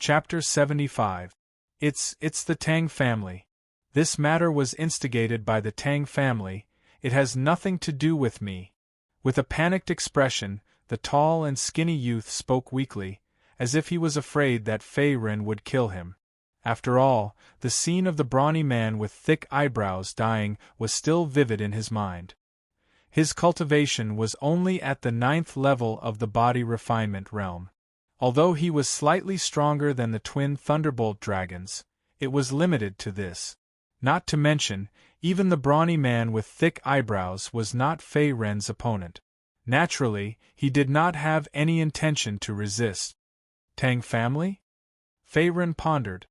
Chapter 75. It's the Tang family. This matter was instigated by the Tang family, it has nothing to do with me. With a panicked expression, the tall and skinny youth spoke weakly, as if he was afraid that Fei Ren would kill him. After all, the scene of the brawny man with thick eyebrows dying was still vivid in his mind. His cultivation was only at the 9th level of the body refinement realm. Although he was slightly stronger than the twin thunderbolt dragons, it was limited to this. Not to mention, even the brawny man with thick eyebrows was not Fei Ren's opponent. Naturally, he did not have any intention to resist. Tang family? Fei Ren pondered.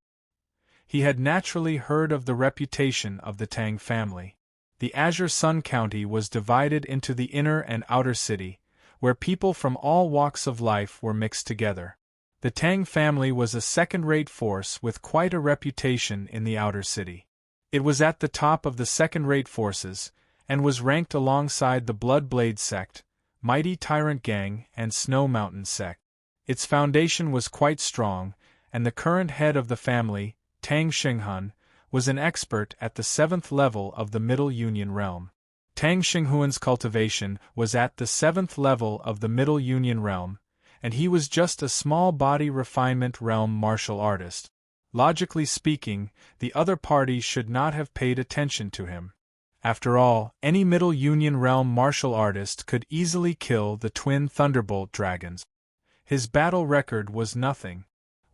He had naturally heard of the reputation of the Tang family. The Azure Sun County was divided into the inner and outer city, where people from all walks of life were mixed together. The Tang family was a second-rate force with quite a reputation in the outer city. It was at the top of the second-rate forces, and was ranked alongside the Blood Blade sect, Mighty Tyrant Gang, and Snow Mountain sect. Its foundation was quite strong, and the current head of the family, Tang Xinghun, was an expert at the 7th level of the Middle Union realm. Tang Xinghuan's cultivation was at the 7th level of the Middle Union realm, and he was just a small body refinement realm martial artist. Logically speaking, the other party should not have paid attention to him. After all, any Middle Union realm martial artist could easily kill the twin thunderbolt dragons. His battle record was nothing.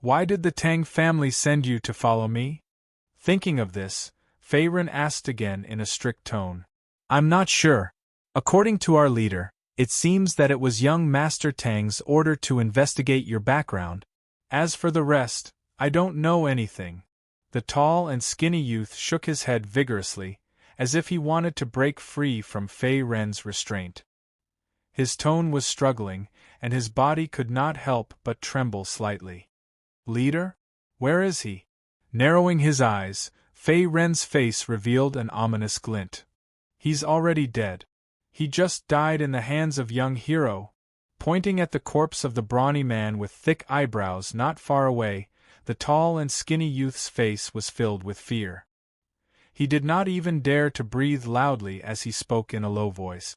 Why did the Tang family send you to follow me? Thinking of this, Fei Ren asked again in a strict tone. I'm not sure. According to our leader, it seems that it was young Master Tang's order to investigate your background. As for the rest, I don't know anything. The tall and skinny youth shook his head vigorously, as if he wanted to break free from Fei Ren's restraint. His tone was struggling, and his body could not help but tremble slightly. Leader? Where is he? Narrowing his eyes, Fei Ren's face revealed an ominous glint. He's already dead. He just died in the hands of young Hero. Pointing at the corpse of the brawny man with thick eyebrows not far away, the tall and skinny youth's face was filled with fear. He did not even dare to breathe loudly as he spoke in a low voice.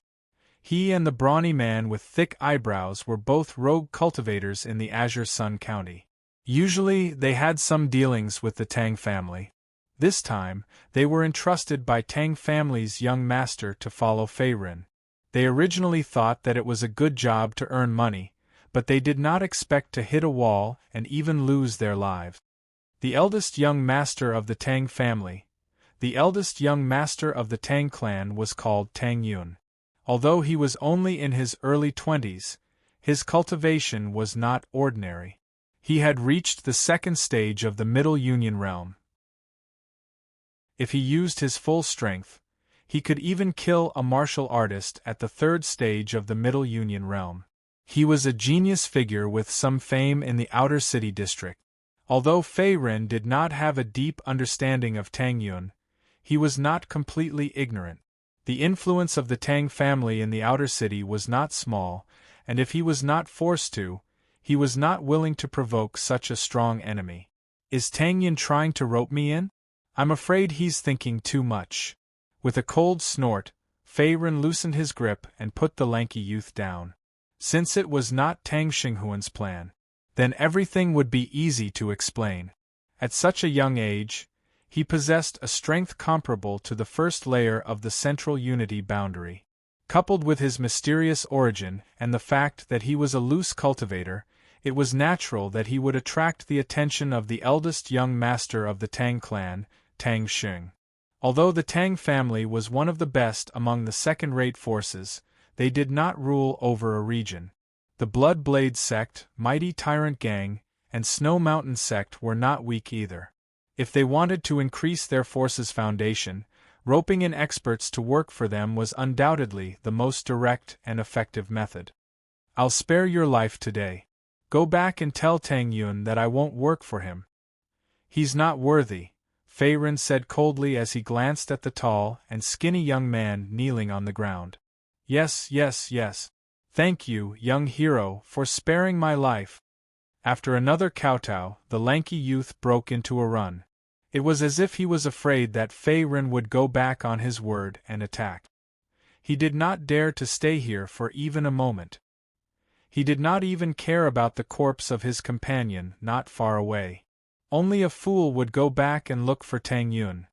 He and the brawny man with thick eyebrows were both rogue cultivators in the Azure Sun County. Usually, they had some dealings with the Tang family. This time, they were entrusted by Tang family's young master to follow Fei Ren. They originally thought that it was a good job to earn money, but they did not expect to hit a wall and even lose their lives. The eldest young master of the Tang family, the eldest young master of the Tang clan was called Tang Yun. Although he was only in his early 20s, his cultivation was not ordinary. He had reached the 2nd stage of the Middle Union realm. If he used his full strength, he could even kill a martial artist at the 3rd stage of the Middle Union realm. He was a genius figure with some fame in the outer city district. Although Fei Ren did not have a deep understanding of Tang Yun, he was not completely ignorant. The influence of the Tang family in the outer city was not small, and if he was not forced to, he was not willing to provoke such a strong enemy. Is Tang Yun trying to rope me in? I'm afraid he's thinking too much. With a cold snort, Fei Ren loosened his grip and put the lanky youth down. Since it was not Tang Xinghuan's plan, then everything would be easy to explain. At such a young age, he possessed a strength comparable to the first layer of the central unity boundary. Coupled with his mysterious origin and the fact that he was a loose cultivator, it was natural that he would attract the attention of the eldest young master of the Tang clan, Tang Xing. Although the Tang family was one of the best among the second-rate forces, they did not rule over a region. The Blood Blade sect, Mighty Tyrant Gang, and Snow Mountain sect were not weak either. If they wanted to increase their force's foundation, roping in experts to work for them was undoubtedly the most direct and effective method. I'll spare your life today. Go back and tell Tang Yun that I won't work for him. He's not worthy, Fei Ren said coldly as he glanced at the tall and skinny young man kneeling on the ground. Yes. Thank you, young hero, for sparing my life. After another kowtow, the lanky youth broke into a run. It was as if he was afraid that Fei Ren would go back on his word and attack. He did not dare to stay here for even a moment. He did not even care about the corpse of his companion not far away. Only a fool would go back and look for Tang Yun.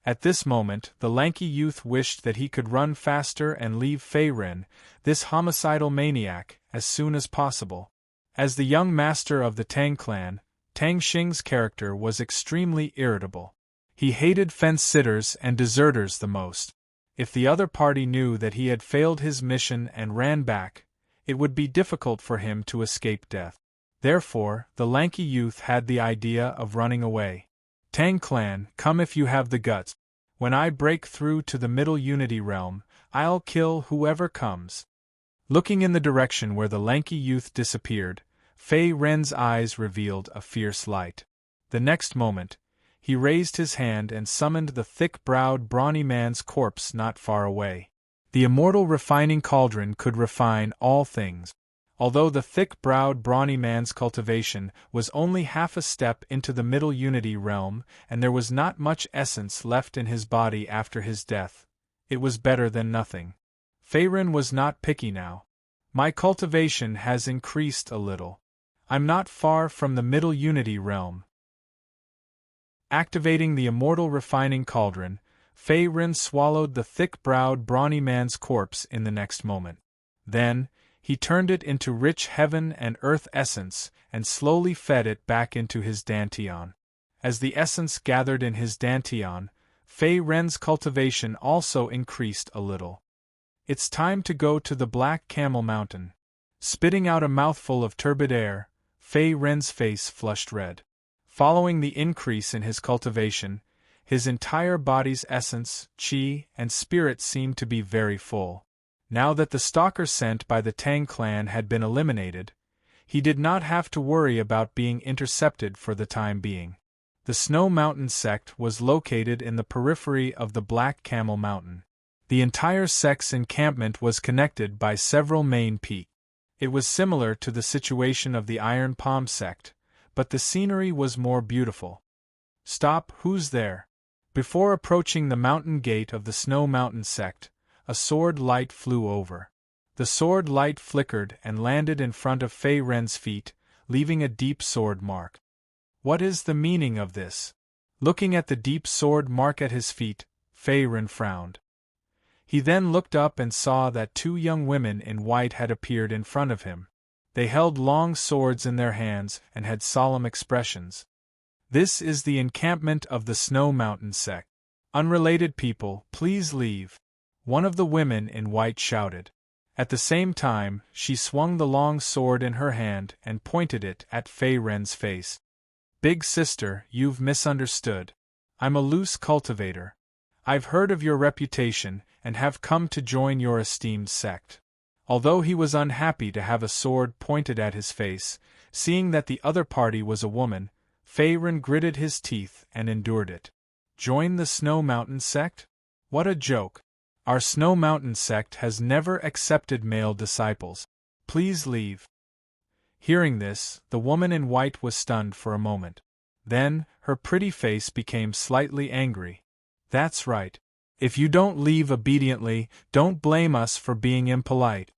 At this moment, the lanky youth wished that he could run faster and leave Fei Ren, this homicidal maniac, as soon as possible. As the young master of the Tang clan, Tang Xing's character was extremely irritable. He hated fence-sitters and deserters the most. If the other party knew that he had failed his mission and ran back, it would be difficult for him to escape death. Therefore, the lanky youth had the idea of running away. Tang clan, come if you have the guts. When I break through to the middle unity realm, I'll kill whoever comes. Looking in the direction where the lanky youth disappeared, Fei Ren's eyes revealed a fierce light. The next moment, he raised his hand and summoned the thick-browed, brawny man's corpse not far away. The immortal refining cauldron could refine all things. Although the thick-browed, brawny man's cultivation was only half a step into the middle unity realm, and there was not much essence left in his body after his death, it was better than nothing. Fei Ren was not picky now. My cultivation has increased a little. I'm not far from the middle unity realm. Activating the immortal refining cauldron, Fei Ren swallowed the thick-browed, brawny man's corpse in the next moment. Then, he turned it into rich heaven and earth essence and slowly fed it back into his dantian. As the essence gathered in his dantian, Fei Ren's cultivation also increased a little. It's time to go to the Black Camel Mountain. Spitting out a mouthful of turbid air, Fei Ren's face flushed red. Following the increase in his cultivation, his entire body's essence, qi, and spirit seemed to be very full. Now that the stalker sent by the Tang clan had been eliminated, he did not have to worry about being intercepted for the time being. The Snow Mountain sect was located in the periphery of the Black Camel Mountain. The entire sect's encampment was connected by several main peaks. It was similar to the situation of the Iron Palm sect, but the scenery was more beautiful. Stop, who's there? Before approaching the mountain gate of the Snow Mountain sect, a sword light flew over. The sword light flickered and landed in front of Fei Ren's feet, leaving a deep sword mark. What is the meaning of this? Looking at the deep sword mark at his feet, Fei Ren frowned. He then looked up and saw that two young women in white had appeared in front of him. They held long swords in their hands and had solemn expressions. This is the encampment of the Snow Mountain sect. Unrelated people, please leave. One of the women in white shouted. At the same time, she swung the long sword in her hand and pointed it at Fei Ren's face. Big sister, you've misunderstood. I'm a loose cultivator. I've heard of your reputation and have come to join your esteemed sect. Although he was unhappy to have a sword pointed at his face, seeing that the other party was a woman, Fei Ren gritted his teeth and endured it. Join the Snow Mountain sect? What a joke. Our Snow Mountain sect has never accepted male disciples. Please leave. Hearing this, the woman in white was stunned for a moment. Then, her pretty face became slightly angry. That's right. If you don't leave obediently, don't blame us for being impolite.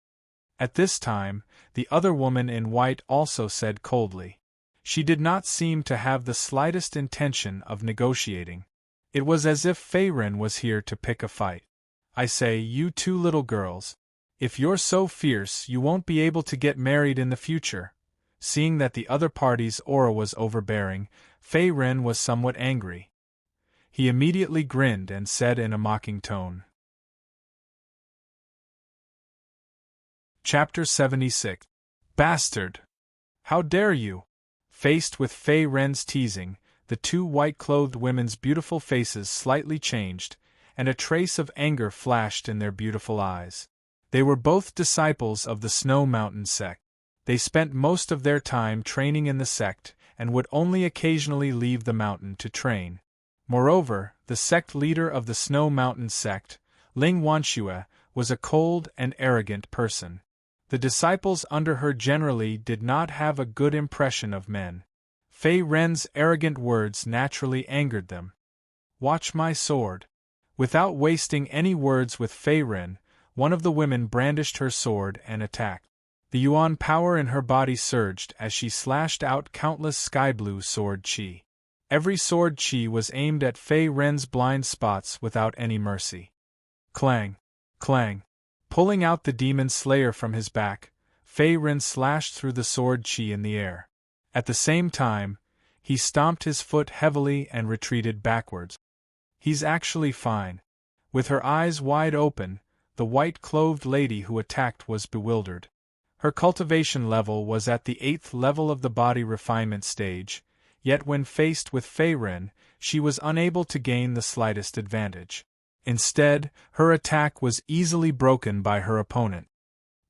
At this time, the other woman in white also said coldly. She did not seem to have the slightest intention of negotiating. It was as if Fei Ren was here to pick a fight. I say, you two little girls, if you're so fierce you won't be able to get married in the future. Seeing that the other party's aura was overbearing, Fei Ren was somewhat angry. He immediately grinned and said in a mocking tone. Chapter 76. Bastard! How dare you! Faced with Fei Ren's teasing, the two white-clothed women's beautiful faces slightly changed, and a trace of anger flashed in their beautiful eyes. They were both disciples of the Snow Mountain sect. They spent most of their time training in the sect, and would only occasionally leave the mountain to train. Moreover, the sect leader of the Snow Mountain sect, Ling Wanxue, was a cold and arrogant person. The disciples under her generally did not have a good impression of men. Fei Ren's arrogant words naturally angered them. "Watch my sword." Without wasting any words with Fei Ren, one of the women brandished her sword and attacked. The yuan power in her body surged as she slashed out countless sky-blue sword chi. Every sword chi was aimed at Fei Ren's blind spots without any mercy. Clang! Clang! Pulling out the demon slayer from his back, Fei Ren slashed through the sword chi in the air. At the same time, he stomped his foot heavily and retreated backwards. "He's actually fine." With her eyes wide open, the white-clothed lady who attacked was bewildered. Her cultivation level was at the 8th level of the body refinement stage, yet when faced with Fei Ren, she was unable to gain the slightest advantage. Instead, her attack was easily broken by her opponent.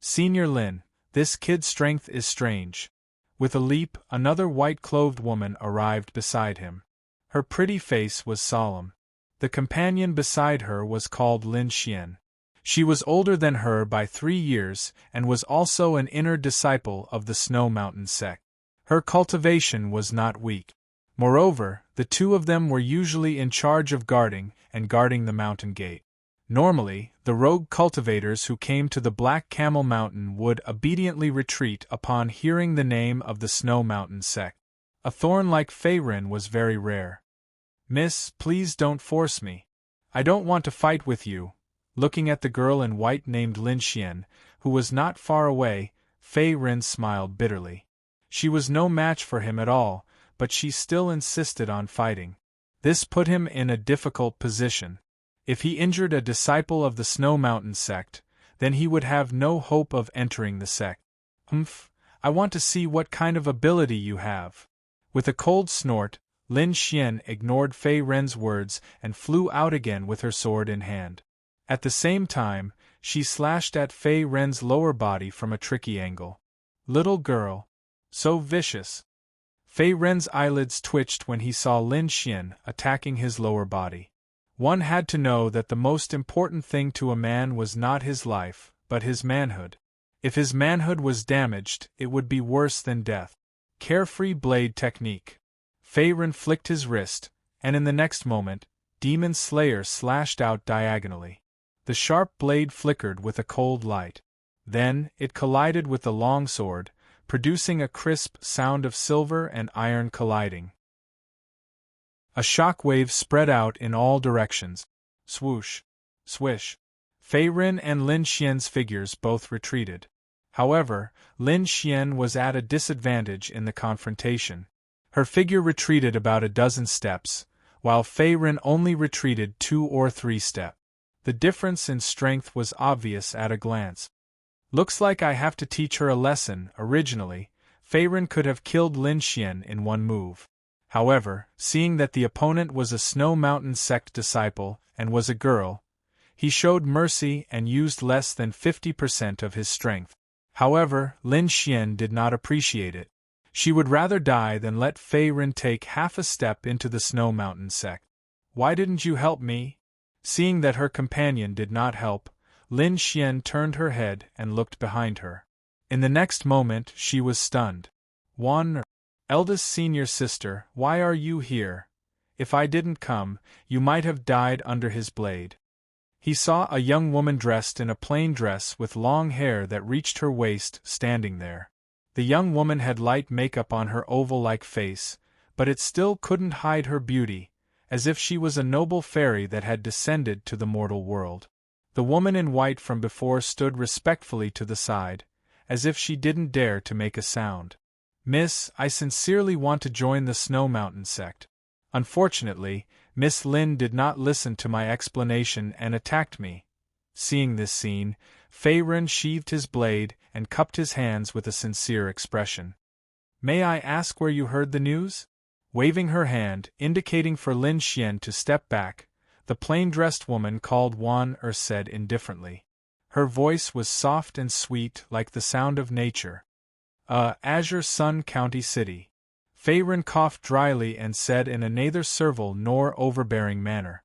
"Senior Lin, this kid's strength is strange." With a leap, another white-clothed woman arrived beside him. Her pretty face was solemn. The companion beside her was called Lin Xian. She was older than her by 3 years and was also an inner disciple of the Snow Mountain sect. Her cultivation was not weak. Moreover, the two of them were usually in charge of guarding the mountain gate. Normally, the rogue cultivators who came to the Black Camel Mountain would obediently retreat upon hearing the name of the Snow Mountain sect. A thorn like Fei Ren was very rare. "Miss, please don't force me. I don't want to fight with you." Looking at the girl in white named Lin Xian, who was not far away, Fei Ren smiled bitterly. She was no match for him at all, but she still insisted on fighting. This put him in a difficult position. If he injured a disciple of the Snow Mountain sect, then he would have no hope of entering the sect. I want to see what kind of ability you have." With a cold snort, Lin Xian ignored Fei Ren's words and flew out again with her sword in hand. At the same time, she slashed at Fei Ren's lower body from a tricky angle. "Little girl. So vicious." Fei Ren's eyelids twitched when he saw Lin Xian attacking his lower body. One had to know that the most important thing to a man was not his life, but his manhood. If his manhood was damaged, it would be worse than death. Carefree blade technique. Fei Ren flicked his wrist, and in the next moment, Demon Slayer slashed out diagonally. The sharp blade flickered with a cold light. Then, it collided with the long sword, producing a crisp sound of silver and iron colliding. A shock wave spread out in all directions. Swoosh! Swish! Fei Ren and Lin Xian's figures both retreated. However, Lin Xian was at a disadvantage in the confrontation. Her figure retreated about a dozen steps, while Fei Ren only retreated 2 or 3 steps. The difference in strength was obvious at a glance. "Looks like I have to teach her a lesson." Originally, Fei Ren could have killed Lin Xian in one move. However, seeing that the opponent was a Snow Mountain sect disciple and was a girl, he showed mercy and used less than 50% of his strength. However, Lin Xian did not appreciate it. She would rather die than let Fei Ren take half a step into the Snow Mountain sect. "Why didn't you help me?" Seeing that her companion did not help, Lin Xian turned her head and looked behind her. In the next moment, she was stunned. "Wan, eldest senior sister, why are you here? If I didn't come, you might have died under his blade." He saw a young woman dressed in a plain dress with long hair that reached her waist standing there. The young woman had light makeup on her oval-like face, but it still couldn't hide her beauty, as if she was a noble fairy that had descended to the mortal world. The woman in white from before stood respectfully to the side, as if she didn't dare to make a sound. "Miss, I sincerely want to join the Snow Mountain sect. Unfortunately, Miss Lin did not listen to my explanation and attacked me." Seeing this scene, Fei Ren sheathed his blade and cupped his hands with a sincere expression. "May I ask where you heard the news?" Waving her hand, indicating for Lin Xian to step back, the plain-dressed woman called Wan said indifferently. Her voice was soft and sweet like the sound of nature. Azure Sun County City." Fei Ren coughed dryly and said in a neither servile nor overbearing manner.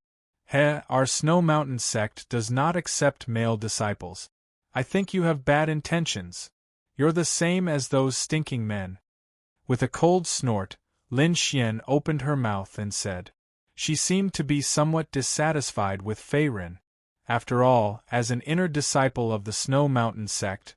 Our Snow Mountain sect does not accept male disciples." I think you have bad intentions. You're the same as those stinking men. With a cold snort, Lin Xian opened her mouth and said. She seemed to be somewhat dissatisfied with Fei Ren. After all, as an inner disciple of the Snow Mountain sect,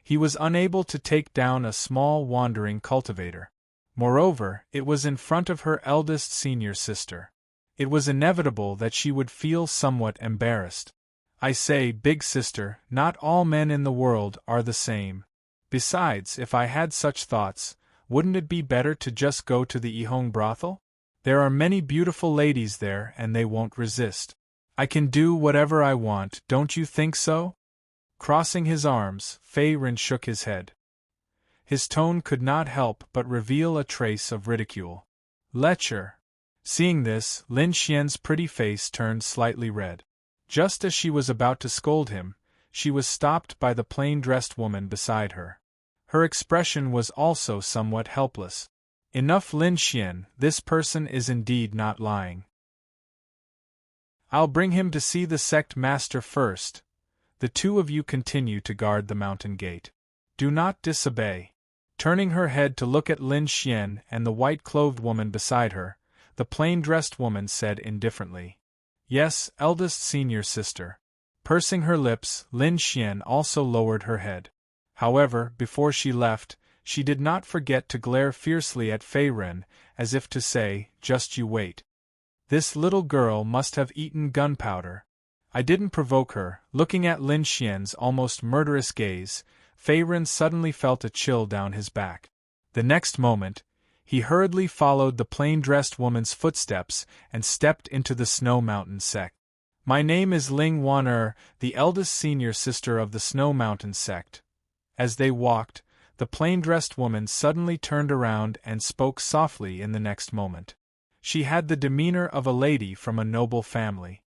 he was unable to take down a small wandering cultivator. Moreover, it was in front of her eldest senior sister. It was inevitable that she would feel somewhat embarrassed. I say, big sister, not all men in the world are the same. Besides, if I had such thoughts, wouldn't it be better to just go to the Yihong brothel? There are many beautiful ladies there and they won't resist. I can do whatever I want, don't you think so? Crossing his arms, Fei Ren shook his head. His tone could not help but reveal a trace of ridicule. Lecher. Seeing this, Lin Xian's pretty face turned slightly red. Just as she was about to scold him, she was stopped by the plain-dressed woman beside her. Her expression was also somewhat helpless. Enough, Lin Xian, this person is indeed not lying. I'll bring him to see the sect master first. The two of you continue to guard the mountain gate. Do not disobey. Turning her head to look at Lin Xian and the white-clothed woman beside her, the plain-dressed woman said indifferently. Yes, eldest senior sister. Pursing her lips, Lin Xian also lowered her head. However, before she left, she did not forget to glare fiercely at Fei Ren, as if to say, just you wait. This little girl must have eaten gunpowder. I didn't provoke her. Looking at Lin Xian's almost murderous gaze, Fei Ren suddenly felt a chill down his back. The next moment, he hurriedly followed the plain-dressed woman's footsteps and stepped into the Snow Mountain sect. My name is Ling Wan the eldest senior sister of the Snow Mountain sect. As they walked, the plain-dressed woman suddenly turned around and spoke softly in the next moment. She had the demeanor of a lady from a noble family.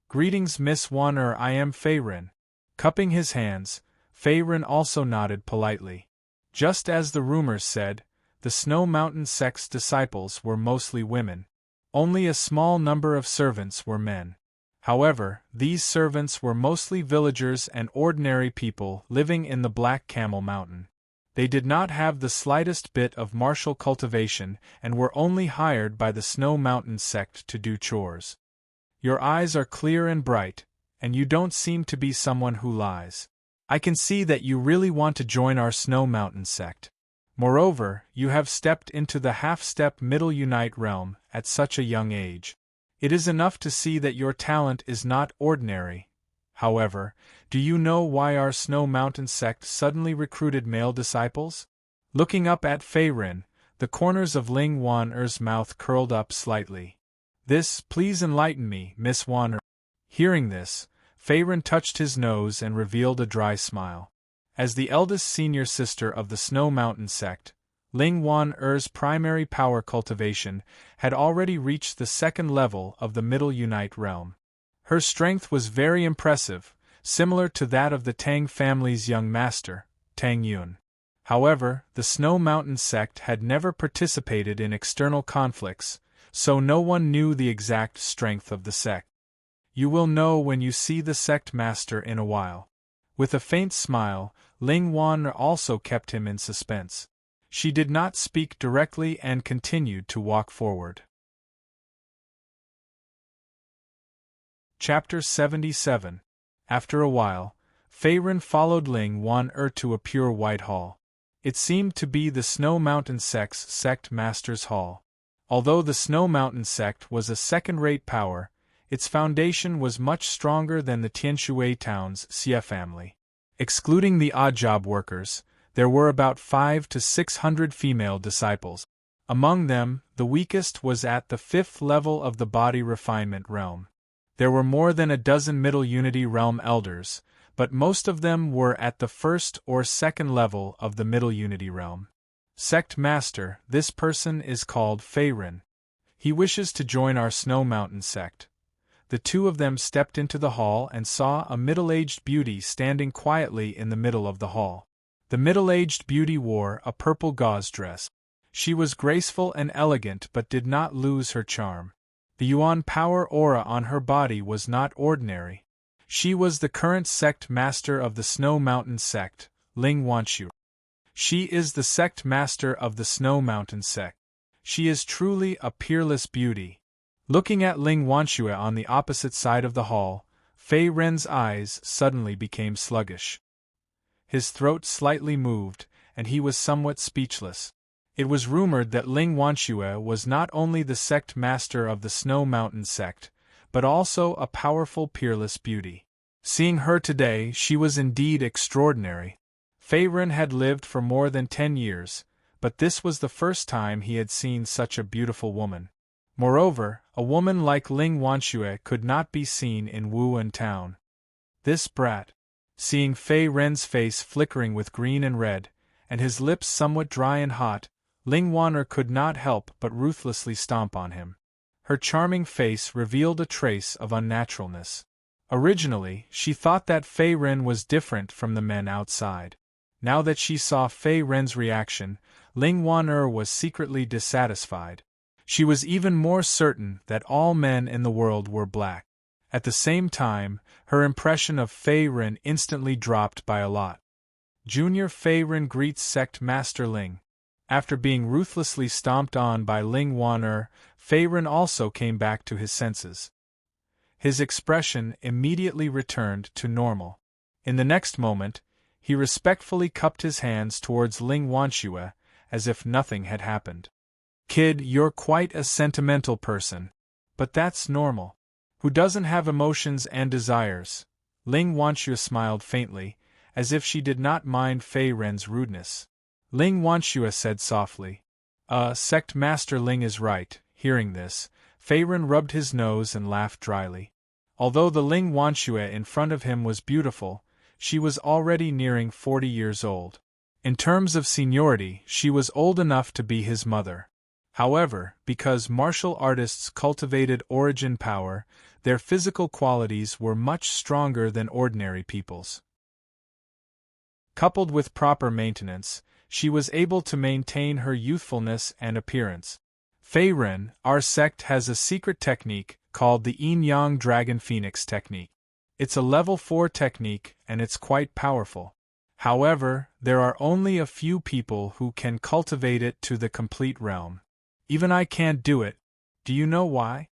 Greetings, Miss Wan I am Fei Ren. Cupping his hands, Fei Ren also nodded politely. Just as the rumors said, the Snow Mountain sect's disciples were mostly women. Only a small number of servants were men. However, these servants were mostly villagers and ordinary people living in the Black Camel Mountain. They did not have the slightest bit of martial cultivation and were only hired by the Snow Mountain sect to do chores. Your eyes are clear and bright, and you don't seem to be someone who lies. I can see that you really want to join our Snow Mountain sect. Moreover, you have stepped into the half-step Middle Unite realm at such a young age. It is enough to see that your talent is not ordinary. However, do you know why our Snow Mountain sect suddenly recruited male disciples? Looking up at Fei Ren, the corners of Ling Wan mouth curled up slightly. This, please enlighten me, Miss Wan. Hearing this, Fei Ren touched his nose and revealed a dry smile. As the eldest senior sister of the Snow Mountain sect, Ling Wan-er's primary power cultivation had already reached the second level of the Middle Unite realm. Her strength was very impressive, similar to that of the Tang family's young master, Tang Yun. However, the Snow Mountain sect had never participated in external conflicts, so no one knew the exact strength of the sect. You will know when you see the sect master in a while. With a faint smile, Ling Wan also kept him in suspense. She did not speak directly and continued to walk forward. Chapter 77. After a while, Fei Ren followed Ling Wan to a pure white hall. It seemed to be the Snow Mountain sect's sect master's hall. Although the Snow Mountain sect was a second-rate power, its foundation was much stronger than the Tianshui town's Xie family. Excluding the odd-job workers, there were about 500 to 600 female disciples. Among them, the weakest was at the 5th level of the body refinement realm. There were more than a dozen Middle Unity realm elders, but most of them were at the 1st or 2nd level of the Middle Unity realm. Sect Master, this person is called Fei Ren. He wishes to join our Snow Mountain sect. The two of them stepped into the hall and saw a middle-aged beauty standing quietly in the middle of the hall. The middle-aged beauty wore a purple gauze dress. She was graceful and elegant but did not lose her charm. The Yuan power aura on her body was not ordinary. She was the current sect master of the Snow Mountain sect, Ling Wanshu. She is the sect master of the Snow Mountain sect. She is truly a peerless beauty. Looking at Ling Wanshue on the opposite side of the hall, Fei Ren's eyes suddenly became sluggish. His throat slightly moved, and he was somewhat speechless. It was rumored that Ling Wanshue was not only the sect master of the Snow Mountain sect, but also a powerful peerless beauty. Seeing her today, she was indeed extraordinary. Fei Ren had lived for more than 10 years, but this was the first time he had seen such a beautiful woman. Moreover, a woman like Ling Wanshue could not be seen in Wuan town. This brat. Seeing Fei Ren's face flickering with green and red, and his lips somewhat dry and hot, Ling Waner could not help but ruthlessly stomp on him. Her charming face revealed a trace of unnaturalness. Originally, she thought that Fei Ren was different from the men outside. Now that she saw Fei Ren's reaction, Ling Waner was secretly dissatisfied. She was even more certain that all men in the world were black. At the same time, her impression of Fei Ren instantly dropped by a lot. Junior Fei Ren greets Sect Master Ling. After being ruthlessly stomped on by Ling Waner, Fei Ren also came back to his senses. His expression immediately returned to normal. In the next moment, he respectfully cupped his hands towards Ling Wanshue, as if nothing had happened. Kid, you're quite a sentimental person. But that's normal. Who doesn't have emotions and desires? Ling Wanshue smiled faintly, as if she did not mind Fei Ren's rudeness. Ling Wanshue said softly, Sect Master Ling is right." Hearing this, Fei Ren rubbed his nose and laughed dryly. Although the Ling Wanshue in front of him was beautiful, she was already nearing 40 years old. In terms of seniority, she was old enough to be his mother. However, because martial artists cultivated origin power, their physical qualities were much stronger than ordinary people's. Coupled with proper maintenance, she was able to maintain her youthfulness and appearance. Fei Ren, our sect has a secret technique called the Yin-Yang Dragon Phoenix technique. It's a level 4 technique and it's quite powerful. However, there are only a few people who can cultivate it to the complete realm. Even I can't do it. Do you know why?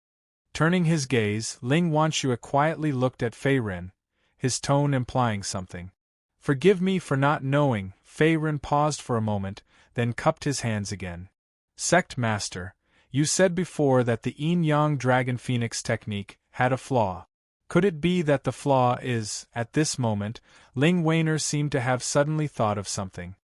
Turning his gaze, Ling Wanshue quietly looked at Fei Ren, his tone implying something. Forgive me for not knowing. Fei Ren paused for a moment, then cupped his hands again. Sect Master, you said before that the Yin-Yang Dragon Phoenix technique had a flaw. Could it be that the flaw is, at this moment, Ling Waner seemed to have suddenly thought of something.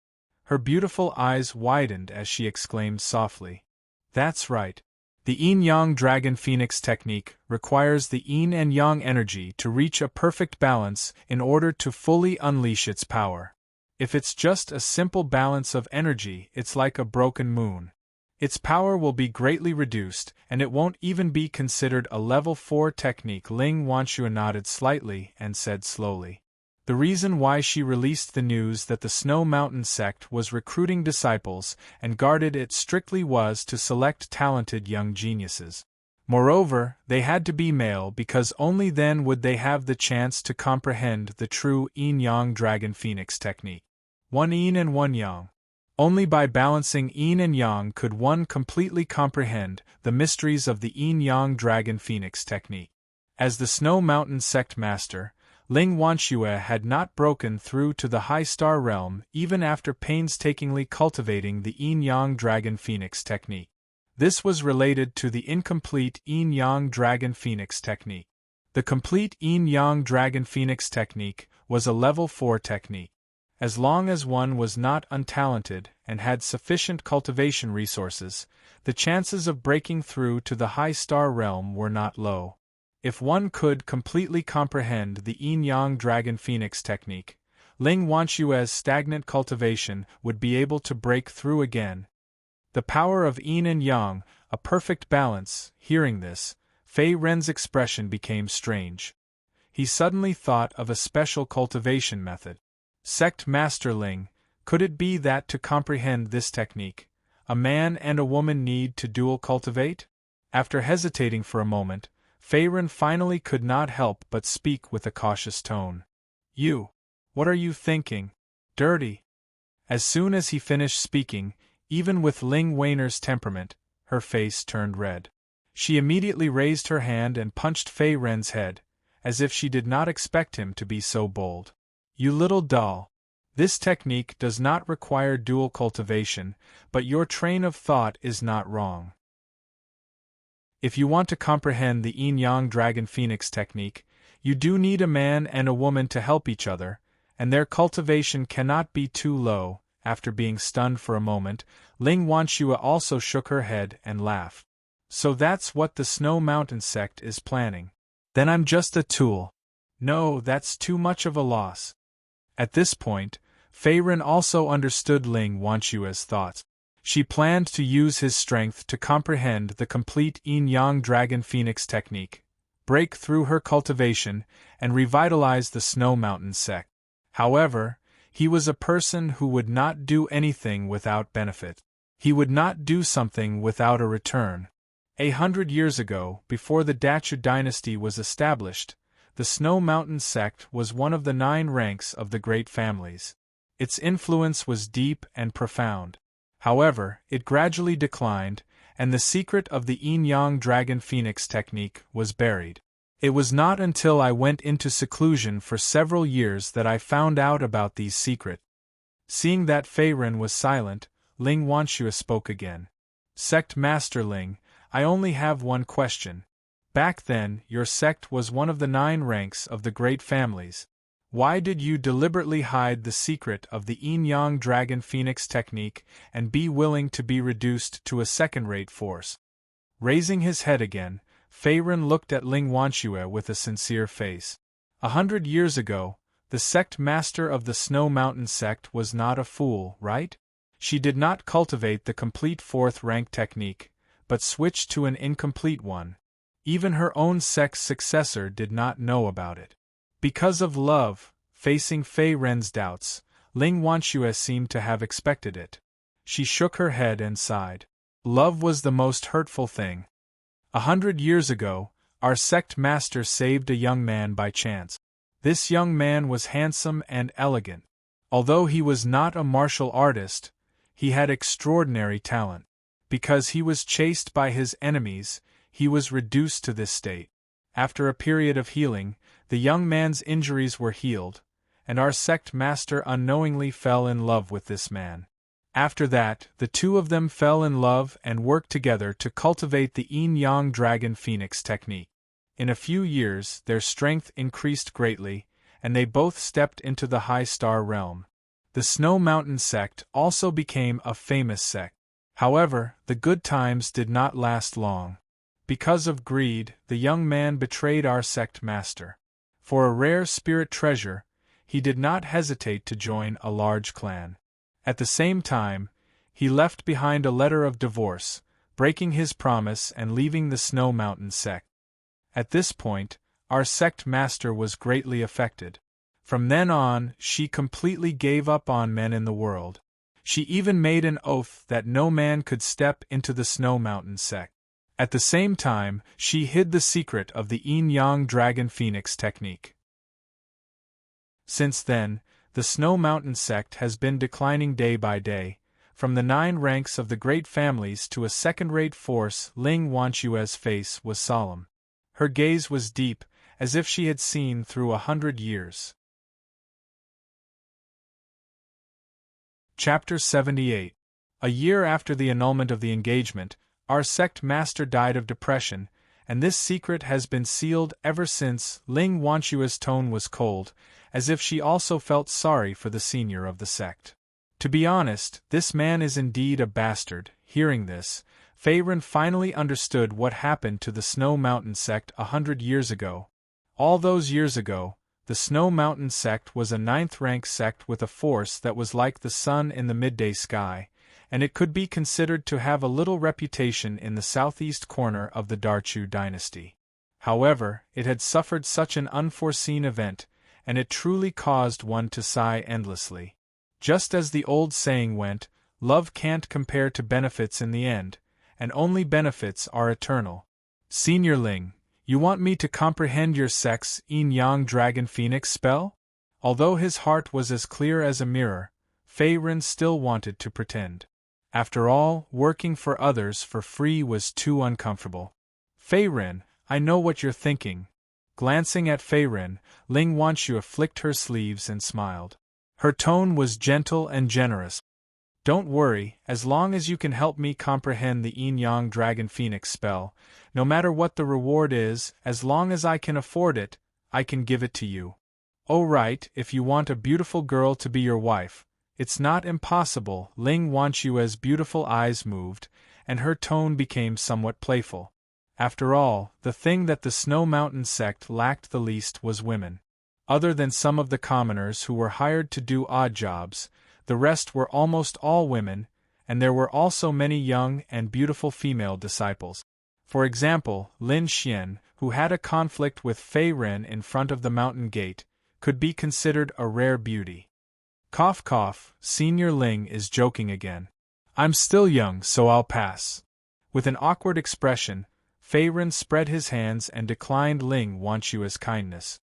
Her beautiful eyes widened as she exclaimed softly. That's right. The Yin-Yang Dragon Phoenix technique requires the Yin and Yang energy to reach a perfect balance in order to fully unleash its power. If it's just a simple balance of energy, it's like a broken moon. Its power will be greatly reduced, and it won't even be considered a level 4 technique. Ling Wanshue nodded slightly and said slowly. The reason why she released the news that the Snow Mountain sect was recruiting disciples and guarded it strictly was to select talented young geniuses. Moreover, they had to be male because only then would they have the chance to comprehend the true Yin-Yang Dragon Phoenix technique. One Yin and one Yang. Only by balancing Yin and Yang could one completely comprehend the mysteries of the Yin-Yang Dragon Phoenix technique. As the Snow Mountain sect master, Ling Wanshue had not broken through to the High Star realm even after painstakingly cultivating the Yin-Yang Dragon Phoenix technique. This was related to the incomplete Yin-Yang Dragon Phoenix technique. The complete Yin-Yang Dragon Phoenix technique was a level 4 technique. As long as one was not untalented and had sufficient cultivation resources, the chances of breaking through to the High Star realm were not low. If one could completely comprehend the Yin-Yang Dragon Phoenix technique, Ling Wanshue's stagnant cultivation would be able to break through again. The power of Yin and Yang, a perfect balance. Hearing this, Fei Ren's expression became strange. He suddenly thought of a special cultivation method. Sect Master Ling, could it be that to comprehend this technique, a man and a woman need to dual cultivate? After hesitating for a moment, Feiren finally could not help but speak with a cautious tone. "You. What are you thinking? Dirty." As soon as he finished speaking, even with Ling Weiner's temperament, her face turned red. She immediately raised her hand and punched Feiren's head, as if she did not expect him to be so bold. "You little doll. This technique does not require dual cultivation, but your train of thought is not wrong. If you want to comprehend the yin-yang dragon phoenix technique, you do need a man and a woman to help each other, and their cultivation cannot be too low." After being stunned for a moment, Ling Wanshua also shook her head and laughed. "So that's what the Snow Mountain sect is planning. Then I'm just a tool." "No, that's too much of a loss." At this point, Feiren also understood Ling Wanshua's thoughts. She planned to use his strength to comprehend the complete yin-yang dragon phoenix technique, break through her cultivation, and revitalize the Snow Mountain sect. However, he was a person who would not do anything without benefit. He would not do something without a return. 100 years ago, before the Dachu dynasty was established, the Snow Mountain sect was one of the 9 ranks of the great families. Its influence was deep and profound. However, it gradually declined, and the secret of the yin-yang dragon phoenix technique was buried. It was not until I went into seclusion for several years that I found out about these secrets. Seeing that Feiren was silent, Ling Wanshua spoke again. "Sect Master Ling, I only have one question. Back then, your sect was one of the 9 ranks of the great families. Why did you deliberately hide the secret of the yin-yang dragon phoenix technique and be willing to be reduced to a second-rate force?" Raising his head again, Feiren looked at Ling Wanshua with a sincere face. 100 years ago, the sect master of the Snow Mountain sect was not a fool, right? She did not cultivate the complete 4th-rank technique, but switched to an incomplete one. Even her own sect's successor did not know about it. Because of love, facing Feiren's doubts, Ling Wanshua seemed to have expected it. She shook her head and sighed. "Love was the most hurtful thing. 100 years ago, our sect master saved a young man by chance. This young man was handsome and elegant. Although he was not a martial artist, he had extraordinary talent. Because he was chased by his enemies, he was reduced to this state. After a period of healing, the young man's injuries were healed, and our sect master unknowingly fell in love with this man. After that, the two of them fell in love and worked together to cultivate the yin-yang dragon phoenix technique. In a few years, their strength increased greatly, and they both stepped into the high star realm. The Snow Mountain sect also became a famous sect. However, the good times did not last long. Because of greed, the young man betrayed our sect master. For a rare spirit treasure, he did not hesitate to join a large clan. At the same time, he left behind a letter of divorce, breaking his promise and leaving the Snow Mountain sect. At this point, our sect master was greatly affected. From then on, she completely gave up on men in the world. She even made an oath that no man could step into the Snow Mountain sect. At the same time, she hid the secret of the yin-yang dragon phoenix technique. Since then, the Snow Mountain sect has been declining day by day, from the 9 ranks of the great families to a second-rate force. Ling Wanshua's face was solemn. Her gaze was deep, as if she had seen through 100 years. Chapter 78. A year after the annulment of the engagement, our sect master died of depression, and this secret has been sealed ever since. Ling Wanshua's tone was cold, as if she also felt sorry for the senior of the sect. To be honest, this man is indeed a bastard. Hearing this, Feiren finally understood what happened to the Snow Mountain sect 100 years ago. All those years ago, the Snow Mountain sect was a 9th-rank sect with a force that was like the sun in the midday sky, and it could be considered to have a little reputation in the southeast corner of the Dachu dynasty. However, it had suffered such an unforeseen event, and it truly caused one to sigh endlessly. Just as the old saying went, love can't compare to benefits in the end, and only benefits are eternal. Senior Ling, You want me to comprehend your sex yin-yang dragon phoenix spell? Although his heart was as clear as a mirror, Fei Ren still wanted to pretend. After all, working for others for free was too uncomfortable. Fei Ren, I know what you're thinking. Glancing at Fei Ren, Ling Wanxue flicked her sleeves and smiled. Her tone was gentle and generous. Don't worry, as long as you can help me comprehend the yin-yang dragon phoenix spell, no matter what the reward is, as long as I can afford it, I can give it to you. Oh right, if you want a beautiful girl to be your wife, it's not impossible. Ling Wanxue's beautiful eyes moved, and her tone became somewhat playful. After all, the thing that the Snow Mountain sect lacked the least was women. Other than some of the commoners who were hired to do odd jobs, the rest were almost all women, and there were also many young and beautiful female disciples. For example, Lin Xian, who had a conflict with Fei Ren in front of the mountain gate, could be considered a rare beauty. Cough cough, Senior Ling is joking again. I'm still young, so I'll pass. With an awkward expression, Fei Ren spread his hands and declined Ling Wanxue's kindness.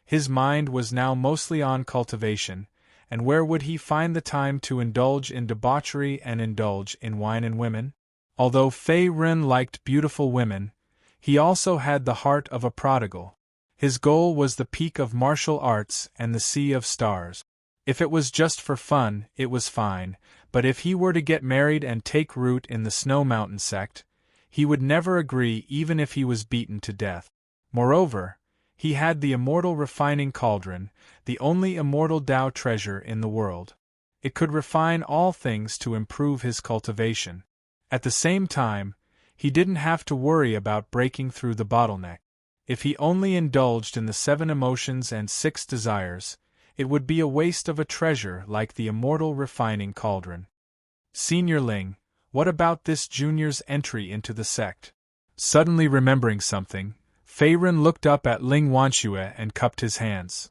His mind was now mostly on cultivation, and where would he find the time to indulge in debauchery and indulge in wine and women? Although Fei Ren liked beautiful women, he also had the heart of a prodigal. His goal was the peak of martial arts and the sea of stars. If it was just for fun, it was fine, but if he were to get married and take root in the Snow Mountain sect, he would never agree even if he was beaten to death. Moreover, he had the immortal refining cauldron, the only immortal Tao treasure in the world. It could refine all things to improve his cultivation. At the same time, he didn't have to worry about breaking through the bottleneck. If he only indulged in the 7 emotions and 6 desires, it would be a waste of a treasure like the immortal refining cauldron. Senior Ling, what about this junior's entry into the sect? Suddenly remembering something, Fei Ren looked up at Ling Wanxue and cupped his hands.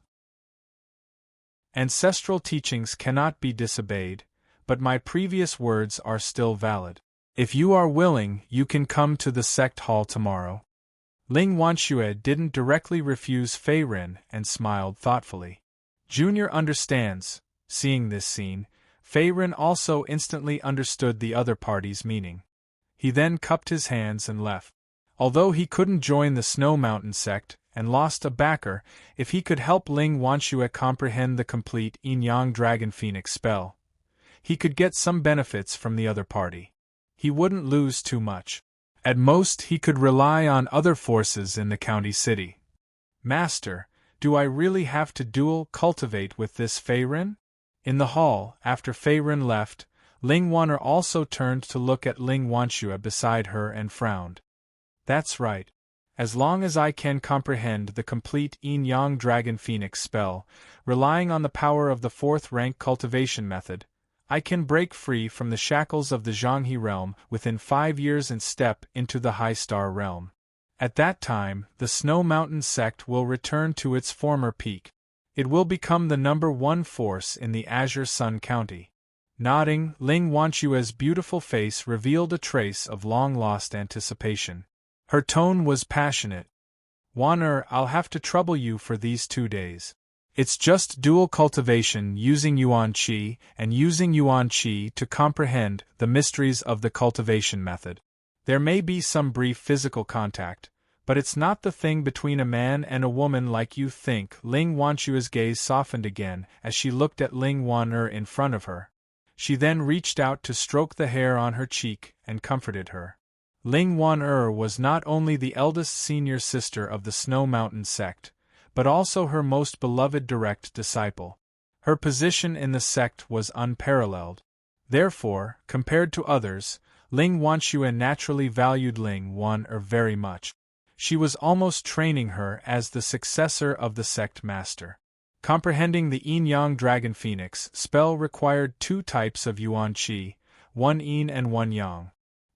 Ancestral teachings cannot be disobeyed, but my previous words are still valid. If you are willing, you can come to the sect hall tomorrow. Ling Wanxue didn't directly refuse Fei Ren and smiled thoughtfully. Junior understands. Seeing this scene, Fei Ren also instantly understood the other party's meaning. He then cupped his hands and left. Although he couldn't join the Snow Mountain sect and lost a backer, if he could help Ling Wanxue comprehend the complete yin-yang dragon phoenix spell, he could get some benefits from the other party. He wouldn't lose too much. At most he could rely on other forces in the county city. Master, do I really have to dual cultivate with this Fei Ren? In the hall, after Fei Ren left, Ling Wan'er also turned to look at Ling Wanxue beside her and frowned. That's right. As long as I can comprehend the complete yin-yang dragon phoenix spell, relying on the power of the 4th rank cultivation method, I can break free from the shackles of the Zhanghe realm within 5 years and step into the High Star realm. At that time, the Snow Mountain sect will return to its former peak. It will become the #1 force in the Azure Sun County. Nodding, Ling Wanxue's beautiful face revealed a trace of long-lost anticipation. Her tone was passionate. Wan'er, I'll have to trouble you for these 2 days. It's just dual cultivation using Yuan Qi and using Yuan Qi to comprehend the mysteries of the cultivation method. There may be some brief physical contact, but it's not the thing between a man and a woman like you think. Ling Wanxue's gaze softened again as she looked at Ling Wan'er in front of her. She then reached out to stroke the hair on her cheek and comforted her. Ling Wan'er was not only the eldest senior sister of the Snow Mountain sect, but also her most beloved direct disciple. Her position in the sect was unparalleled. Therefore, compared to others, Ling Wanxue naturally valued Ling Wan'er very much. She was almost training her as the successor of the sect master. Comprehending the yin-yang dragon phoenix spell required 2 types of Yuan Qi, 1 yin and 1 yang.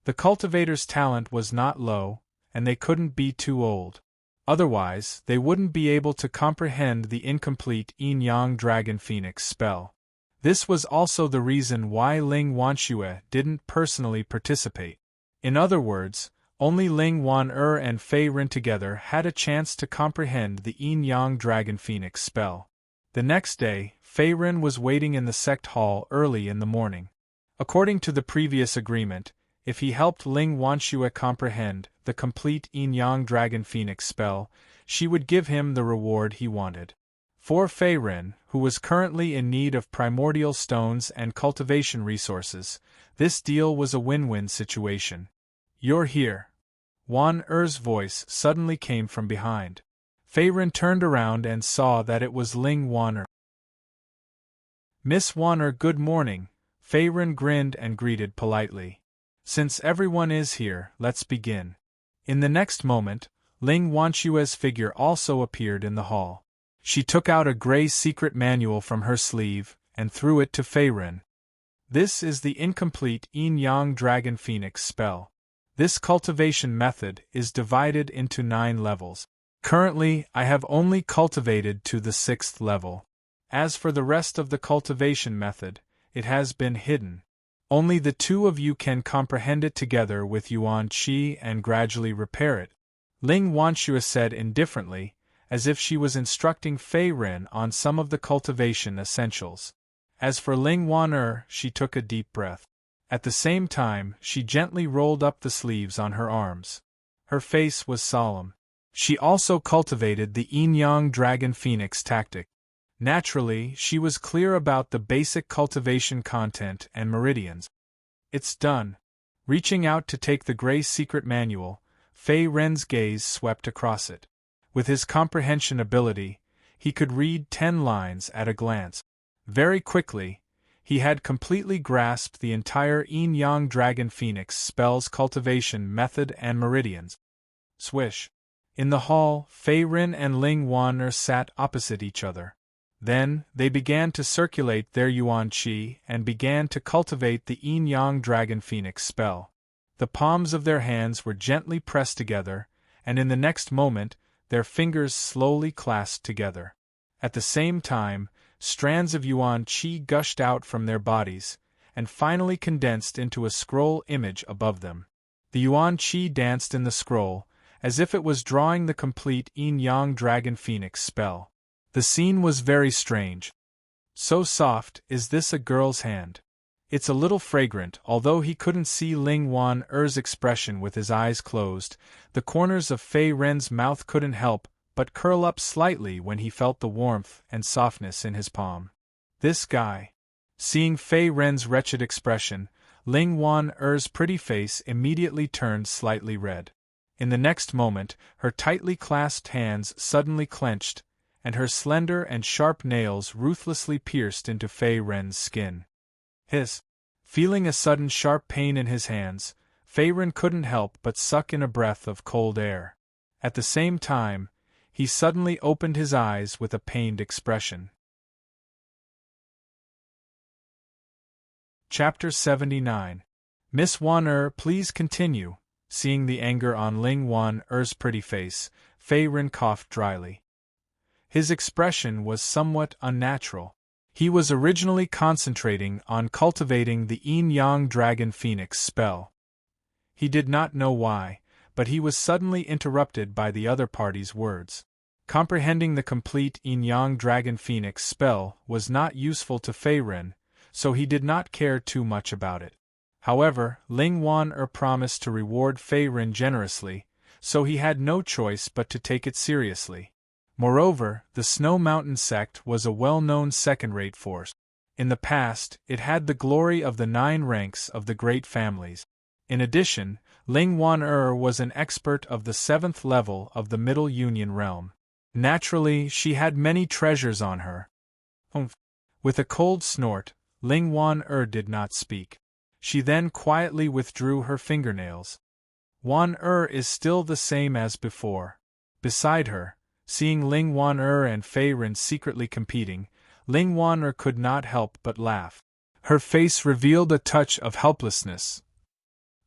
The cultivator's talent was not low, and they couldn't be too old. Otherwise, they wouldn't be able to comprehend the incomplete yin-yang dragon phoenix spell. This was also the reason why Ling Wanxue didn't personally participate. In other words, Only Ling Wan and Fei Ren together had a chance to comprehend the Yin-Yang Dragon Phoenix spell. The next day, Fei Ren was waiting in the sect hall early in the morning. According to the previous agreement, if he helped Ling Wanxue comprehend the complete Yin-Yang Dragon Phoenix spell, she would give him the reward he wanted. For Fei Ren, who was currently in need of primordial stones and cultivation resources, this deal was a win-win situation. "You're here." Wan Er's voice suddenly came from behind. Fei Ren turned around and saw that it was Ling Wan Er. "Miss Wan Er, good morning," Fei Ren grinned and greeted politely. "Since everyone is here, let's begin." In the next moment, Ling Wanxue's figure also appeared in the hall. She took out a gray secret manual from her sleeve and threw it to Fei Ren. "This is the incomplete Yin-Yang Dragon Phoenix spell. This cultivation method is divided into 9 levels. Currently, I have only cultivated to the 6th level. As for the rest of the cultivation method, it has been hidden. Only the two of you can comprehend it together with Yuan Qi and gradually repair it," Ling Wanxue said indifferently, as if she was instructing Fei Ren on some of the cultivation essentials. As for Ling Wan she took a deep breath. At the same time, she gently rolled up the sleeves on her arms. Her face was solemn. She also cultivated the Yin-Yang Dragon Phoenix tactic. Naturally, she was clear about the basic cultivation content and meridians. "It's done." Reaching out to take the gray secret manual, Fei Ren's gaze swept across it. With his comprehension ability, he could read 10 lines at a glance. Very quickly, he had completely grasped the entire Yin-Yang Dragon Phoenix spell's cultivation method and meridians. Swish. In the hall, Fei Ren and Ling Wan sat opposite each other. Then, they began to circulate their Yuan Qi and began to cultivate the Yin-Yang Dragon Phoenix spell. The palms of their hands were gently pressed together, and in the next moment, their fingers slowly clasped together. At the same time, strands of Yuan Qi gushed out from their bodies, and finally condensed into a scroll image above them. The Yuan Qi danced in the scroll, as if it was drawing the complete Yin-Yang Dragon Phoenix spell. The scene was very strange. "So soft, is this a girl's hand? It's a little fragrant." Although he couldn't see Ling Wan Er's expression with his eyes closed, the corners of Fei Ren's mouth couldn't help but curl up slightly when he felt the warmth and softness in his palm. "This guy." Seeing Fei Ren's wretched expression, Ling Wan Er's pretty face immediately turned slightly red. In the next moment, her tightly clasped hands suddenly clenched, and her slender and sharp nails ruthlessly pierced into Fei Ren's skin. Hiss! Feeling a sudden sharp pain in his hands, Fei Ren couldn't help but suck in a breath of cold air. At the same time, he suddenly opened his eyes with a pained expression. Chapter 79. "Miss Wan please continue." Seeing the anger on Ling Wan Er's pretty face, Fei Ren coughed dryly. His expression was somewhat unnatural. He was originally concentrating on cultivating the Yin-Yang Dragon Phoenix spell. He did not know why, but he was suddenly interrupted by the other party's words. Comprehending the complete Yin-Yang Dragon Phoenix spell was not useful to Fei Ren, so he did not care too much about it. However, Ling Wan promised to reward Fei Ren generously, so he had no choice but to take it seriously. Moreover, the Snow Mountain sect was a well-known second-rate force. In the past, it had the glory of the 9 ranks of the great families. In addition, Ling Wan was an expert of the 7th level of the Middle Union realm. Naturally, she had many treasures on her. Humph! With a cold snort, Ling Wan did not speak. She then quietly withdrew her fingernails. Wan is still the same as before. Beside her, seeing Ling Wan and Fei Ren secretly competing, Ling Wan could not help but laugh. Her face revealed a touch of helplessness.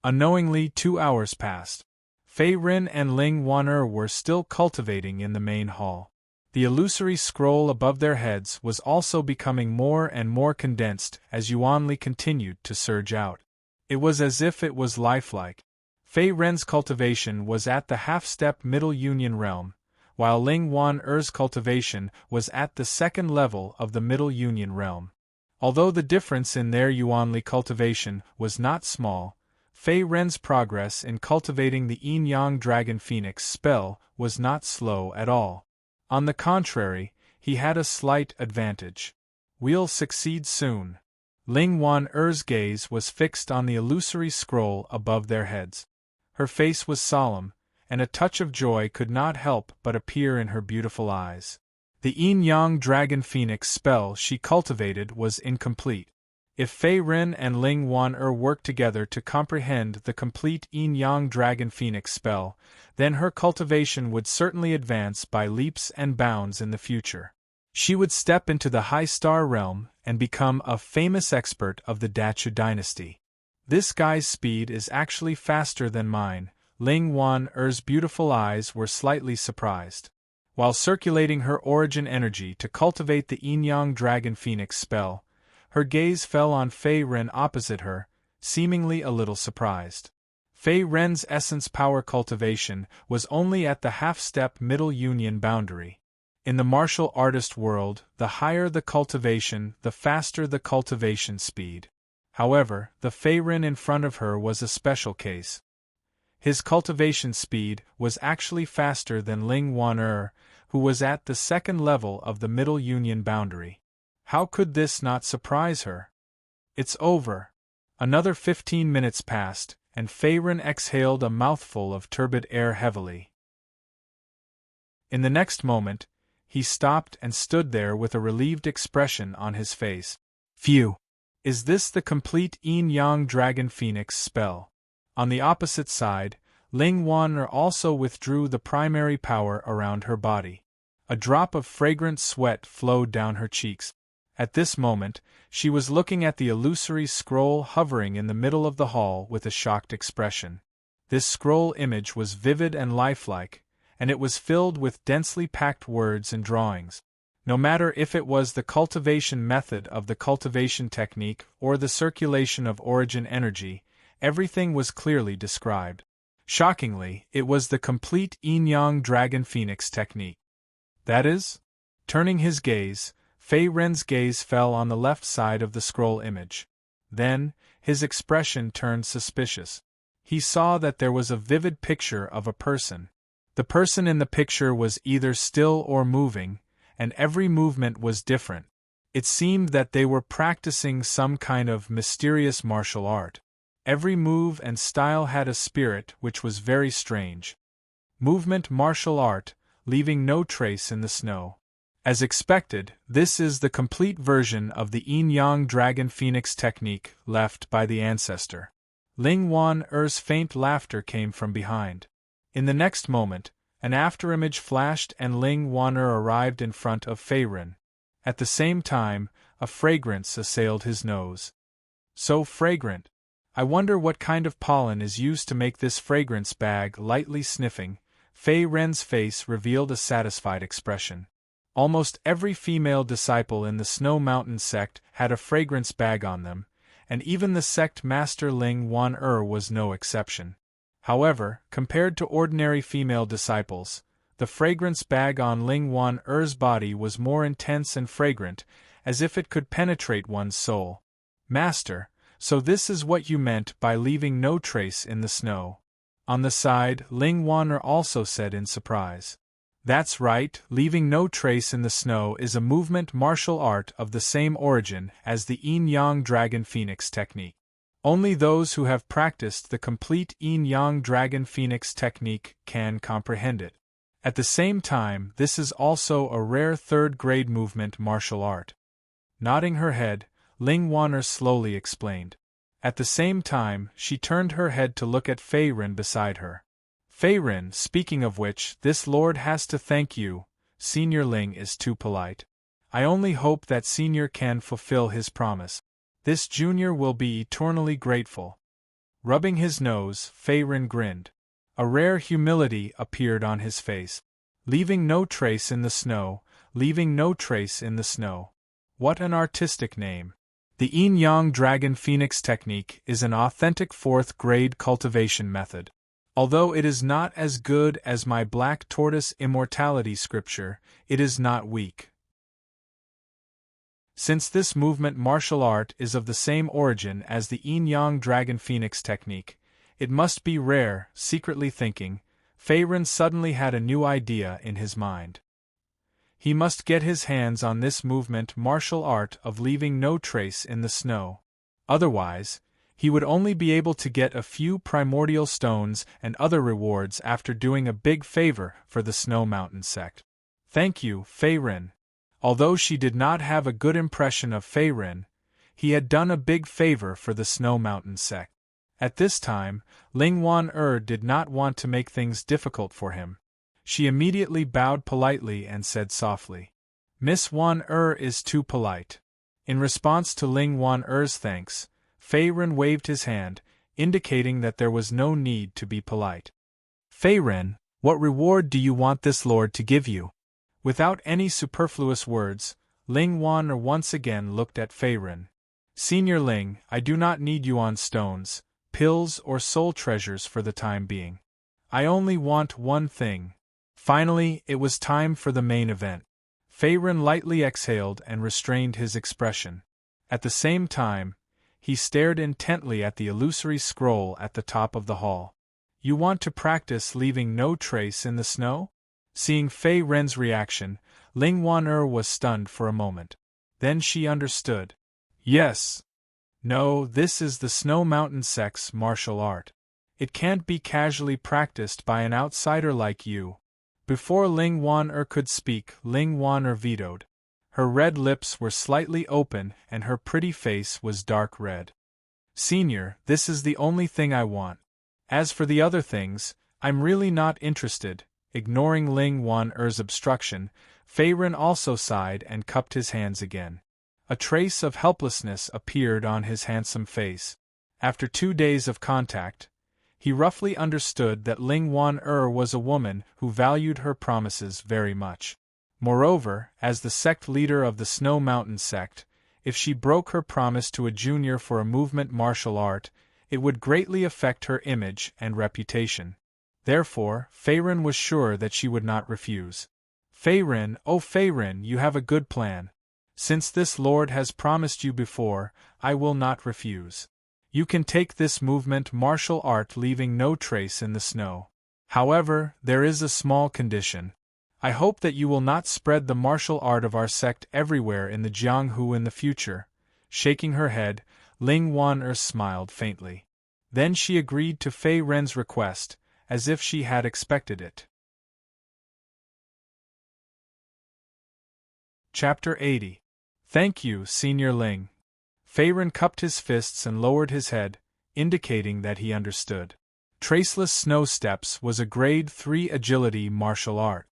Unknowingly, 2 hours passed. Fei Ren and Ling Wan were still cultivating in the main hall. The illusory scroll above their heads was also becoming more and more condensed as Yuan Li continued to surge out. It was as if it was lifelike. Fei Ren's cultivation was at the half-step Middle Union realm, while Ling Wan-er's cultivation was at the second level of the Middle Union realm. Although the difference in their Yuanli cultivation was not small, Fei Ren's progress in cultivating the Yin-Yang Dragon Phoenix spell was not slow at all. On the contrary, he had a slight advantage. "We'll succeed soon." Ling Wan-er's gaze was fixed on the illusory scroll above their heads. Her face was solemn, and a touch of joy could not help but appear in her beautiful eyes. The Yin-Yang Dragon Phoenix spell she cultivated was incomplete. If Fei Ren and Ling Wan-er worked together to comprehend the complete Yin-Yang Dragon Phoenix spell, then her cultivation would certainly advance by leaps and bounds in the future. She would step into the High Star realm and become a famous expert of the Dachu dynasty. "This guy's speed is actually faster than mine." Ling Wan-er's beautiful eyes were slightly surprised. While circulating her origin energy to cultivate the Yin-Yang Dragon Phoenix spell, her gaze fell on Fei Ren opposite her, seemingly a little surprised. Fei Ren's essence power cultivation was only at the half-step Middle Union boundary. In the martial artist world, the higher the cultivation, the faster the cultivation speed. However, the Fei Ren in front of her was a special case. His cultivation speed was actually faster than Ling Wan-er, who was at the second level of the Middle Union boundary. How could this not surprise her? "It's over." Another 15 minutes passed, and Fei Ren exhaled a mouthful of turbid air heavily. In the next moment, he stopped and stood there with a relieved expression on his face. "Phew! Is this the complete Yin-Yang Dragon Phoenix spell?" On the opposite side, Ling Wan-er also withdrew the primary power around her body. A drop of fragrant sweat flowed down her cheeks. At this moment, she was looking at the illusory scroll hovering in the middle of the hall with a shocked expression. This scroll image was vivid and lifelike, and it was filled with densely packed words and drawings. No matter if it was the cultivation method of the cultivation technique or the circulation of origin energy, everything was clearly described. Shockingly, it was the complete Yin-Yang Dragon Phoenix technique. That is? Turning his gaze, Fei Ren's gaze fell on the left side of the scroll image. Then, his expression turned suspicious. He saw that there was a vivid picture of a person. The person in the picture was either still or moving, and every movement was different. It seemed that they were practicing some kind of mysterious martial art. Every move and style had a spirit which was very strange. Movement martial art, leaving no trace in the snow. As expected, this is the complete version of the Yin-Yang Dragon Phoenix technique left by the ancestor. Ling Wan-er's faint laughter came from behind. In the next moment, an afterimage flashed and Ling Wan-er arrived in front of Fei Ren. At the same time, a fragrance assailed his nose. So fragrant! I wonder what kind of pollen is used to make this fragrance bag. Lightly sniffing, Fei Ren's face revealed a satisfied expression. Almost every female disciple in the Snow Mountain sect had a fragrance bag on them, and even the sect master Ling Wan-er was no exception. However, compared to ordinary female disciples, the fragrance bag on Ling Wan-er's body was more intense and fragrant, as if it could penetrate one's soul. "Master, so this is what you meant by leaving no trace in the snow?" On the side, Ling Wan-er also said in surprise. "That's right, leaving no trace in the snow is a movement martial art of the same origin as the Yin-Yang Dragon Phoenix technique. Only those who have practiced the complete Yin-Yang Dragon Phoenix technique can comprehend it. At the same time, this is also a rare third-grade movement martial art." Nodding her head, Ling Wan-er slowly explained. At the same time, she turned her head to look at Fei Ren beside her. "Fei Ren, speaking of which, this lord has to thank you. Senior Ling is too polite. I only hope that Senior can fulfill his promise. This junior will be eternally grateful." Rubbing his nose, Fei Ren grinned. A rare humility appeared on his face. "Leaving no trace in the snow, leaving no trace in the snow. What an artistic name. The Yin-Yang Dragon Phoenix technique is an authentic fourth-grade cultivation method. Although it is not as good as my black tortoise immortality scripture, it is not weak. Since this movement martial art is of the same origin as the yin-yang dragon phoenix technique, it must be rare. Secretly thinking, Feiren suddenly had a new idea in his mind. He must get his hands on this movement martial art of leaving no trace in the snow. Otherwise, he would only be able to get a few primordial stones and other rewards after doing a big favor for the Snow Mountain sect. Thank you, Feiren. Although she did not have a good impression of Feiren, he had done a big favor for the Snow Mountain sect. At this time, Ling Wan did not want to make things difficult for him. She immediately bowed politely and said softly, "Miss Wan is too polite." In response to Ling Wan's thanks, Feiren waved his hand, indicating that there was no need to be polite. "Feiren, what reward do you want this lord to give you?" Without any superfluous words, Ling Wan once again looked at Feiren. "Senior Ling, I do not need yuan stones, pills or soul treasures for the time being. I only want one thing." Finally, it was time for the main event. Feiren lightly exhaled and restrained his expression. At the same time, he stared intently at the illusory scroll at the top of the hall. "You want to practice leaving no trace in the snow?" Seeing Feiren's reaction, Ling Wan was stunned for a moment. Then she understood. "Yes. No, this is the Snow Mountain sect's martial art. It can't be casually practiced by an outsider like you." Before Ling Wan could speak, Ling Wan vetoed. Her red lips were slightly open and her pretty face was dark red. "Senior, this is the only thing I want. As for the other things, I'm really not interested." Ignoring Ling Wan's obstruction, Feiren also sighed and cupped his hands again. A trace of helplessness appeared on his handsome face. After 2 days of contact, he roughly understood that Ling Wan was a woman who valued her promises very much. Moreover, as the sect leader of the Snow Mountain sect, if she broke her promise to a junior for a movement martial art, it would greatly affect her image and reputation. Therefore, Feiren was sure that she would not refuse. "Feiren, oh Feiren, you have a good plan. Since this lord has promised you before, I will not refuse. You can take this movement martial art leaving no trace in the snow. However, there is a small condition. I hope that you will not spread the martial art of our sect everywhere in the Jianghu in the future." Shaking her head, Ling Wan smiled faintly. Then she agreed to Feiren's request, as if she had expected it. Chapter 80. Thank you, Senior Ling. Feiren cupped his fists and lowered his head, indicating that he understood. Traceless Snow Steps was a Grade 3 agility martial art.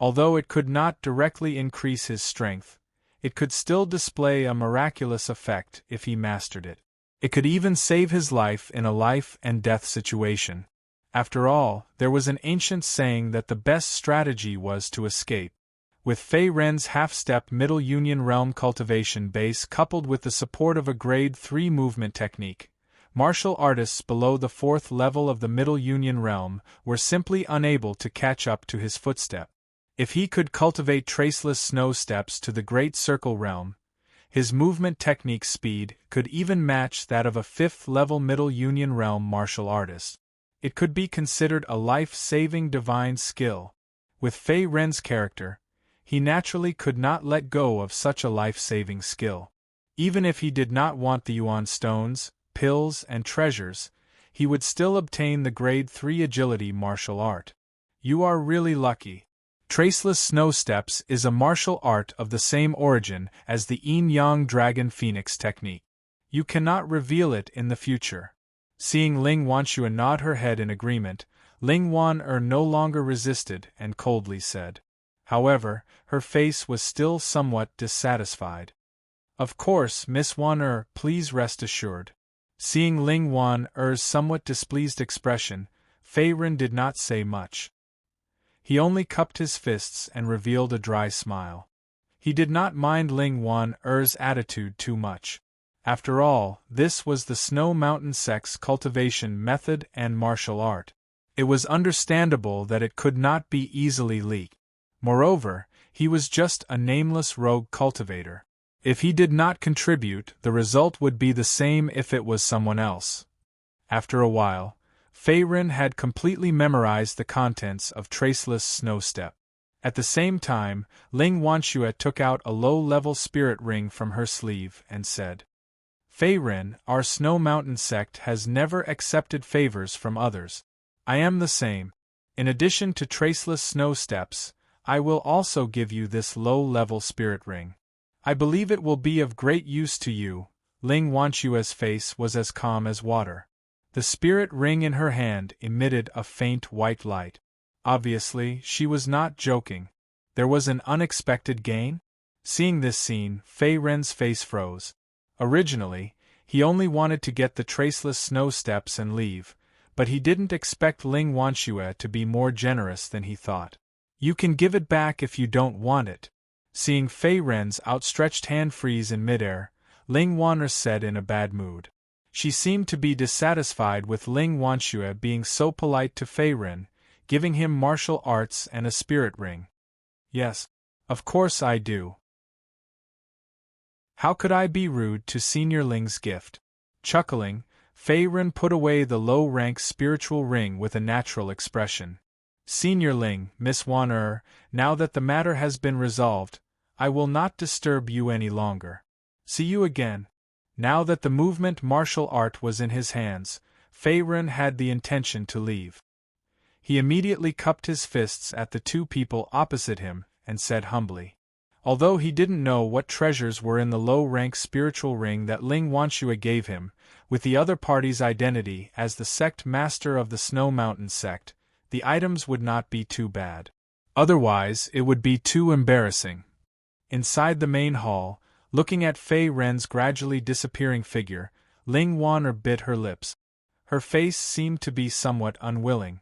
Although it could not directly increase his strength, it could still display a miraculous effect if he mastered it. It could even save his life in a life-and-death situation. After all, there was an ancient saying that the best strategy was to escape. With Feiren's half-step Middle Union Realm cultivation base coupled with the support of a Grade 3 movement technique, martial artists below the 4th level of the Middle Union Realm were simply unable to catch up to his footstep. If he could cultivate traceless snow steps to the Great Circle Realm, his movement technique speed could even match that of a 5th-level Middle Union Realm martial artist. It could be considered a life-saving divine skill. With Feiren's character, he naturally could not let go of such a life-saving skill. Even if he did not want the yuan stones, pills, and treasures, he would still obtain the Grade 3 agility martial art. You are really lucky. Traceless Snow Steps is a martial art of the same origin as the yin-yang dragon phoenix technique. You cannot reveal it in the future. Seeing Ling Wanxue nod her head in agreement, Ling Wan no longer resisted and coldly said. However, her face was still somewhat dissatisfied. "Of course, Miss Wan please rest assured." Seeing Ling Wan's somewhat displeased expression, Feiren did not say much. He only cupped his fists and revealed a dry smile. He did not mind Ling Wan's attitude too much. After all, this was the Snow Mountain sect's cultivation method and martial art. It was understandable that it could not be easily leaked. Moreover, he was just a nameless rogue cultivator. If he did not contribute, the result would be the same if it was someone else. After a while, Fei-Ren had completely memorized the contents of Traceless Snow Step. At the same time, Ling Wanxue took out a low-level spirit ring from her sleeve and said, Fei-Ren, our Snow Mountain sect has never accepted favors from others. I am the same. In addition to Traceless Snow Steps, I will also give you this low-level spirit ring. I believe it will be of great use to you. Ling Wanxue's face was as calm as water. The spirit ring in her hand emitted a faint white light. Obviously, she was not joking. There was an unexpected gain? Seeing this scene, Fei-Ren's face froze. Originally, he only wanted to get the Traceless Snow Steps and leave, but he didn't expect Ling Wanxue to be more generous than he thought. You can give it back if you don't want it. Seeing Fei-Ren's outstretched hand freeze in midair, Ling Wan'er said in a bad mood. She seemed to be dissatisfied with Ling Wanxue being so polite to Fei-Ren, giving him martial arts and a spirit ring. Yes, of course I do. How could I be rude to Senior Ling's gift? Chuckling, Fei-Ren put away the low-rank spiritual ring with a natural expression. Senior Ling, Miss Wan'er, now that the matter has been resolved, I will not disturb you any longer. See you again. Now that the movement martial art was in his hands, Fei-Ren had the intention to leave. He immediately cupped his fists at the two people opposite him and said humbly. Although he didn't know what treasures were in the low-rank spiritual ring that Ling Wanxue gave him, with the other party's identity as the sect master of the Snow Mountain sect, the items would not be too bad. Otherwise, it would be too embarrassing. Inside the main hall, looking at Fei-Ren's gradually disappearing figure, Ling Wan'er bit her lips. Her face seemed to be somewhat unwilling.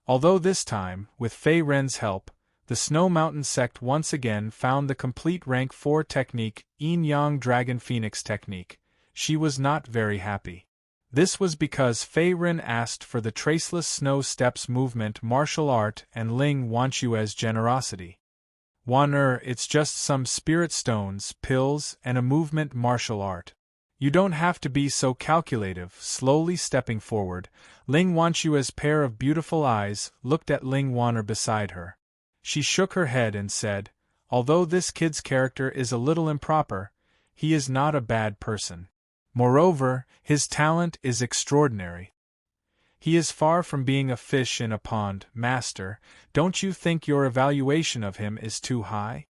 Although this time, with Fei-Ren's help, the Snow Mountain sect once again found the complete rank 4 technique, Yin-Yang Dragon Phoenix technique, she was not very happy. This was because Fei-Ren asked for the Traceless Snow Steps movement martial art and Ling Wanxue's generosity. Wan'er, it's just some spirit stones, pills, and a movement martial art. You don't have to be so calculative. Slowly stepping forward, Ling Wanxue's pair of beautiful eyes looked at Ling Wan'er beside her. She shook her head and said, although this kid's character is a little improper, he is not a bad person. Moreover, his talent is extraordinary. He is far from being a fish in a pond, master. Don't you think your evaluation of him is too high?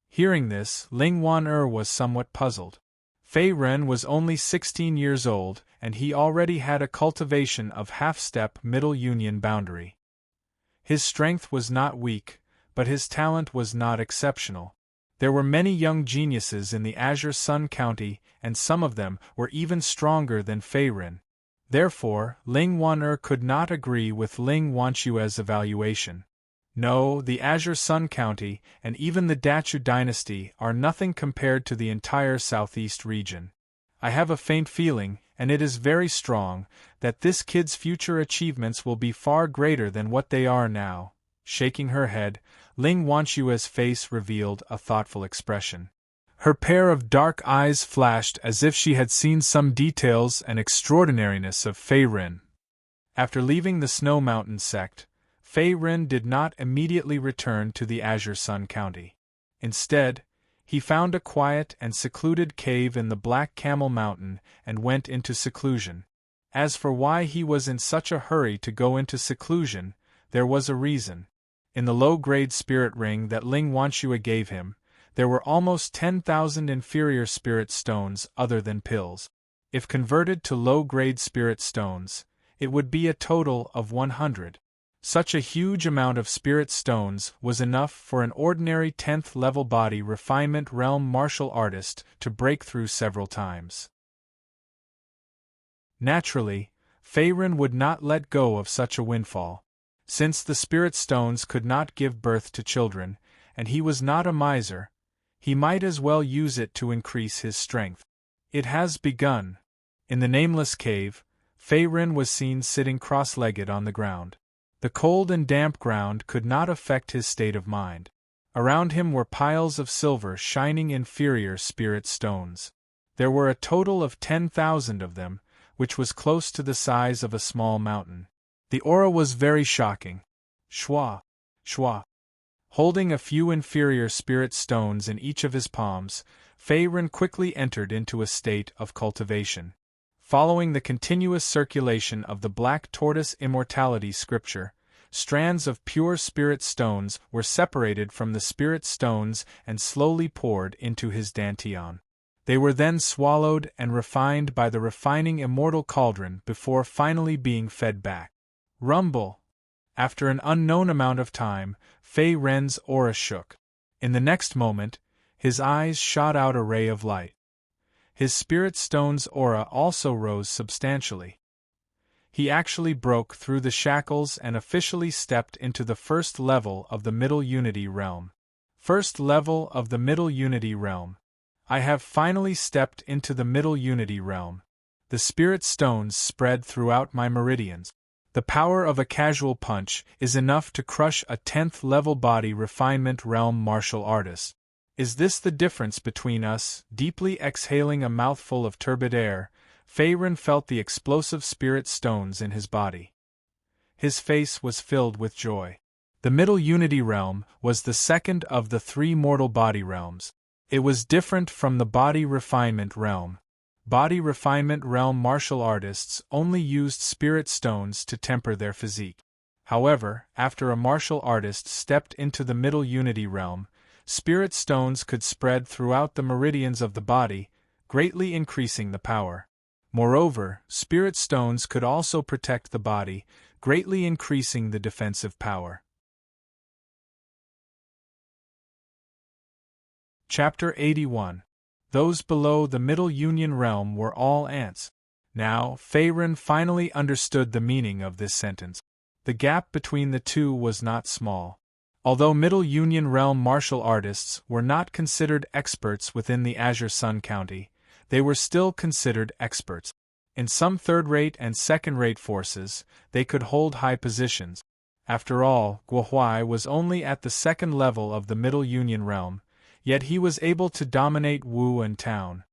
Hearing this, Ling Wan'er was somewhat puzzled. Fei-Ren was only 16 years old, and he already had a cultivation of half-step middle union boundary. His strength was not weak, but his talent was not exceptional. There were many young geniuses in the Azure Sun County, and some of them were even stronger than Fei-Ren. Therefore, Ling Wan'er could not agree with Ling Wanxue's evaluation. No, the Azure Sun County, and even the Dachu dynasty, are nothing compared to the entire southeast region. I have a faint feeling, and it is very strong, that this kid's future achievements will be far greater than what they are now. Shaking her head, Ling Wanxue's face revealed a thoughtful expression. Her pair of dark eyes flashed as if she had seen some details and extraordinariness of Fei-Ren. After leaving the Snow Mountain sect, Fei-Ren did not immediately return to the Azure Sun County. Instead, he found a quiet and secluded cave in the Black Camel Mountain and went into seclusion. As for why he was in such a hurry to go into seclusion, there was a reason. In the low-grade spirit ring that Ling Wanxue gave him, there were almost 10,000 inferior spirit stones other than pills. If converted to low-grade spirit stones, it would be a total of 100. Such a huge amount of spirit stones was enough for an ordinary 10th-level body refinement realm martial artist to break through several times. Naturally, Fei-Ren would not let go of such a windfall. Since the spirit stones could not give birth to children, and he was not a miser, he might as well use it to increase his strength. It has begun. In the nameless cave, Fei-Ren was seen sitting cross-legged on the ground. The cold and damp ground could not affect his state of mind. Around him were piles of silver shining inferior spirit stones. There were a total of 10,000 of them, which was close to the size of a small mountain. The aura was very shocking. Schwa, schwa. Holding a few inferior spirit stones in each of his palms, Faerun quickly entered into a state of cultivation. Following the continuous circulation of the Black Tortoise Immortality scripture, strands of pure spirit stones were separated from the spirit stones and slowly poured into his dantian. They were then swallowed and refined by the refining immortal cauldron before finally being fed back. Rumble! After an unknown amount of time, Faerun's aura shook. In the next moment, his eyes shot out a ray of light. His spirit stone's aura also rose substantially. He actually broke through the shackles and officially stepped into the first level of the Middle Unity Realm. First level of the Middle Unity Realm. I have finally stepped into the Middle Unity Realm. The spirit stones spread throughout my meridians. The power of a casual punch is enough to crush a 10th level body refinement realm martial artist. Is this the difference between us? Deeply exhaling a mouthful of turbid air, Faerun felt the explosive spirit stones in his body. His face was filled with joy. The Middle Unity Realm was the second of the 3 mortal body realms. It was different from the Body Refinement Realm. Body Refinement Realm martial artists only used spirit stones to temper their physique. However, after a martial artist stepped into the Middle Unity Realm, spirit stones could spread throughout the meridians of the body, greatly increasing the power. Moreover, spirit stones could also protect the body, greatly increasing the defensive power. Chapter 81. Those below the Middle Union Realm were all ants. Now, Faerun finally understood the meaning of this sentence. The gap between the two was not small. Although Middle Union Realm martial artists were not considered experts within the Azure Sun County, they were still considered experts. In some third-rate and second-rate forces, they could hold high positions. After all, Guohuai was only at the second level of the Middle Union Realm, yet he was able to dominate Wu and Town.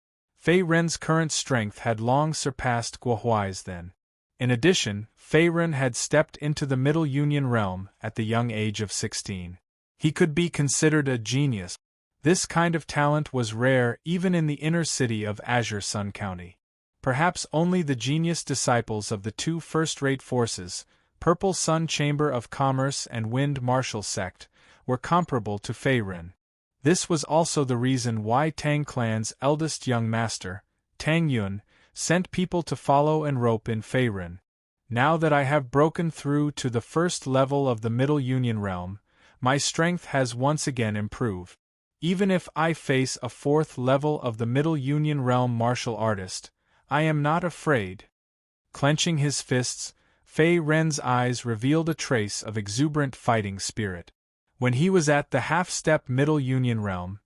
Faerun's current strength had long surpassed Guohuai's then. In addition, Faerun had stepped into the Middle Union Realm at the young age of 16. He could be considered a genius. This kind of talent was rare even in the inner city of Azure Sun County. Perhaps only the genius disciples of the 2 first-rate forces, Purple Sun Chamber of Commerce and Wind Martial Sect, were comparable to Faerun. This was also the reason why Tang Clan's eldest young master, Tang Yun, sent people to follow and rope in Faerun. Now that I have broken through to the first level of the Middle Union Realm, my strength has once again improved. Even if I face a 4th level of the Middle Union Realm martial artist, I am not afraid. Clenching his fists, Faerun's eyes revealed a trace of exuberant fighting spirit. When he was at the half-step Middle Union Realm,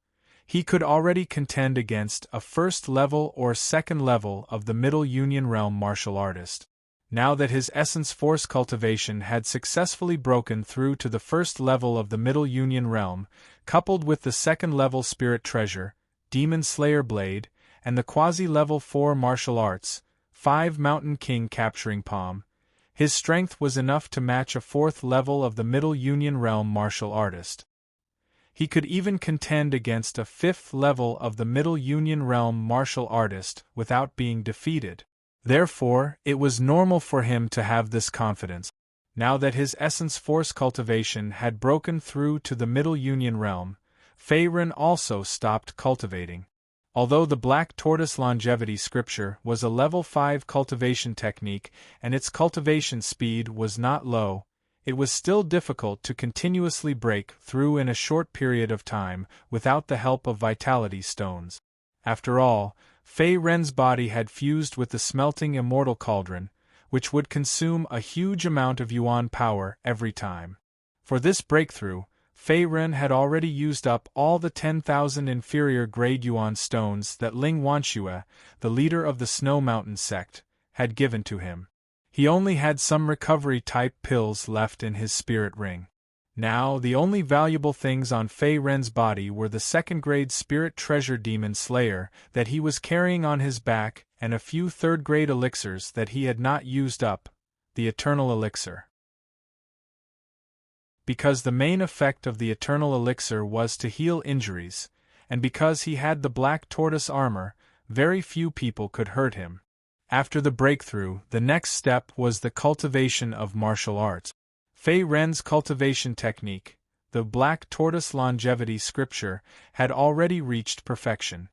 he could already contend against a 1st level or 2nd level of the Middle Union Realm martial artist. Now that his essence force cultivation had successfully broken through to the 1st level of the Middle Union Realm, coupled with the 2nd level Spirit Treasure, Demon Slayer Blade, and the quasi-level 4 martial arts, 5 Mountain King Capturing Palm, his strength was enough to match a 4th level of the Middle Union Realm martial artist. He could even contend against a 5th level of the Middle Union Realm martial artist without being defeated. Therefore, it was normal for him to have this confidence. Now that his essence force cultivation had broken through to the Middle Union Realm, Faerun also stopped cultivating. Although the Black Tortoise Longevity Scripture was a level 5 cultivation technique and its cultivation speed was not low, it was still difficult to continuously break through in a short period of time without the help of vitality stones. After all, Faerun's body had fused with the smelting immortal cauldron, which would consume a huge amount of yuan power every time. For this breakthrough, Faerun had already used up all the 10,000 inferior grade yuan stones that Ling Wanxue, the leader of the Snow Mountain sect, had given to him. He only had some recovery-type pills left in his spirit ring. Now, the only valuable things on Fei Ren's body were the second-grade spirit treasure demon slayer that he was carrying on his back and a few third-grade elixirs that he had not used up, the eternal elixir. Because the main effect of the eternal elixir was to heal injuries, and because he had the black tortoise armor, very few people could hurt him. After the breakthrough, the next step was the cultivation of martial arts. Fei Ren's cultivation technique, the Black Tortoise Longevity Scripture, had already reached perfection.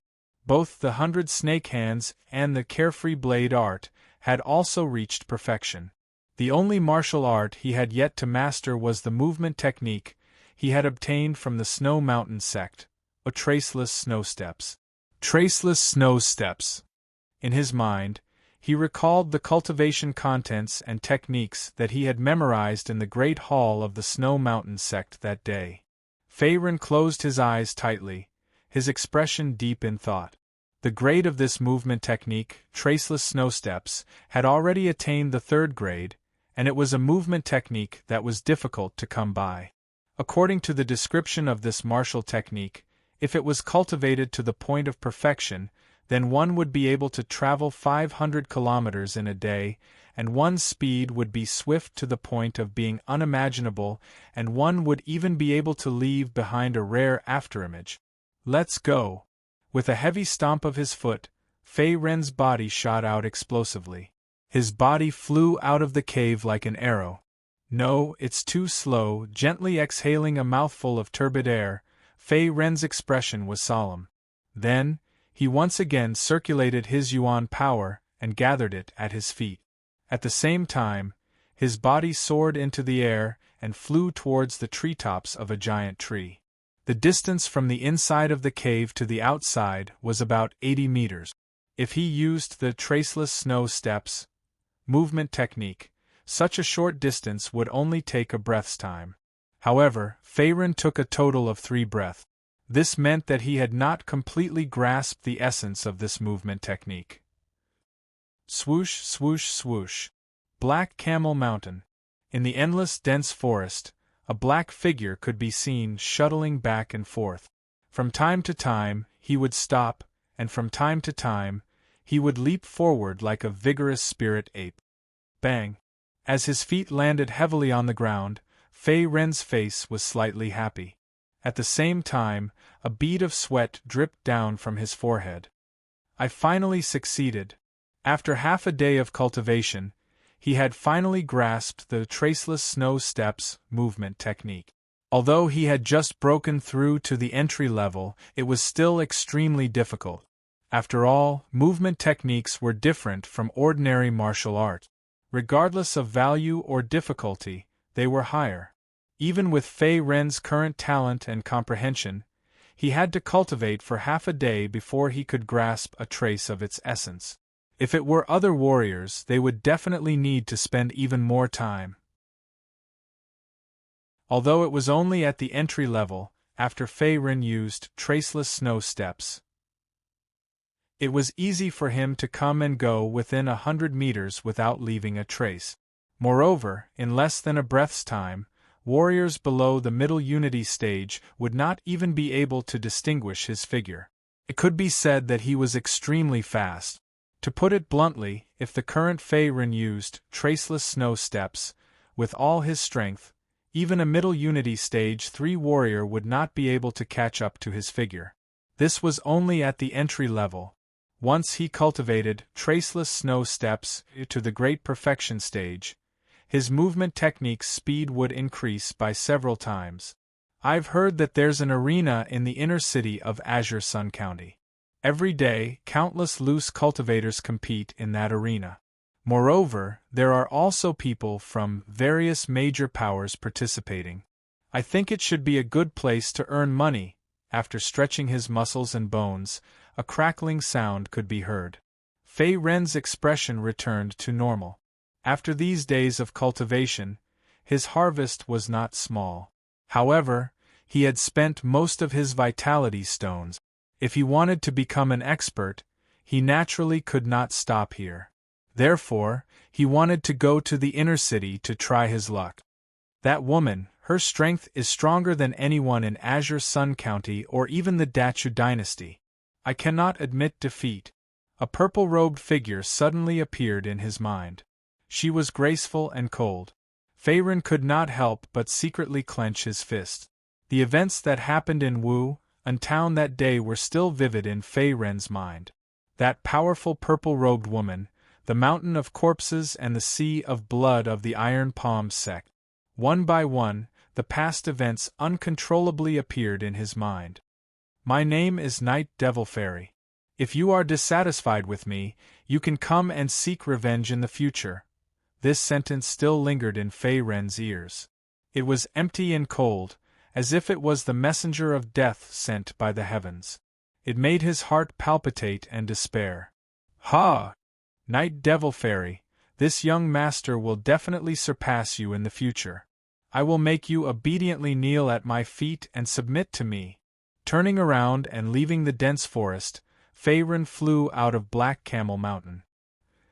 Both the 100 Snake Hands and the Carefree Blade art had also reached perfection. The only martial art he had yet to master was the movement technique he had obtained from the Snow Mountain sect, or Traceless Snow Steps. Traceless Snow Steps. In his mind, he recalled the cultivation contents and techniques that he had memorized in the Great Hall of the Snow Mountain sect that day. Fei Ren closed his eyes tightly, his expression deep in thought. The grade of this movement technique, Traceless Snow Steps, had already attained the 3rd grade, and it was a movement technique that was difficult to come by. According to the description of this martial technique, if it was cultivated to the point of perfection, then one would be able to travel 500 kilometers in a day, and one's speed would be swift to the point of being unimaginable, and one would even be able to leave behind a rare afterimage. Let's go! With a heavy stomp of his foot, Fei Ren's body shot out explosively. His body flew out of the cave like an arrow. No, it's too slow. Gently exhaling a mouthful of turbid air, Fei Ren's expression was solemn. Then, he once again circulated his yuan power and gathered it at his feet. At the same time, his body soared into the air and flew towards the treetops of a giant tree. The distance from the inside of the cave to the outside was about 80 meters. If he used the Traceless Snow Steps movement technique, such a short distance would only take a breath's time. However, Fei Ren took a total of 3 breaths. This meant that he had not completely grasped the essence of this movement technique. Swoosh, swoosh, swoosh. Black Camel Mountain. In the endless, dense forest, a black figure could be seen shuttling back and forth. From time to time, he would stop, and from time to time, he would leap forward like a vigorous spirit ape. Bang! As his feet landed heavily on the ground, Fei Ren's face was slightly happy. At the same time, a bead of sweat dripped down from his forehead. I finally succeeded. After half a day of cultivation, he had finally grasped the Traceless Snow Steps movement technique. Although he had just broken through to the entry level, it was still extremely difficult. After all, movement techniques were different from ordinary martial art. Regardless of value or difficulty, they were higher. Even with Fei Ren's current talent and comprehension, he had to cultivate for half a day before he could grasp a trace of its essence. If it were other warriors, they would definitely need to spend even more time. Although it was only at the entry level, after Fei Ren used Traceless Snow Steps, it was easy for him to come and go within 100 meters without leaving a trace. Moreover, in less than a breath's time, warriors below the middle unity stage would not even be able to distinguish his figure. It could be said that he was extremely fast. To put it bluntly, if the current Fei Ren used Traceless Snow Steps with all his strength, even a middle unity stage 3 warrior would not be able to catch up to his figure. This was only at the entry level. Once he cultivated Traceless Snow Steps to the Great Perfection stage, his movement technique's speed would increase by several times. I've heard that there's an arena in the inner city of Azure Sun County. Every day, countless loose cultivators compete in that arena. Moreover, there are also people from various major powers participating. I think it should be a good place to earn money. After stretching his muscles and bones, a crackling sound could be heard. Fei Ren's expression returned to normal. After these days of cultivation, his harvest was not small. However, he had spent most of his vitality stones. If he wanted to become an expert, he naturally could not stop here. Therefore, he wanted to go to the inner city to try his luck. That woman, her strength is stronger than anyone in Azure Sun County or even the Dachu dynasty. I cannot admit defeat. A purple-robed figure suddenly appeared in his mind. She was graceful and cold. Feiren could not help but secretly clench his fist. The events that happened in Wu, a town that day were still vivid in Feiren's mind. That powerful purple-robed woman, the mountain of corpses and the sea of blood of the Iron Palm sect. One by one, the past events uncontrollably appeared in his mind. My name is Night Devil Fairy. If you are dissatisfied with me, you can come and seek revenge in the future. This sentence still lingered in Feiren's ears. It was empty and cold, as if it was the messenger of death sent by the heavens. It made his heart palpitate and despair. Ha! Night Devil Fairy, this young master will definitely surpass you in the future. I will make you obediently kneel at my feet and submit to me. Turning around and leaving the dense forest, Feiren flew out of Black Camel Mountain.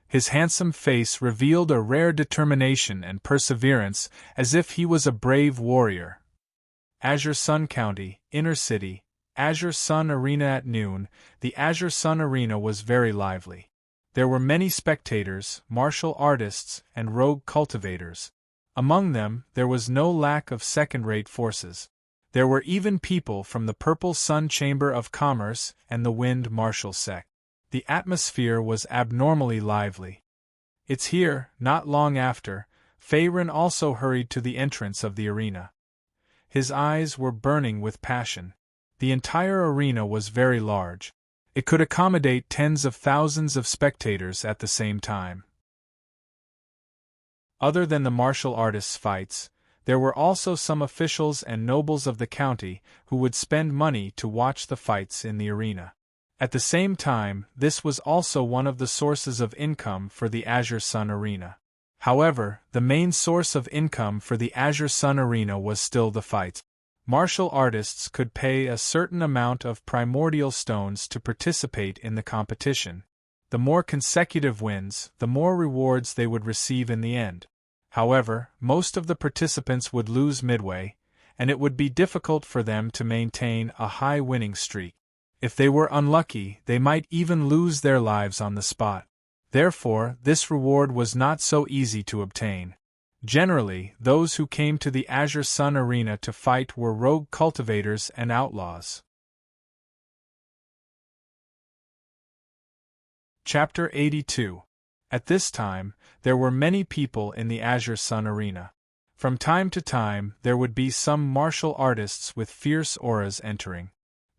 His handsome face revealed a rare determination and perseverance, as if he was a brave warrior. Azure Sun County, Inner City, Azure Sun Arena at noon. The Azure Sun Arena was very lively. There were many spectators, martial artists, and rogue cultivators. Among them, there was no lack of second-rate forces. There were even people from the Purple Sun Chamber of Commerce and the Wind Martial sect. The atmosphere was abnormally lively. It's here, not long after, Feiren also hurried to the entrance of the arena. His eyes were burning with passion. The entire arena was very large. It could accommodate tens of thousands of spectators at the same time. Other than the martial artists' fights, there were also some officials and nobles of the county who would spend money to watch the fights in the arena. At the same time, this was also one of the sources of income for the Azure Sun Arena. However, the main source of income for the Azure Sun Arena was still the fights. Martial artists could pay a certain amount of primordial stones to participate in the competition. The more consecutive wins, the more rewards they would receive in the end. However, most of the participants would lose midway, and it would be difficult for them to maintain a high winning streak. If they were unlucky, they might even lose their lives on the spot. Therefore, this reward was not so easy to obtain. Generally, those who came to the Azure Sun Arena to fight were rogue cultivators and outlaws. Chapter 82. At this time, there were many people in the Azure Sun Arena. From time to time, there would be some martial artists with fierce auras entering.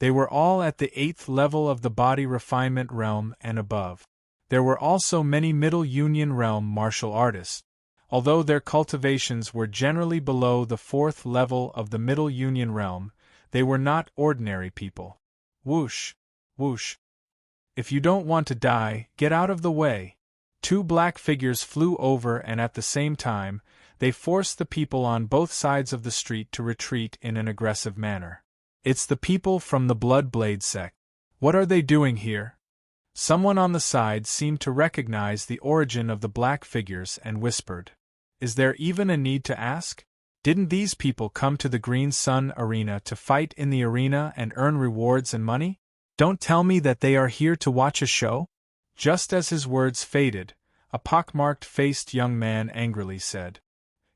They were all at the 8th level of the body refinement realm and above. There were also many Middle Union realm martial artists. Although their cultivations were generally below the 4th level of the Middle Union realm, they were not ordinary people. Whoosh! Whoosh! If you don't want to die, get out of the way. Two black figures flew over and at the same time, they forced the people on both sides of the street to retreat in an aggressive manner. It's the people from the Bloodblade sect. What are they doing here? Someone on the side seemed to recognize the origin of the black figures and whispered. Is there even a need to ask? Didn't these people come to the Green Sun Arena to fight in the arena and earn rewards and money? Don't tell me that they are here to watch a show? Just as his words faded, a pockmarked-faced young man angrily said.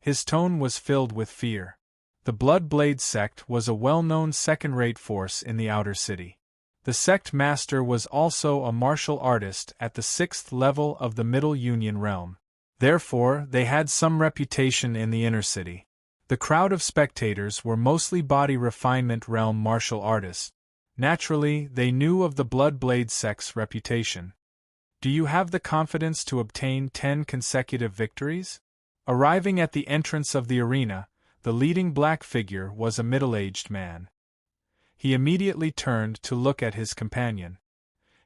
His tone was filled with fear. The Bloodblade sect was a well-known second-rate force in the outer city. The sect master was also a martial artist at the 6th level of the Middle Union realm. Therefore, they had some reputation in the inner city. The crowd of spectators were mostly body refinement realm martial artists. Naturally, they knew of the Bloodblade sect's reputation. Do you have the confidence to obtain 10 consecutive victories? Arriving at the entrance of the arena, the leading black figure was a middle-aged man. He immediately turned to look at his companion.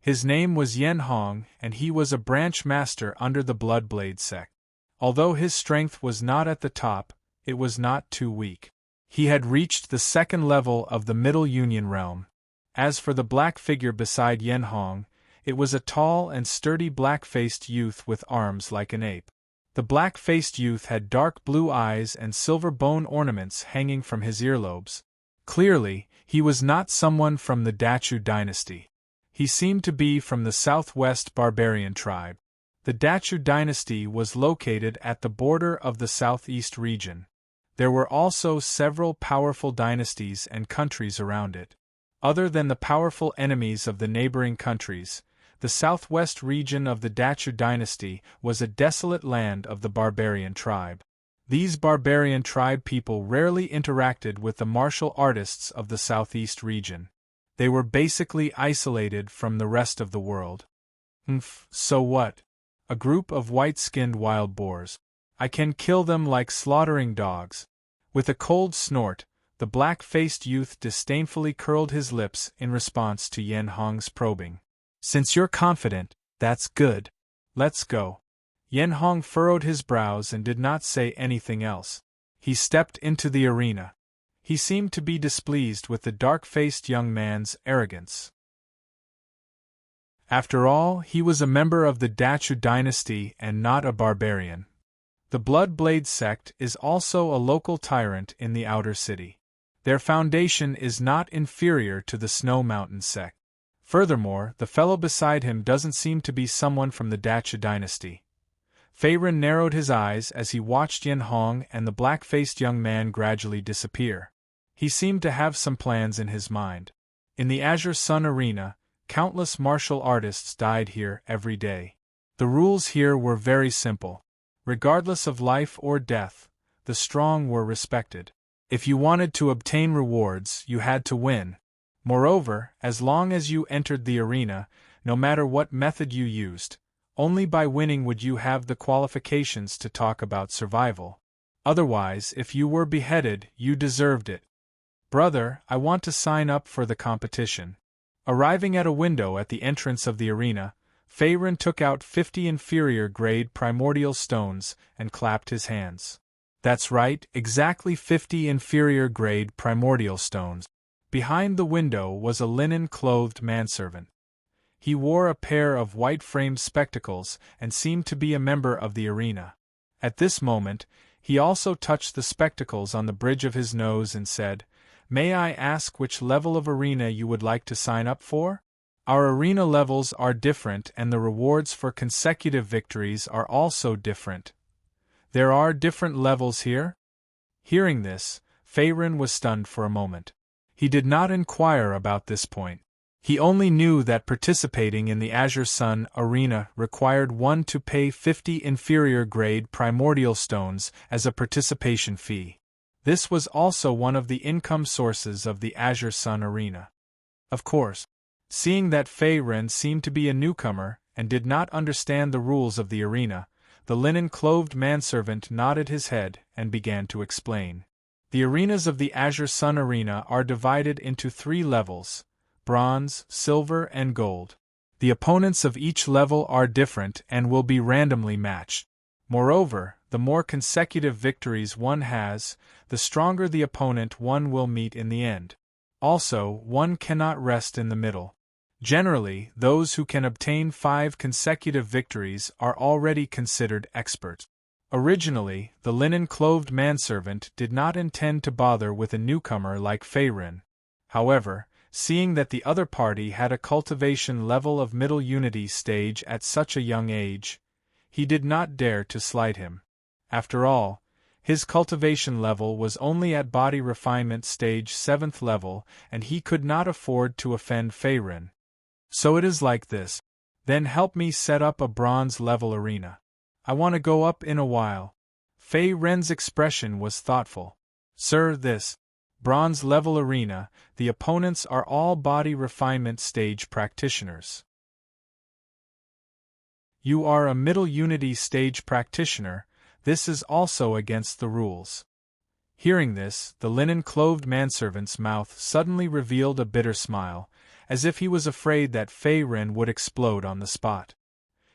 His name was Yen Hong, and he was a branch master under the Bloodblade sect. Although his strength was not at the top, it was not too weak. He had reached the 2nd level of the Middle Union realm. As for the black figure beside Yen Hong, It was a tall and sturdy black-faced youth with arms like an ape. The black-faced youth had dark blue eyes and silver bone ornaments hanging from his earlobes. Clearly, he was not someone from the Dachu dynasty. He seemed to be from the southwest barbarian tribe. The Dachu dynasty was located at the border of the southeast region. There were also several powerful dynasties and countries around it. Other than the powerful enemies of the neighboring countries, the southwest region of the Dachu dynasty was a desolate land of the barbarian tribe. These barbarian tribe people rarely interacted with the martial artists of the southeast region. They were basically isolated from the rest of the world. So what? A group of white-skinned wild boars. I can kill them like slaughtering dogs. With a cold snort, the black-faced youth disdainfully curled his lips in response to Yen Hong's probing. Since you're confident, that's good. Let's go. Yen Hong furrowed his brows and did not say anything else. He stepped into the arena. He seemed to be displeased with the dark-faced young man's arrogance. After all, he was a member of the Dachu dynasty and not a barbarian. The Bloodblade sect is also a local tyrant in the outer city. Their foundation is not inferior to the Snow Mountain sect. Furthermore, the fellow beside him doesn't seem to be someone from the Dachu dynasty. Feiren narrowed his eyes as he watched Yen Hong and the black-faced young man gradually disappear. He seemed to have some plans in his mind. In the Azure Sun Arena, countless martial artists died here every day. The rules here were very simple. Regardless of life or death, the strong were respected. If you wanted to obtain rewards, you had to win. Moreover, as long as you entered the arena, no matter what method you used, only by winning would you have the qualifications to talk about survival. Otherwise, if you were beheaded, you deserved it. Brother, I want to sign up for the competition. Arriving at a window at the entrance of the arena, Feiren took out 50 inferior-grade primordial stones and clapped his hands. That's right, exactly 50 inferior-grade primordial stones. Behind the window was a linen-clothed manservant. He wore a pair of white-framed spectacles and seemed to be a member of the arena. At this moment, he also touched the spectacles on the bridge of his nose and said, "May I ask which level of arena you would like to sign up for? Our arena levels are different and the rewards for consecutive victories are also different. There are different levels here?" Hearing this, Feiren was stunned for a moment. He did not inquire about this point. He only knew that participating in the Azure Sun Arena required one to pay 50 inferior-grade primordial stones as a participation fee. This was also one of the income sources of the Azure Sun Arena. Of course, seeing that Feiren seemed to be a newcomer and did not understand the rules of the arena, the linen-clothed manservant nodded his head and began to explain. The arenas of the Azure Sun Arena are divided into 3 levels: bronze, silver, and gold. The opponents of each level are different and will be randomly matched. Moreover, the more consecutive victories one has, the stronger the opponent one will meet in the end. Also, one cannot rest in the middle. Generally, those who can obtain 5 consecutive victories are already considered experts. Originally, the linen-clothed manservant did not intend to bother with a newcomer like Feiren. However, seeing that the other party had a cultivation level of middle unity stage at such a young age, he did not dare to slight him. After all, his cultivation level was only at body refinement stage 7th level, and he could not afford to offend Feiren. "So it is like this. Then help me set up a bronze level arena. I want to go up in a while." Feiren's expression was thoughtful. "Sir, this bronze level arena, the opponents are all body refinement stage practitioners. You are a middle unity stage practitioner. This is also against the rules." Hearing this, the linen-clothed manservant's mouth suddenly revealed a bitter smile, as if he was afraid that Feiren would explode on the spot.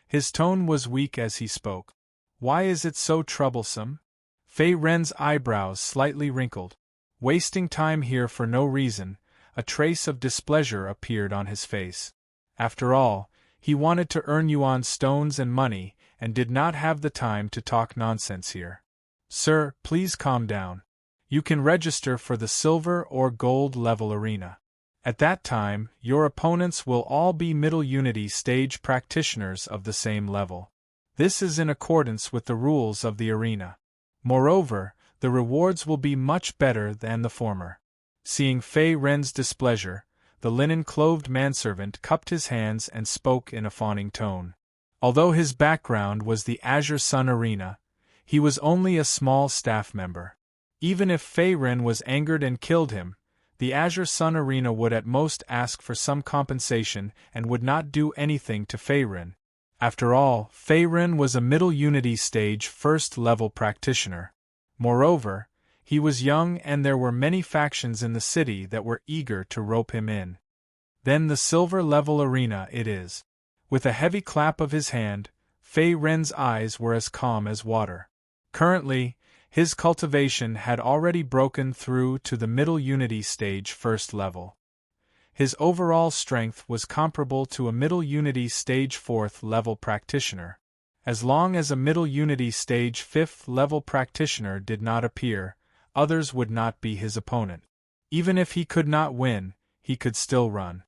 His tone was weak as he spoke. "Why is it so troublesome?" Feiren's eyebrows slightly wrinkled. Wasting time here for no reason, a trace of displeasure appeared on his face. After all, He wanted to earn yuan stones and money, and did not have the time to talk nonsense here. Sir, please calm down. You can register for the silver or gold level arena. At that time, your opponents will all be middle unity stage practitioners of the same level. This is in accordance with the rules of the arena. Moreover, the rewards will be much better than the former. Seeing Fei Ren's displeasure, the linen-clothed manservant cupped his hands and spoke in a fawning tone. Although his background was the Azure Sun Arena, he was only a small staff member. Even if Fei Ren was angered and killed him, the Azure Sun Arena would at most ask for some compensation and would not do anything to Fei Ren. After all, Fei Ren was a middle unity stage first-level practitioner. Moreover, he was young and there were many factions in the city that were eager to rope him in. Then the silver-level arena it is. With a heavy clap of his hand, Fei Ren's eyes were as calm as water. Currently, his cultivation had already broken through to the middle unity stage first level. His overall strength was comparable to a middle unity stage fourth level practitioner. As long as a middle unity stage fifth level practitioner did not appear, others would not be his opponent. Even if he could not win, he could still run.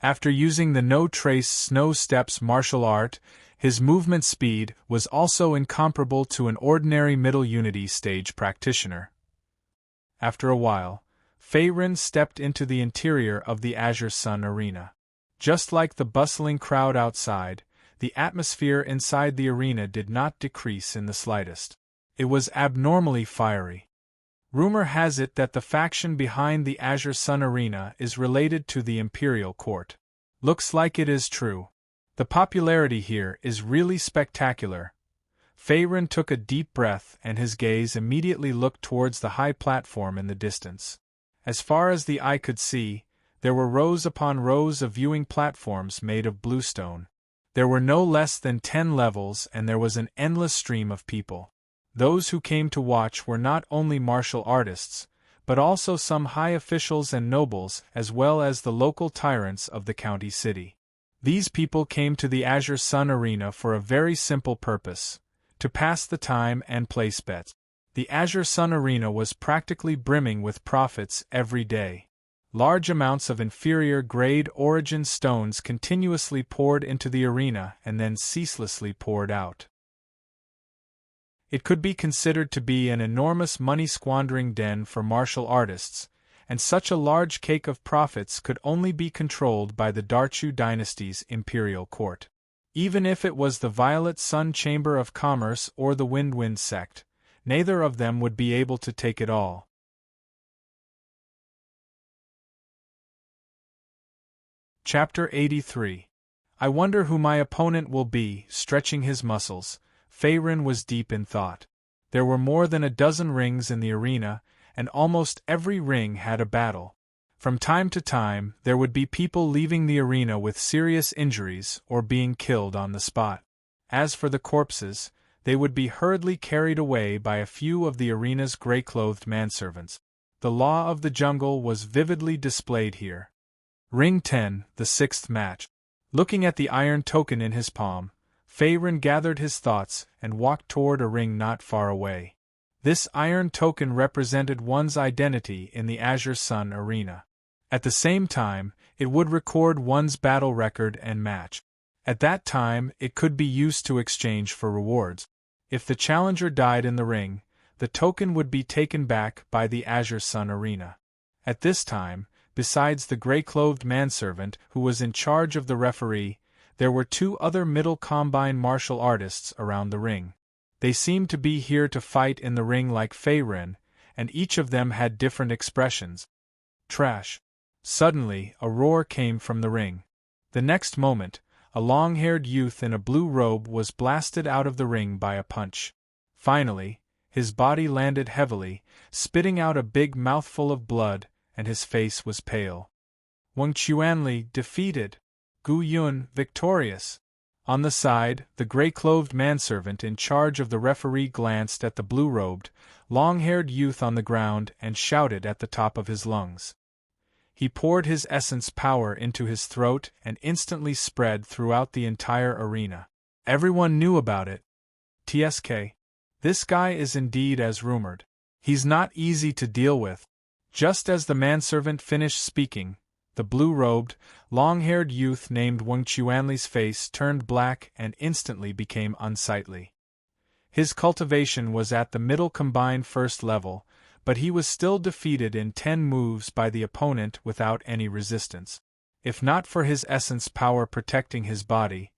After using the no-trace snow steps martial art, his movement speed was also incomparable to an ordinary middle unity stage practitioner. After a while, Fei Ren stepped into the interior of the Azure Sun Arena. Just like the bustling crowd outside, the atmosphere inside the arena did not decrease in the slightest. It was abnormally fiery. Rumor has it that the faction behind the Azure Sun Arena is related to the Imperial Court. Looks like it is true. The popularity here is really spectacular. Fei Ren took a deep breath and his gaze immediately looked towards the high platform in the distance. As far as the eye could see, there were rows upon rows of viewing platforms made of bluestone. There were no less than 10 levels and there was an endless stream of people. Those who came to watch were not only martial artists, but also some high officials and nobles as well as the local tyrants of the county city. These people came to the Azure Sun Arena for a very simple purpose: to pass the time and place bets. The Azure Sun Arena was practically brimming with profits every day. Large amounts of inferior-grade origin stones continuously poured into the arena and then ceaselessly poured out. It could be considered to be an enormous money-squandering den for martial artists, and such a large cake of profits could only be controlled by the Darchu dynasty's imperial court. Even if it was the Violet Sun Chamber of Commerce or the Wind sect, neither of them would be able to take it all. Chapter 83. I wonder who my opponent will be. Stretching his muscles, Fei Ren was deep in thought. There were more than a dozen rings in the arena, and almost every ring had a battle. From time to time, there would be people leaving the arena with serious injuries or being killed on the spot. As for the corpses, they would be hurriedly carried away by a few of the arena's gray-clothed manservants. The law of the jungle was vividly displayed here. Ring 10, the sixth match. Looking at the iron token in his palm, Fei Ren gathered his thoughts and walked toward a ring not far away. This iron token represented one's identity in the Azure Sun Arena. At the same time, it would record one's battle record and match. At that time, it could be used to exchange for rewards. If the challenger died in the ring, the token would be taken back by the Azure Sun Arena. At this time, besides the gray-clothed manservant who was in charge of the referee, there were two other middle combine martial artists around the ring. They seemed to be here to fight in the ring like Fei Ren, and each of them had different expressions. Trash! Suddenly, a roar came from the ring. The next moment, a long-haired youth in a blue robe was blasted out of the ring by a punch. Finally, his body landed heavily, spitting out a big mouthful of blood, and his face was pale. Wang Chuanli defeated. Gu Yun victorious. On the side, the gray-clothed manservant in charge of the referee glanced at the blue-robed, long-haired youth on the ground and shouted at the top of his lungs. He poured his essence power into his throat and instantly spread throughout the entire arena. Everyone knew about it. TSK. This guy is indeed as rumored. He's not easy to deal with. Just as the manservant finished speaking, the blue-robed, long-haired youth named Wang Chuanli's face turned black and instantly became unsightly. His cultivation was at the middle combined first level, but he was still defeated in 10 moves by the opponent without any resistance. If not for his essence power protecting his body,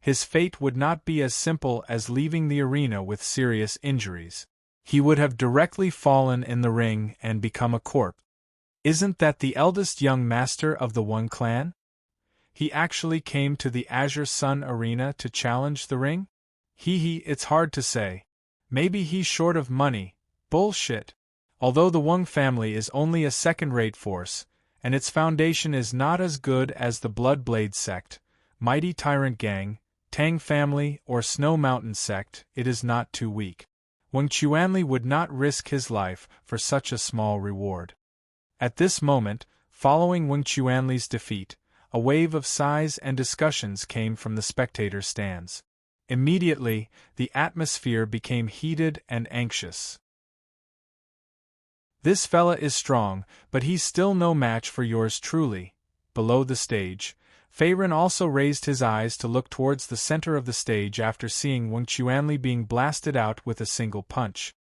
his fate would not be as simple as leaving the arena with serious injuries. He would have directly fallen in the ring and become a corpse. Isn't that the eldest young master of the One clan? He actually came to the Azure Sun arena to challenge the ring? It's hard to say. Maybe he's short of money. Bullshit. Although the Wang family is only a second-rate force, and its foundation is not as good as the Bloodblade sect, Mighty Tyrant Gang, Tang family, or Snow Mountain sect, it is not too weak. Wang Chuanli would not risk his life for such a small reward. At this moment, following Wang Chuanli's defeat, a wave of sighs and discussions came from the spectator stands. Immediately, the atmosphere became heated and anxious. This fella is strong, but he's still no match for yours truly. Below the stage, Feiren also raised his eyes to look towards the center of the stage after seeing Wang Chuanli being blasted out with a single punch.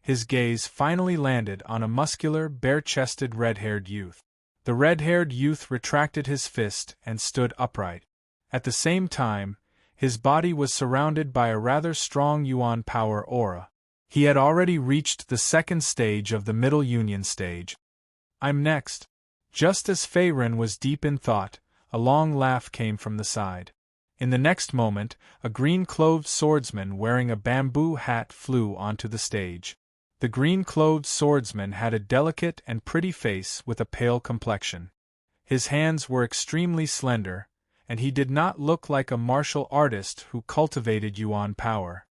His gaze finally landed on a muscular, bare-chested red-haired youth. The red-haired youth retracted his fist and stood upright. At the same time, his body was surrounded by a rather strong Yuan power aura. He had already reached the second stage of the Middle Union stage. I'm next. Just as Feiren was deep in thought, a long laugh came from the side. In the next moment, a green-clothed swordsman wearing a bamboo hat flew onto the stage. The green-clothed swordsman had a delicate and pretty face with a pale complexion. His hands were extremely slender, and he did not look like a martial artist who cultivated Yuan power.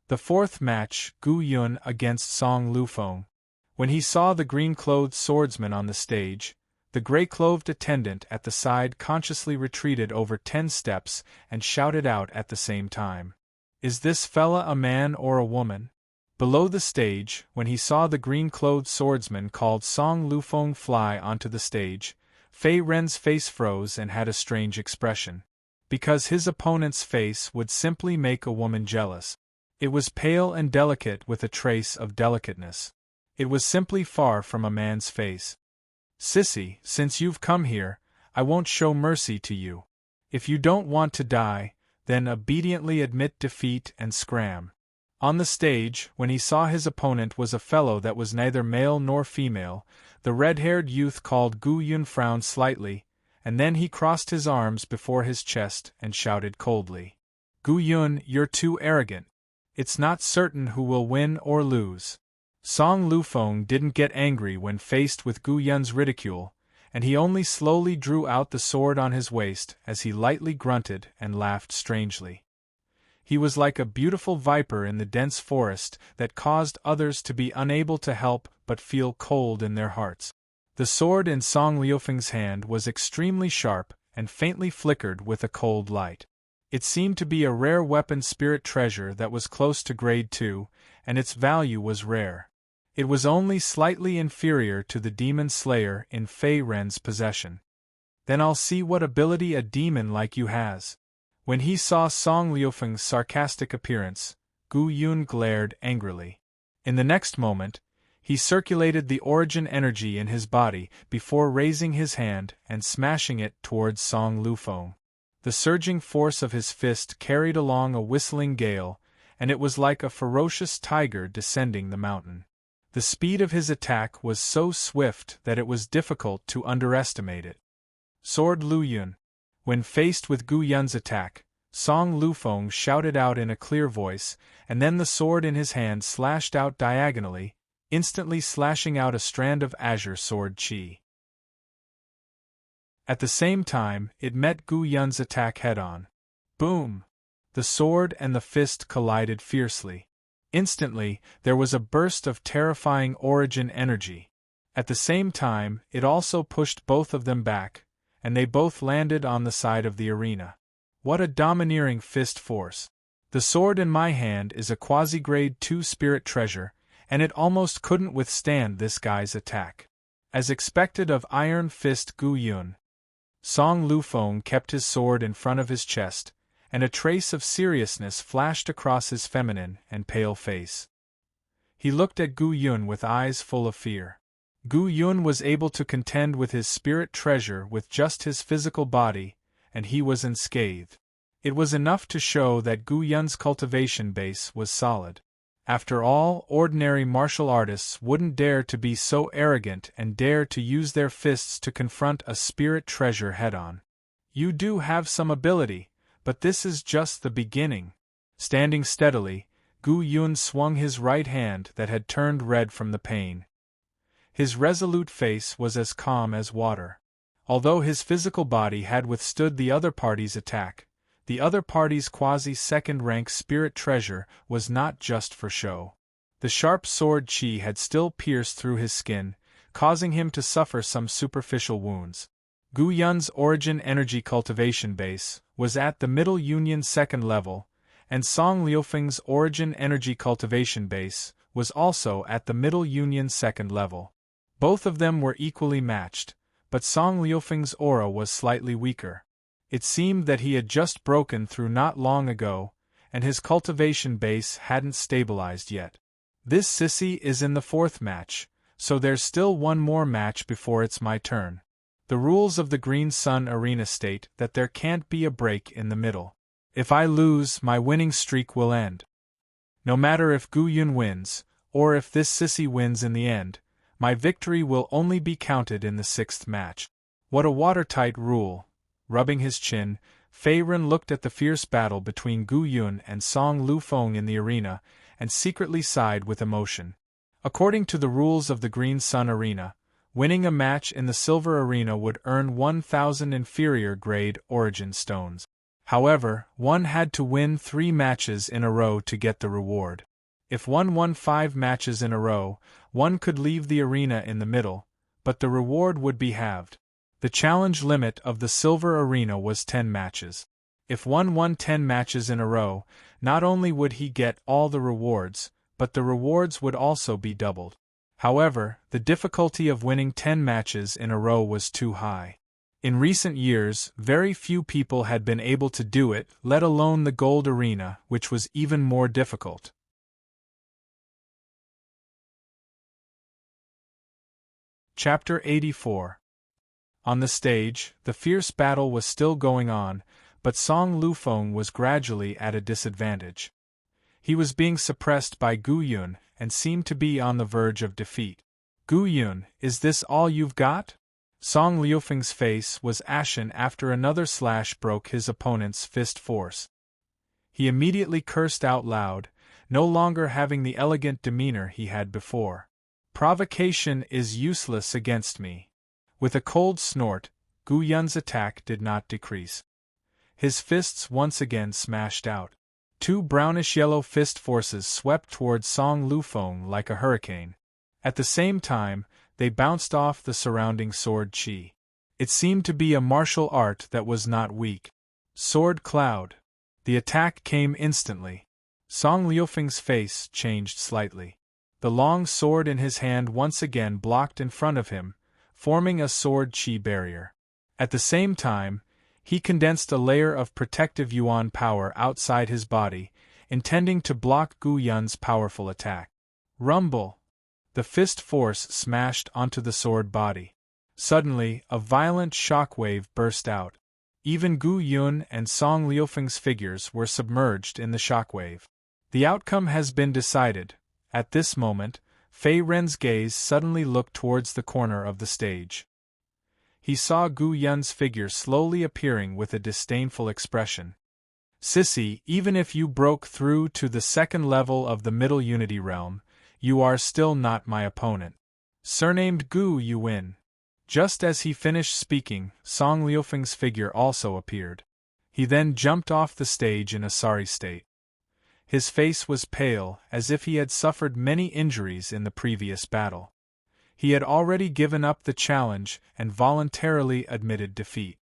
The fourth match, Gu Yun against Song Lufeng. When he saw the green-clothed swordsman on the stage, the gray-clothed attendant at the side consciously retreated over 10 steps and shouted out at the same time. Is this fella a man or a woman? Below the stage, when he saw the green-clothed swordsman called Song Lufeng fly onto the stage, Fei Ren's face froze and had a strange expression. Because his opponent's face would simply make a woman jealous. It was pale and delicate with a trace of delicateness. It was simply far from a man's face. Sissy, since you've come here, I won't show mercy to you. If you don't want to die, then obediently admit defeat and scram. On the stage, when he saw his opponent was a fellow that was neither male nor female, the red-haired youth called Gu Yun frowned slightly, and then he crossed his arms before his chest and shouted coldly. Gu Yun, you're too arrogant. It's not certain who will win or lose. Song Lufeng didn't get angry when faced with Gu Yun's ridicule, and he only slowly drew out the sword on his waist as he lightly grunted and laughed strangely. He was like a beautiful viper in the dense forest that caused others to be unable to help but feel cold in their hearts. The sword in Song Lufeng's hand was extremely sharp and faintly flickered with a cold light. It seemed to be a rare weapon spirit treasure that was close to grade 2, and its value was rare. It was only slightly inferior to the Demon Slayer in Fei Ren's possession. Then I'll see what ability a demon like you has. When he saw Song Lufeng's sarcastic appearance, Gu Yun glared angrily. In the next moment, he circulated the origin energy in his body before raising his hand and smashing it towards Song Lufeng. The surging force of his fist carried along a whistling gale, and it was like a ferocious tiger descending the mountain. The speed of his attack was so swift that it was difficult to underestimate it. Sword Lu Yun. When faced with Gu Yun's attack, Song Lufeng shouted out in a clear voice, and then the sword in his hand slashed out diagonally, instantly slashing out a strand of azure sword chi. At the same time, it met Gu Yun's attack head-on. Boom! The sword and the fist collided fiercely. Instantly, there was a burst of terrifying origin energy. At the same time, it also pushed both of them back, and they both landed on the side of the arena. What a domineering fist force! The sword in my hand is a quasi-grade 2 spirit treasure, and it almost couldn't withstand this guy's attack. As expected of Iron Fist Gu Yun, Song Lufeng kept his sword in front of his chest, and a trace of seriousness flashed across his feminine and pale face. He looked at Gu Yun with eyes full of fear. Gu Yun was able to contend with his spirit treasure with just his physical body, and he was unscathed. It was enough to show that Gu Yun's cultivation base was solid. After all, ordinary martial artists wouldn't dare to be so arrogant and dare to use their fists to confront a spirit treasure head-on. You do have some ability, but this is just the beginning. Standing steadily, Gu Yun swung his right hand that had turned red from the pain. His resolute face was as calm as water. Although his physical body had withstood the other party's attack, the other party's quasi-second-rank spirit treasure was not just for show. The sharp sword chi had still pierced through his skin, causing him to suffer some superficial wounds. Gu Yun's origin energy cultivation base was at the middle union second level, and Song Liufeng's origin energy cultivation base was also at the middle union second level. Both of them were equally matched, but Song Liufeng's aura was slightly weaker. It seemed that he had just broken through not long ago, and his cultivation base hadn't stabilized yet. This sissy is in the 4th match, so there's still one more match before it's my turn. The rules of the Green Sun Arena state that there can't be a break in the middle. If I lose, my winning streak will end. No matter if Gu Yun wins, or if this sissy wins in the end, my victory will only be counted in the 6th match. What a watertight rule. Rubbing his chin, Fei Ren looked at the fierce battle between Gu Yun and Song Lufeng in the arena, and secretly sighed with emotion. According to the rules of the Green Sun Arena, winning a match in the Silver Arena would earn 1,000 inferior grade origin stones. However, one had to win 3 matches in a row to get the reward. If one won 5 matches in a row, one could leave the arena in the middle, but the reward would be halved. The challenge limit of the Silver Arena was 10 matches. If one won 10 matches in a row, not only would he get all the rewards, but the rewards would also be doubled. However, the difficulty of winning 10 matches in a row was too high. In recent years, very few people had been able to do it, let alone the Gold Arena, which was even more difficult. Chapter 84. On the stage, the fierce battle was still going on, but Song Lufeng was gradually at a disadvantage. He was being suppressed by Gu Yun and seemed to be on the verge of defeat. Gu Yun, is this all you've got? Song Liufeng's face was ashen after another slash broke his opponent's fist force. He immediately cursed out loud, no longer having the elegant demeanor he had before. Provocation is useless against me. With a cold snort, Gu Yun's attack did not decrease. His fists once again smashed out. 2 brownish-yellow fist forces swept towards Song Lufeng like a hurricane. At the same time, they bounced off the surrounding sword chi. It seemed to be a martial art that was not weak. Sword cloud. The attack came instantly. Song Liufeng's face changed slightly. The long sword in his hand once again blocked in front of him, forming a sword chi barrier. At the same time, he condensed a layer of protective yuan power outside his body, intending to block Gu Yun's powerful attack. Rumble! The fist force smashed onto the sword body. Suddenly, a violent shockwave burst out. Even Gu Yun and Song Liufeng's figures were submerged in the shockwave. The outcome has been decided. At this moment, Fei Ren's gaze suddenly looked towards the corner of the stage. He saw Gu Yun's figure slowly appearing with a disdainful expression. Sissy, even if you broke through to the 2nd level of the Middle Unity Realm, you are still not my opponent. Surnamed Gu you win. Just as he finished speaking, Song Liufeng's figure also appeared. He then jumped off the stage in a sorry state. His face was pale, as if he had suffered many injuries in the previous battle. He had already given up the challenge and voluntarily admitted defeat.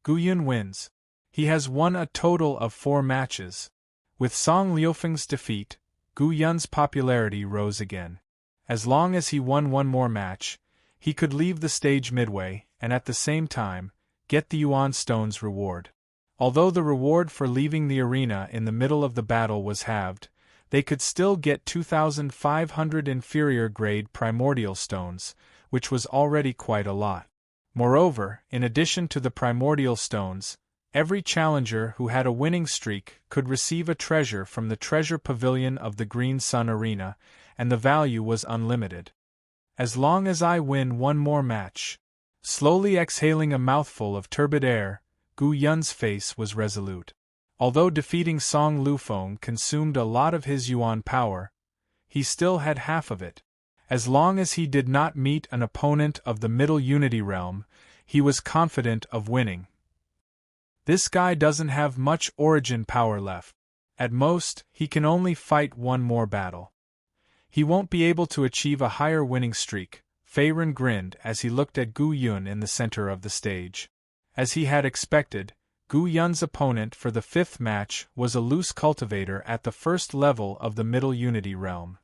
Gu Yun wins. He has won a total of 4 matches. With Song Liufeng's defeat, Gu Yun's popularity rose again. As long as he won one more match, he could leave the stage midway and at the same time, get the Yuan Stone's reward. Although the reward for leaving the arena in the middle of the battle was halved, they could still get 2,500 inferior grade Primordial Stones, which was already quite a lot. Moreover, in addition to the Primordial Stones, every challenger who had a winning streak could receive a treasure from the treasure pavilion of the Green Sun Arena, and the value was unlimited. As long as I win one more match. Slowly exhaling a mouthful of turbid air, Gu Yun's face was resolute. Although defeating Song Lufeng consumed a lot of his yuan power, he still had half of it. As long as he did not meet an opponent of the Middle Unity Realm, he was confident of winning. This guy doesn't have much origin power left. At most, he can only fight one more battle. He won't be able to achieve a higher winning streak. Fei Ren grinned as he looked at Gu Yun in the center of the stage. As he had expected, Gu Yun's opponent for the 5th match was a loose cultivator at the 1st level of the Middle Unity Realm.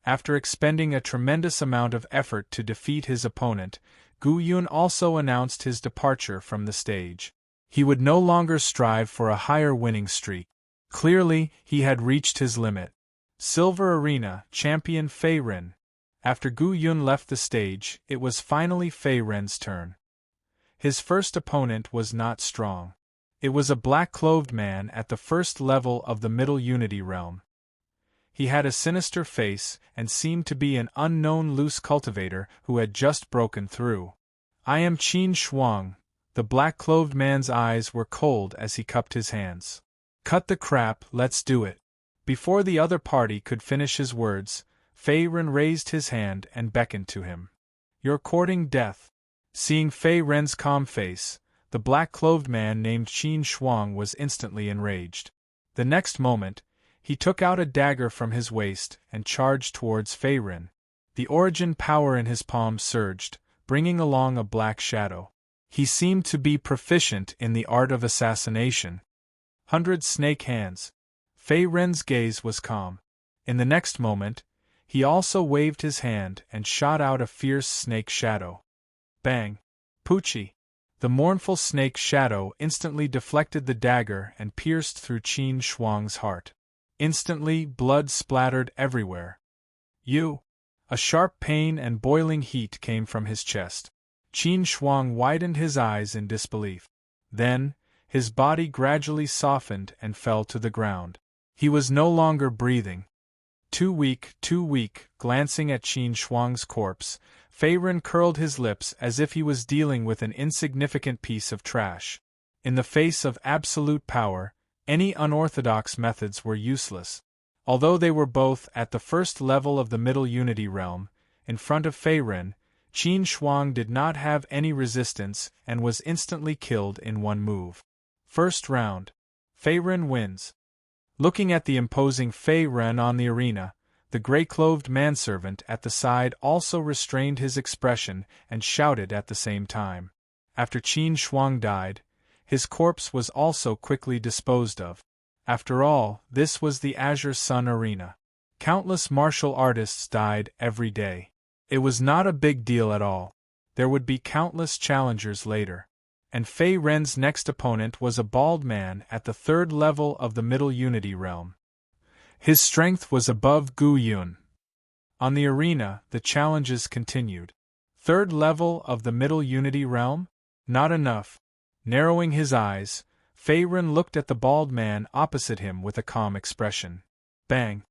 After expending a tremendous amount of effort to defeat his opponent, Gu Yun also announced his departure from the stage. He would no longer strive for a higher winning streak. Clearly, he had reached his limit. Silver Arena champion Fei Ren. After Gu Yun left the stage, it was finally Fei Ren's turn. His first opponent was not strong. It was a black-clothed man at the 1st level of the Middle Unity Realm. He had a sinister face and seemed to be an unknown loose cultivator who had just broken through. I am Qin Shuang. The black-clothed man's eyes were cold as he cupped his hands. Cut the crap, let's do it. Before the other party could finish his words, Fei Ren raised his hand and beckoned to him. You're courting death. Seeing Fei Ren's calm face, the black-clothed man named Qin Shuang was instantly enraged. The next moment, he took out a dagger from his waist and charged towards Fei Ren. The origin power in his palm surged, bringing along a black shadow. He seemed to be proficient in the art of assassination. 100 snake hands. Fei Ren's gaze was calm. In the next moment, he also waved his hand and shot out a fierce snake shadow. Bang! Poochie! The mournful snake shadow instantly deflected the dagger and pierced through Qin Shuang's heart. Instantly, blood splattered everywhere. A sharp pain and boiling heat came from his chest. Qin Shuang widened his eyes in disbelief. Then, his body gradually softened and fell to the ground. He was no longer breathing. Too weak, glancing at Qin Shuang's corpse, Fei Ren curled his lips as if he was dealing with an insignificant piece of trash. In the face of absolute power, any unorthodox methods were useless. Although they were both at the 1st level of the Middle Unity Realm, in front of Fei Ren, Qin Shuang did not have any resistance and was instantly killed in one move. First round. Fei Ren wins. Looking at the imposing Fei Ren on the arena, the gray-clothed manservant at the side also restrained his expression and shouted at the same time. After Qin Shuang died, his corpse was also quickly disposed of. After all, this was the Azure Sun Arena. Countless martial artists died every day. It was not a big deal at all. There would be countless challengers later. And Fei Ren's next opponent was a bald man at the 3rd level of the Middle Unity Realm. His strength was above Gu Yun. On the arena, the challenges continued. 3rd level of the Middle Unity Realm? Not enough. Narrowing his eyes, Fei Ren looked at the bald man opposite him with a calm expression. Bang!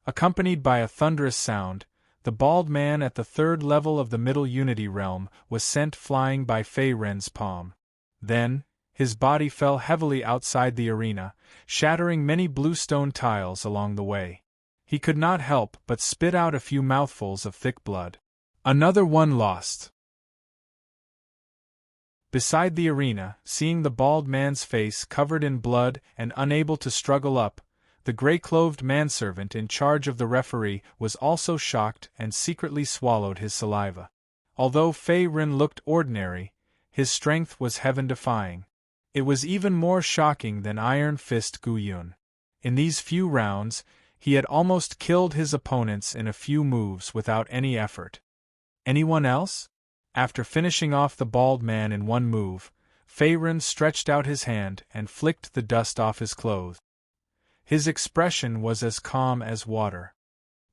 Accompanied by a thunderous sound, the bald man at the 3rd level of the Middle Unity Realm was sent flying by Fei Ren's palm. Then, his body fell heavily outside the arena, shattering many bluestone tiles along the way. He could not help but spit out a few mouthfuls of thick blood. Another one lost. Beside the arena, seeing the bald man's face covered in blood and unable to struggle up, The gray-clothed manservant in charge of the referee was also shocked and secretly swallowed his saliva. Although Fei Ren looked ordinary, his strength was heaven-defying. It was even more shocking than Iron Fist Gu Yun. In these few rounds, he had almost killed his opponents in a few moves without any effort. Anyone else? After finishing off the bald man in one move, Fei Ren stretched out his hand and flicked the dust off his clothes. His expression was as calm as water.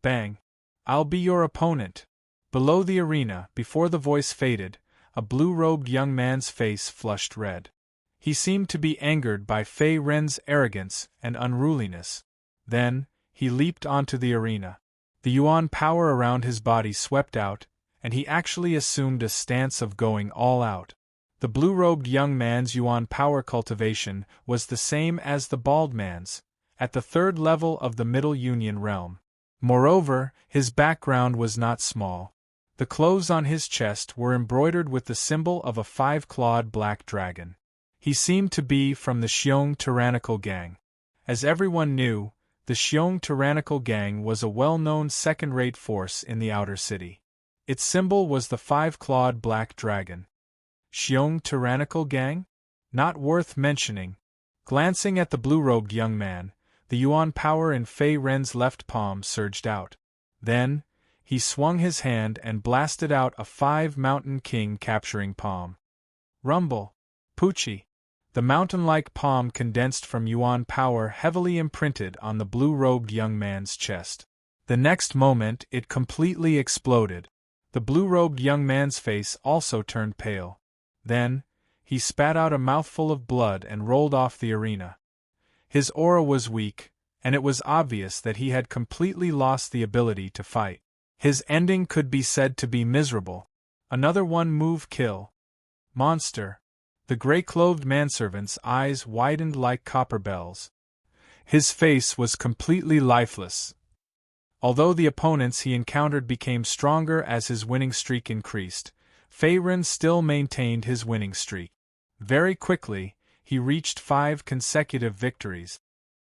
Bang! I'll be your opponent. Below the arena, before the voice faded, a blue-robed young man's face flushed red. He seemed to be angered by Fei Ren's arrogance and unruliness. Then, he leaped onto the arena. The yuan power around his body swept out, and he actually assumed a stance of going all out. The blue-robed young man's yuan power cultivation was the same as the bald man's, at the third level of the Middle Union realm. Moreover, his background was not small. The clothes on his chest were embroidered with the symbol of a 5-clawed black dragon. He seemed to be from the Xiong tyrannical gang. As everyone knew, the Xiong tyrannical gang was a well-known second-rate force in the outer city. Its symbol was the 5-clawed black dragon. Xiong tyrannical gang? Not worth mentioning. Glancing at the blue-robed young man, the yuan power in Fei Ren's left palm surged out. Then, he swung his hand and blasted out a 5-mountain king capturing palm. Rumble! Poochie! The mountain-like palm condensed from yuan power heavily imprinted on the blue-robed young man's chest. The next moment it completely exploded. The blue-robed young man's face also turned pale. Then, he spat out a mouthful of blood and rolled off the arena. His aura was weak, and it was obvious that he had completely lost the ability to fight. His ending could be said to be miserable. Another one-move kill. Monster. The gray-clothed manservant's eyes widened like copper bells. His face was completely lifeless. Although the opponents he encountered became stronger as his winning streak increased, Fei Ren still maintained his winning streak. Very quickly, he reached 5 consecutive victories.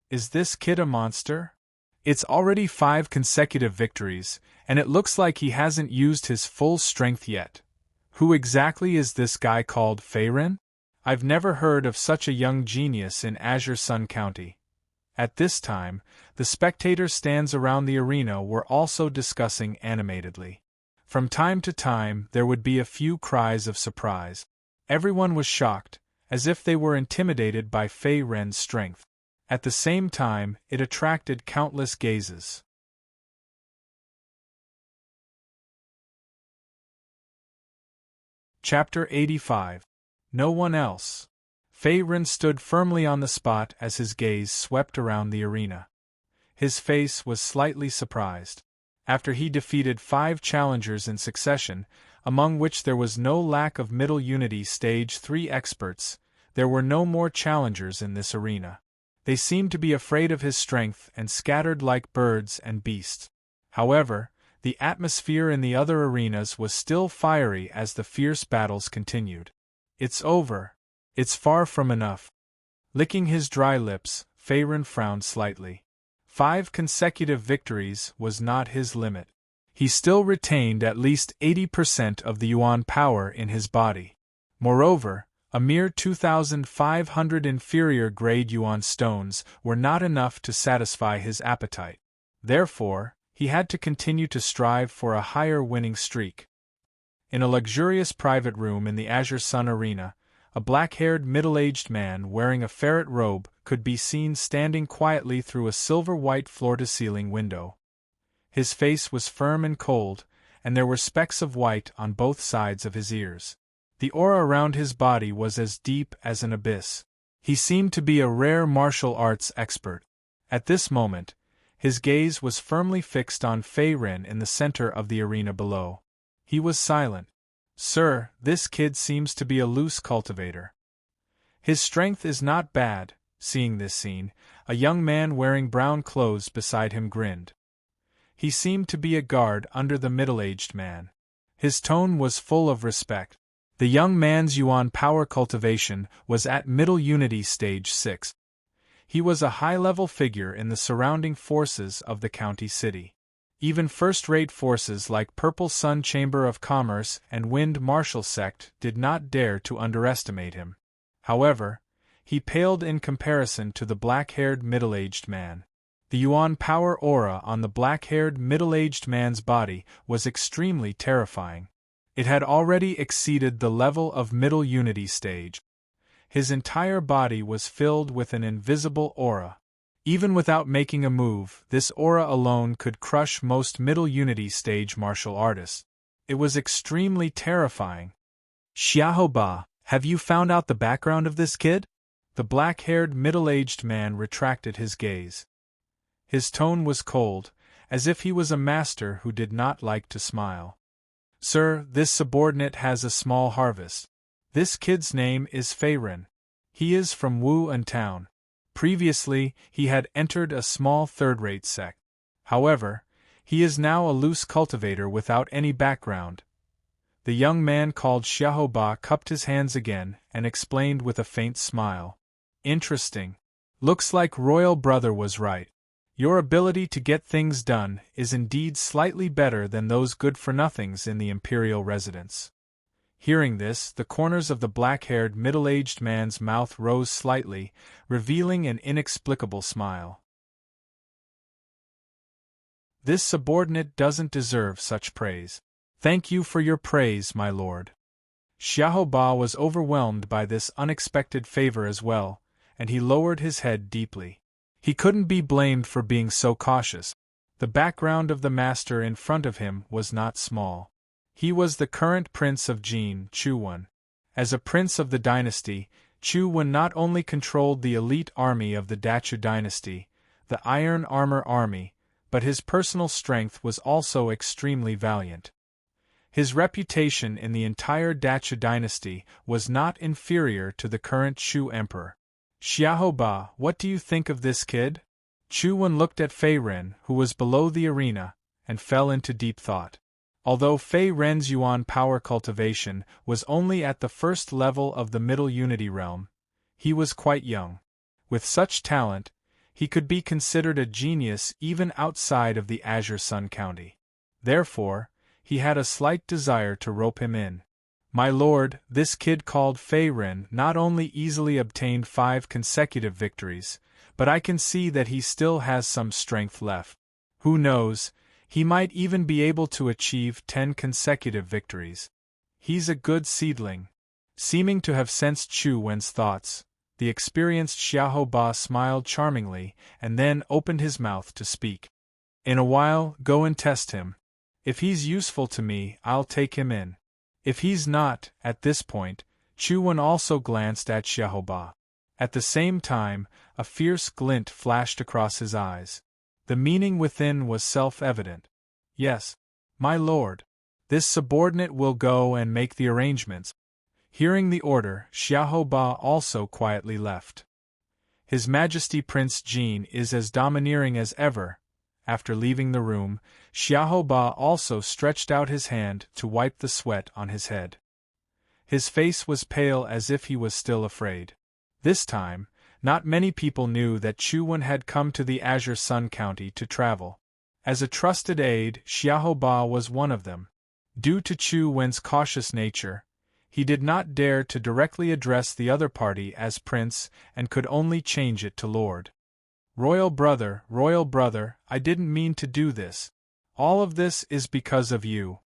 Is this kid a monster? It's already 5 consecutive victories, and it looks like he hasn't used his full strength yet. Who exactly is this guy called Fei Ren? I've never heard of such a young genius in Azure Sun County. At this time, the spectator stands around the arena were also discussing animatedly. From time to time there would be a few cries of surprise. Everyone was shocked, as if they were intimidated by Fei Ren's strength. At the same time, it attracted countless gazes. Chapter 85. No one else. Fei Ren stood firmly on the spot as his gaze swept around the arena. His face was slightly surprised. After he defeated 5 challengers in succession, among which there was no lack of Middle Unity Stage 3 experts, there were no more challengers in this arena. They seemed to be afraid of his strength and scattered like birds and beasts. However, the atmosphere in the other arenas was still fiery as the fierce battles continued. It's over. It's far from enough. Licking his dry lips, Fei Ren frowned slightly. 5 consecutive victories was not his limit. He still retained at least 80% of the yuan power in his body. Moreover, a mere 2,500 inferior-grade yuan stones were not enough to satisfy his appetite. Therefore, he had to continue to strive for a higher winning streak. In a luxurious private room in the Azure Sun Arena, a black-haired middle-aged man wearing a ferret robe could be seen standing quietly through a silver-white floor-to-ceiling window. His face was firm and cold, and there were specks of white on both sides of his ears. The aura around his body was as deep as an abyss. He seemed to be a rare martial arts expert. At this moment, his gaze was firmly fixed on Fei Ren in the center of the arena below. He was silent. Sir, this kid seems to be a loose cultivator. His strength is not bad. Seeing this scene, a young man wearing brown clothes beside him grinned. He seemed to be a guard under the middle-aged man. His tone was full of respect. The young man's yuan power cultivation was at Middle Unity Stage 6. He was a high-level figure in the surrounding forces of the county city. Even first-rate forces like Purple Sun Chamber of Commerce and Wind Marshal Sect did not dare to underestimate him. However, he paled in comparison to the black-haired middle-aged man. The Yuan power aura on the black-haired middle-aged man's body was extremely terrifying. It had already exceeded the level of middle unity stage. His entire body was filled with an invisible aura. Even without making a move, this aura alone could crush most middle unity stage martial artists. It was extremely terrifying. "Xiaoba, have you found out the background of this kid?" The black-haired middle-aged man retracted his gaze. His tone was cold, as if he was a master who did not like to smile. "Sir, this subordinate has a small harvest. This kid's name is Feiren. He is from Wu'an town. Previously, he had entered a small third-rate sect. However, he is now a loose cultivator without any background." The young man called Xiaoba cupped his hands again and explained with a faint smile. "Interesting. Looks like Royal Brother was right. Your ability to get things done is indeed slightly better than those good-for-nothings in the Imperial residence." Hearing this, the corners of the black-haired middle-aged man's mouth rose slightly, revealing an inexplicable smile. "This subordinate doesn't deserve such praise." "Thank you for your praise, my lord." Xiaoba was overwhelmed by this unexpected favor as well, and he lowered his head deeply. He couldn't be blamed for being so cautious. The background of the master in front of him was not small. He was the current prince of Jin, Chuwen. As a prince of the dynasty, Chuwen not only controlled the elite army of the Dachu dynasty, the Iron Armor Army, but his personal strength was also extremely valiant. His reputation in the entire Dachu dynasty was not inferior to the current Chu emperor. "Xiaoba, what do you think of this kid?" Chuwen looked at Fei Ren, who was below the arena, and fell into deep thought. Although Fei Ren's Yuan power cultivation was only at the first level of the Middle Unity realm, he was quite young. With such talent, he could be considered a genius even outside of the Azure Sun County. Therefore, he had a slight desire to rope him in. "My lord, this kid called Fei Ren not only easily obtained 5 consecutive victories, but I can see that he still has some strength left. Who knows, he might even be able to achieve 10 consecutive victories. He's a good seedling." Seeming to have sensed Chu Wen's thoughts, the experienced Xiaoba smiled charmingly and then opened his mouth to speak. "In a while, go and test him. If he's useful to me, I'll take him in. If he's not," at this point, Chu Wen also glanced at Xiaoba. At the same time, a fierce glint flashed across his eyes. The meaning within was self-evident. "Yes, my lord. This subordinate will go and make the arrangements." Hearing the order, Xiaoba also quietly left. "His Majesty Prince Jin is as domineering as ever." After leaving the room, Xiaoba also stretched out his hand to wipe the sweat on his head. His face was pale as if he was still afraid. This time, not many people knew that Chu Wen had come to the Azure Sun County to travel. As a trusted aide, Xiaoba was one of them. Due to Chu Wen's cautious nature, he did not dare to directly address the other party as prince and could only change it to lord. Royal brother, I didn't mean to do this. All of this is because of you."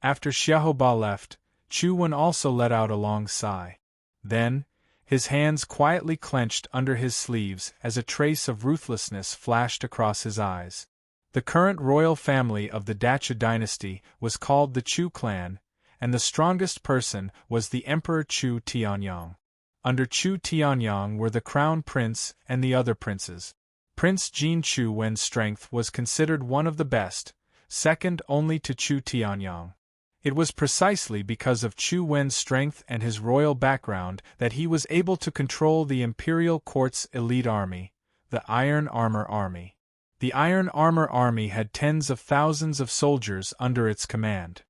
After Xiaoba left, Chu Wen also let out a long sigh. Then, his hands quietly clenched under his sleeves as a trace of ruthlessness flashed across his eyes. The current royal family of the Dachu dynasty was called the Chu clan, and the strongest person was the Emperor Chu Tianyang. Under Chu Tianyang were the crown prince and the other princes. Prince Jin Chu Wen's strength was considered one of the best, second only to Chu Tianyang. It was precisely because of Chu Wen's strength and his royal background that he was able to control the imperial court's elite army, the Iron Armor Army. The Iron Armor Army had tens of thousands of soldiers under its command.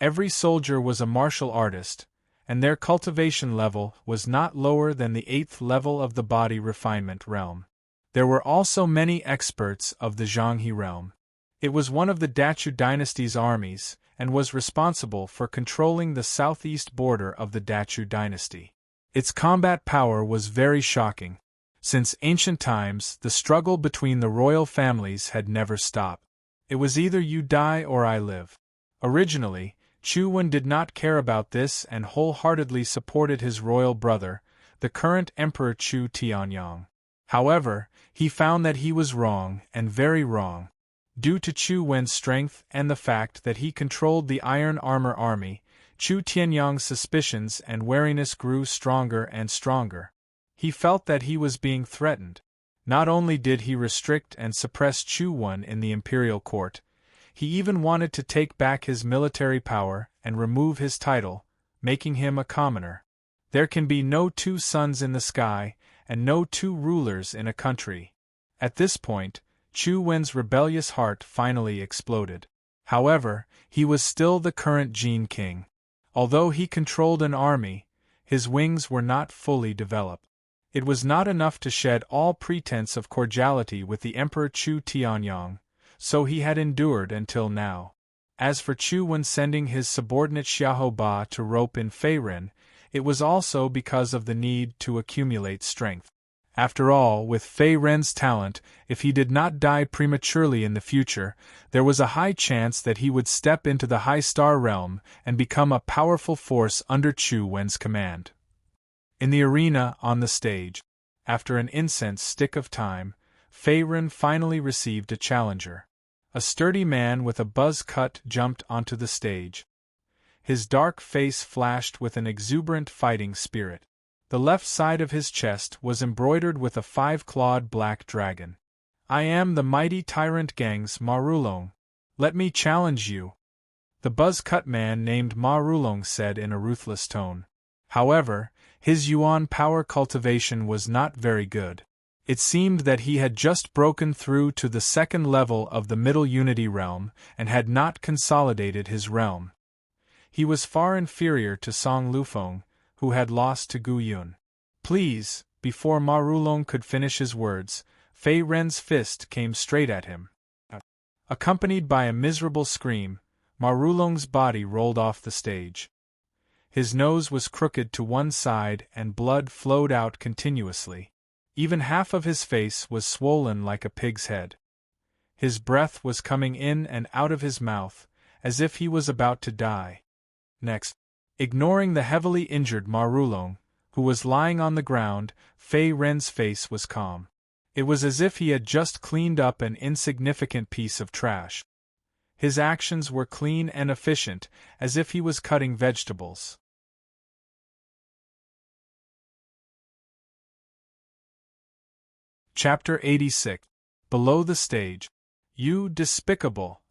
Every soldier was a martial artist, and their cultivation level was not lower than the 8th level of the body refinement realm. There were also many experts of the Zhanghe realm. It was one of the Dachu dynasty's armies, and was responsible for controlling the southeast border of the Dachu dynasty. Its combat power was very shocking. Since ancient times, the struggle between the royal families had never stopped. It was either you die or I live. Originally, Chu Wen did not care about this and wholeheartedly supported his royal brother, the current Emperor Chu Tianyang. However, he found that he was wrong, and very wrong. Due to Chu Wen's strength and the fact that he controlled the Iron Armor Army, Chu Tianyang's suspicions and wariness grew stronger and stronger. He felt that he was being threatened. Not only did he restrict and suppress Chu Wen in the imperial court, he even wanted to take back his military power and remove his title, making him a commoner. There can be no two suns in the sky, and no two rulers in a country. At this point, Chu Wen's rebellious heart finally exploded. However, he was still the current Jin king. Although he controlled an army, his wings were not fully developed. It was not enough to shed all pretense of cordiality with the Emperor Chu Tianyang, so he had endured until now. As for Chu Wen sending his subordinate Xiahou Ba to rope in Fei Ren, it was also because of the need to accumulate strength. After all, with Fei Ren's talent, if he did not die prematurely in the future, there was a high chance that he would step into the High Star realm and become a powerful force under Chu Wen's command. In the arena, on the stage, after an incense stick of time, Fei Ren finally received a challenger. A sturdy man with a buzz cut jumped onto the stage. His dark face flashed with an exuberant fighting spirit. The left side of his chest was embroidered with a 5-clawed black dragon. "I am the mighty tyrant Gang's Ma Rulong. Let me challenge you," the buzz-cut man named Ma Rulong said in a ruthless tone. However, his Yuan power cultivation was not very good. It seemed that he had just broken through to the 2nd level of the Middle Unity realm and had not consolidated his realm. He was far inferior to Song Lufeng, who had lost to Gu Yun. "Please," before Ma Rulong could finish his words, Fei Ren's fist came straight at him. Accompanied by a miserable scream, Ma Rulong's body rolled off the stage. His nose was crooked to one side and blood flowed out continuously. Even half of his face was swollen like a pig's head. His breath was coming in and out of his mouth, as if he was about to die. Next, ignoring the heavily injured Ma Rulong, who was lying on the ground, Fei Ren's face was calm. It was as if he had just cleaned up an insignificant piece of trash. His actions were clean and efficient, as if he was cutting vegetables. Chapter 86. Below the Stage. "You despicable!"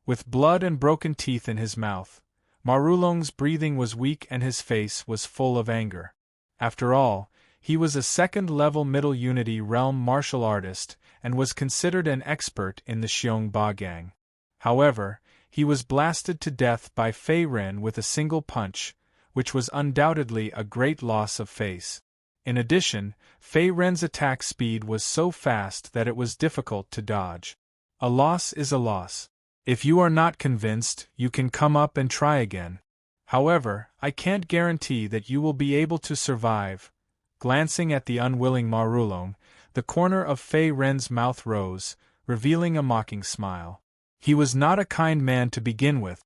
With blood and broken teeth in his mouth, Ma Rulong's breathing was weak and his face was full of anger. After all, he was a 2nd-level Middle Unity realm martial artist and was considered an expert in the Xiong Ba gang. However, he was blasted to death by Fei Ren with a single punch, which was undoubtedly a great loss of face. In addition, Fei Ren's attack speed was so fast that it was difficult to dodge. A loss is a loss. If you are not convinced, you can come up and try again. However, I can't guarantee that you will be able to survive. Glancing at the unwilling Ma Rulong, the corner of Fei Ren's mouth rose, revealing a mocking smile. He was not a kind man to begin with.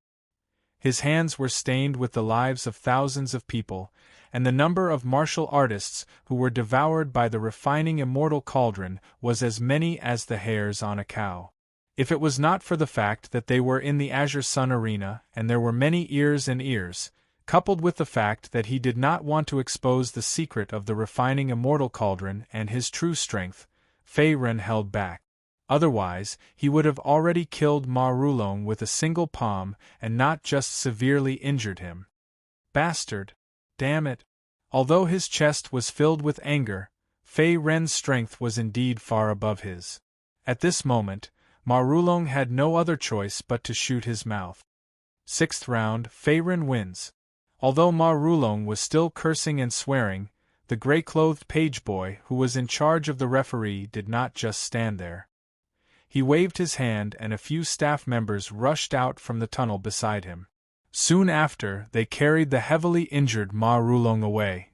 His hands were stained with the lives of thousands of people, and the number of martial artists who were devoured by the refining immortal cauldron was as many as the hairs on a cow. If it was not for the fact that they were in the Azure Sun Arena and there were many ears and ears, coupled with the fact that he did not want to expose the secret of the refining immortal cauldron and his true strength, Fei Ren held back. Otherwise, he would have already killed Ma Rulong with a single palm and not just severely injured him. Bastard! Damn it! Although his chest was filled with anger, Fei Ren's strength was indeed far above his. At this moment, Ma Rulong had no other choice but to shoot his mouth. 6th round, Fei Ren wins. Although Ma Rulong was still cursing and swearing, the gray-clothed page boy who was in charge of the referee did not just stand there. He waved his hand and a few staff members rushed out from the tunnel beside him. Soon after, they carried the heavily injured Ma Rulong away.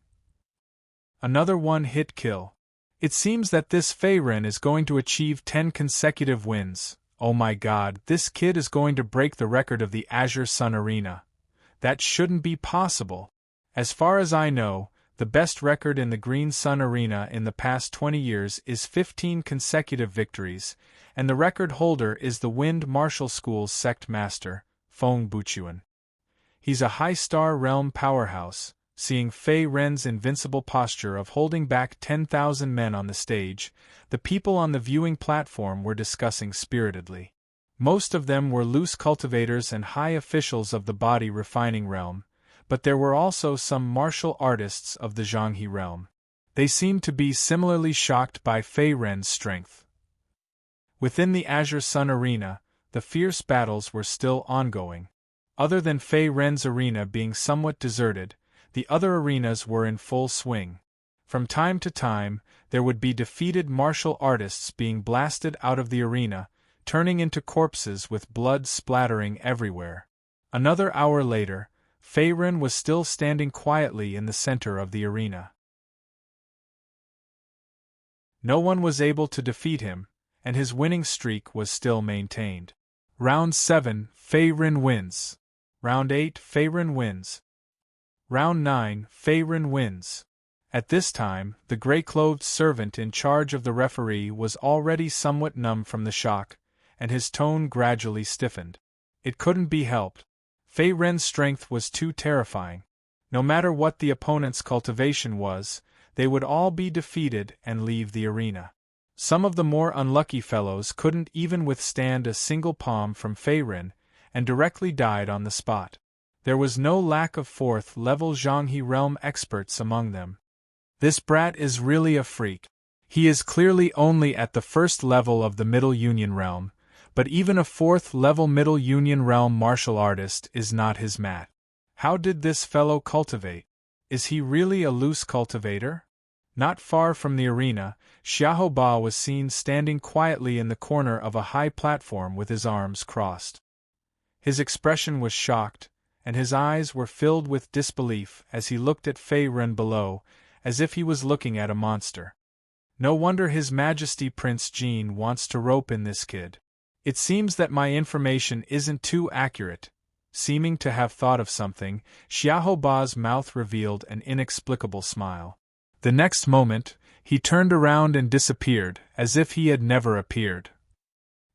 Another one-hit kill. It seems that this Fei Ren is going to achieve 10 consecutive wins. Oh my god, this kid is going to break the record of the Azure Sun Arena. That shouldn't be possible. As far as I know, the best record in the Green Sun Arena in the past 20 years is 15 consecutive victories, and the record holder is the Wind Martial School's sect master, Feng Buchuan. He's a high-star realm powerhouse. Seeing Fei Ren's invincible posture of holding back 10,000 men on the stage, the people on the viewing platform were discussing spiritedly. Most of them were loose cultivators and high officials of the body refining realm, but there were also some martial artists of the Zhanghe realm. They seemed to be similarly shocked by Fei Ren's strength. Within the Azure Sun Arena, the fierce battles were still ongoing. Other than Fei Ren's arena being somewhat deserted, the other arenas were in full swing. From time to time, there would be defeated martial artists being blasted out of the arena, turning into corpses with blood splattering everywhere. Another hour later, Fei Ren was still standing quietly in the center of the arena. No one was able to defeat him, and his winning streak was still maintained. Round 7, Fei Ren wins. Round 8, Fei Ren wins. Round 9, Fei Ren wins. At this time, the gray-clothed servant in charge of the referee was already somewhat numb from the shock, and his tone gradually stiffened. It couldn't be helped. Fei Ren's strength was too terrifying. No matter what the opponent's cultivation was, they would all be defeated and leave the arena. Some of the more unlucky fellows couldn't even withstand a single palm from Fei Ren, and directly died on the spot. There was no lack of 4th-level Zhanghe realm experts among them. This brat is really a freak. He is clearly only at the 1st level of the Middle Union realm, but even a 4th-level Middle Union realm martial artist is not his match. How did this fellow cultivate? Is he really a loose cultivator? Not far from the arena, Xiahou Ba was seen standing quietly in the corner of a high platform with his arms crossed. His expression was shocked, and his eyes were filled with disbelief as he looked at Fei Ren below, as if he was looking at a monster. No wonder His Majesty Prince Jean wants to rope in this kid. It seems that my information isn't too accurate. Seeming to have thought of something, Xiahou Ba's mouth revealed an inexplicable smile. The next moment, he turned around and disappeared, as if he had never appeared.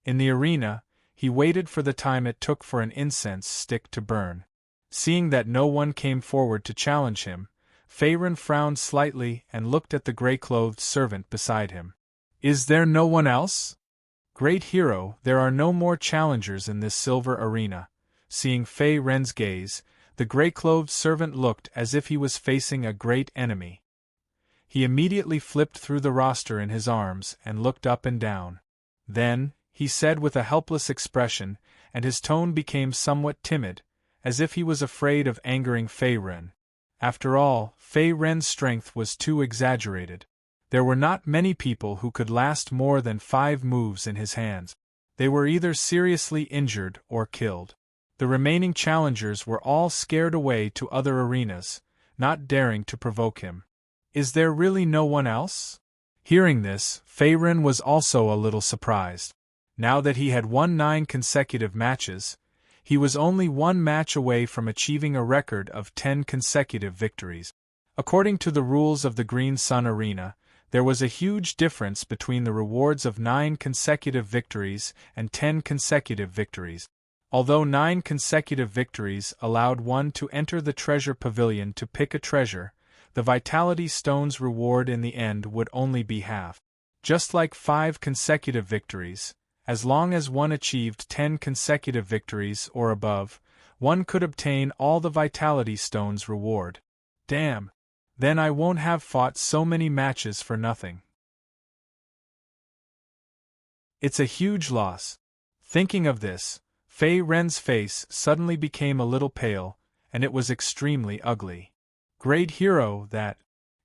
In the arena, he waited for the time it took for an incense stick to burn. Seeing that no one came forward to challenge him, Fei Ren frowned slightly and looked at the gray-clothed servant beside him. Is there no one else? Great hero, there are no more challengers in this silver arena. Seeing Fei Ren's gaze, the gray-clothed servant looked as if he was facing a great enemy. He immediately flipped through the roster in his arms and looked up and down. Then, he said with a helpless expression, and his tone became somewhat timid, as if he was afraid of angering Fei Ren. After all, Fei Ren's strength was too exaggerated. There were not many people who could last more than 5 moves in his hands. They were either seriously injured or killed. The remaining challengers were all scared away to other arenas, not daring to provoke him. Is there really no one else? Hearing this, Fei Ren was also a little surprised. Now that he had won 9 consecutive matches, he was only 1 match away from achieving a record of 10 consecutive victories. According to the rules of the Green Sun Arena, there was a huge difference between the rewards of 9 consecutive victories and 10 consecutive victories. Although 9 consecutive victories allowed one to enter the treasure pavilion to pick a treasure, the Vitality Stone's reward in the end would only be half. Just like 5 consecutive victories, as long as one achieved 10 consecutive victories or above, one could obtain all the Vitality Stone's reward. Damn! Then I won't have fought so many matches for nothing. It's a huge loss. Thinking of this, Fei Ren's face suddenly became a little pale, and it was extremely ugly. Great hero that.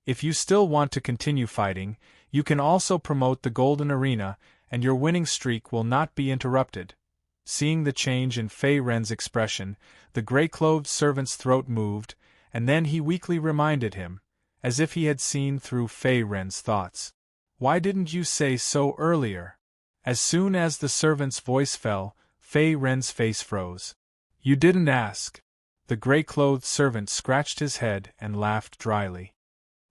If you still want to continue fighting, you can also promote the golden arena, and your winning streak will not be interrupted. Seeing the change in Fei Ren's expression, the gray-clothed servant's throat moved, and then he weakly reminded him, as if he had seen through Fei Ren's thoughts. Why didn't you say so earlier? As soon as the servant's voice fell, Fei Ren's face froze. You didn't ask. The gray-clothed servant scratched his head and laughed dryly.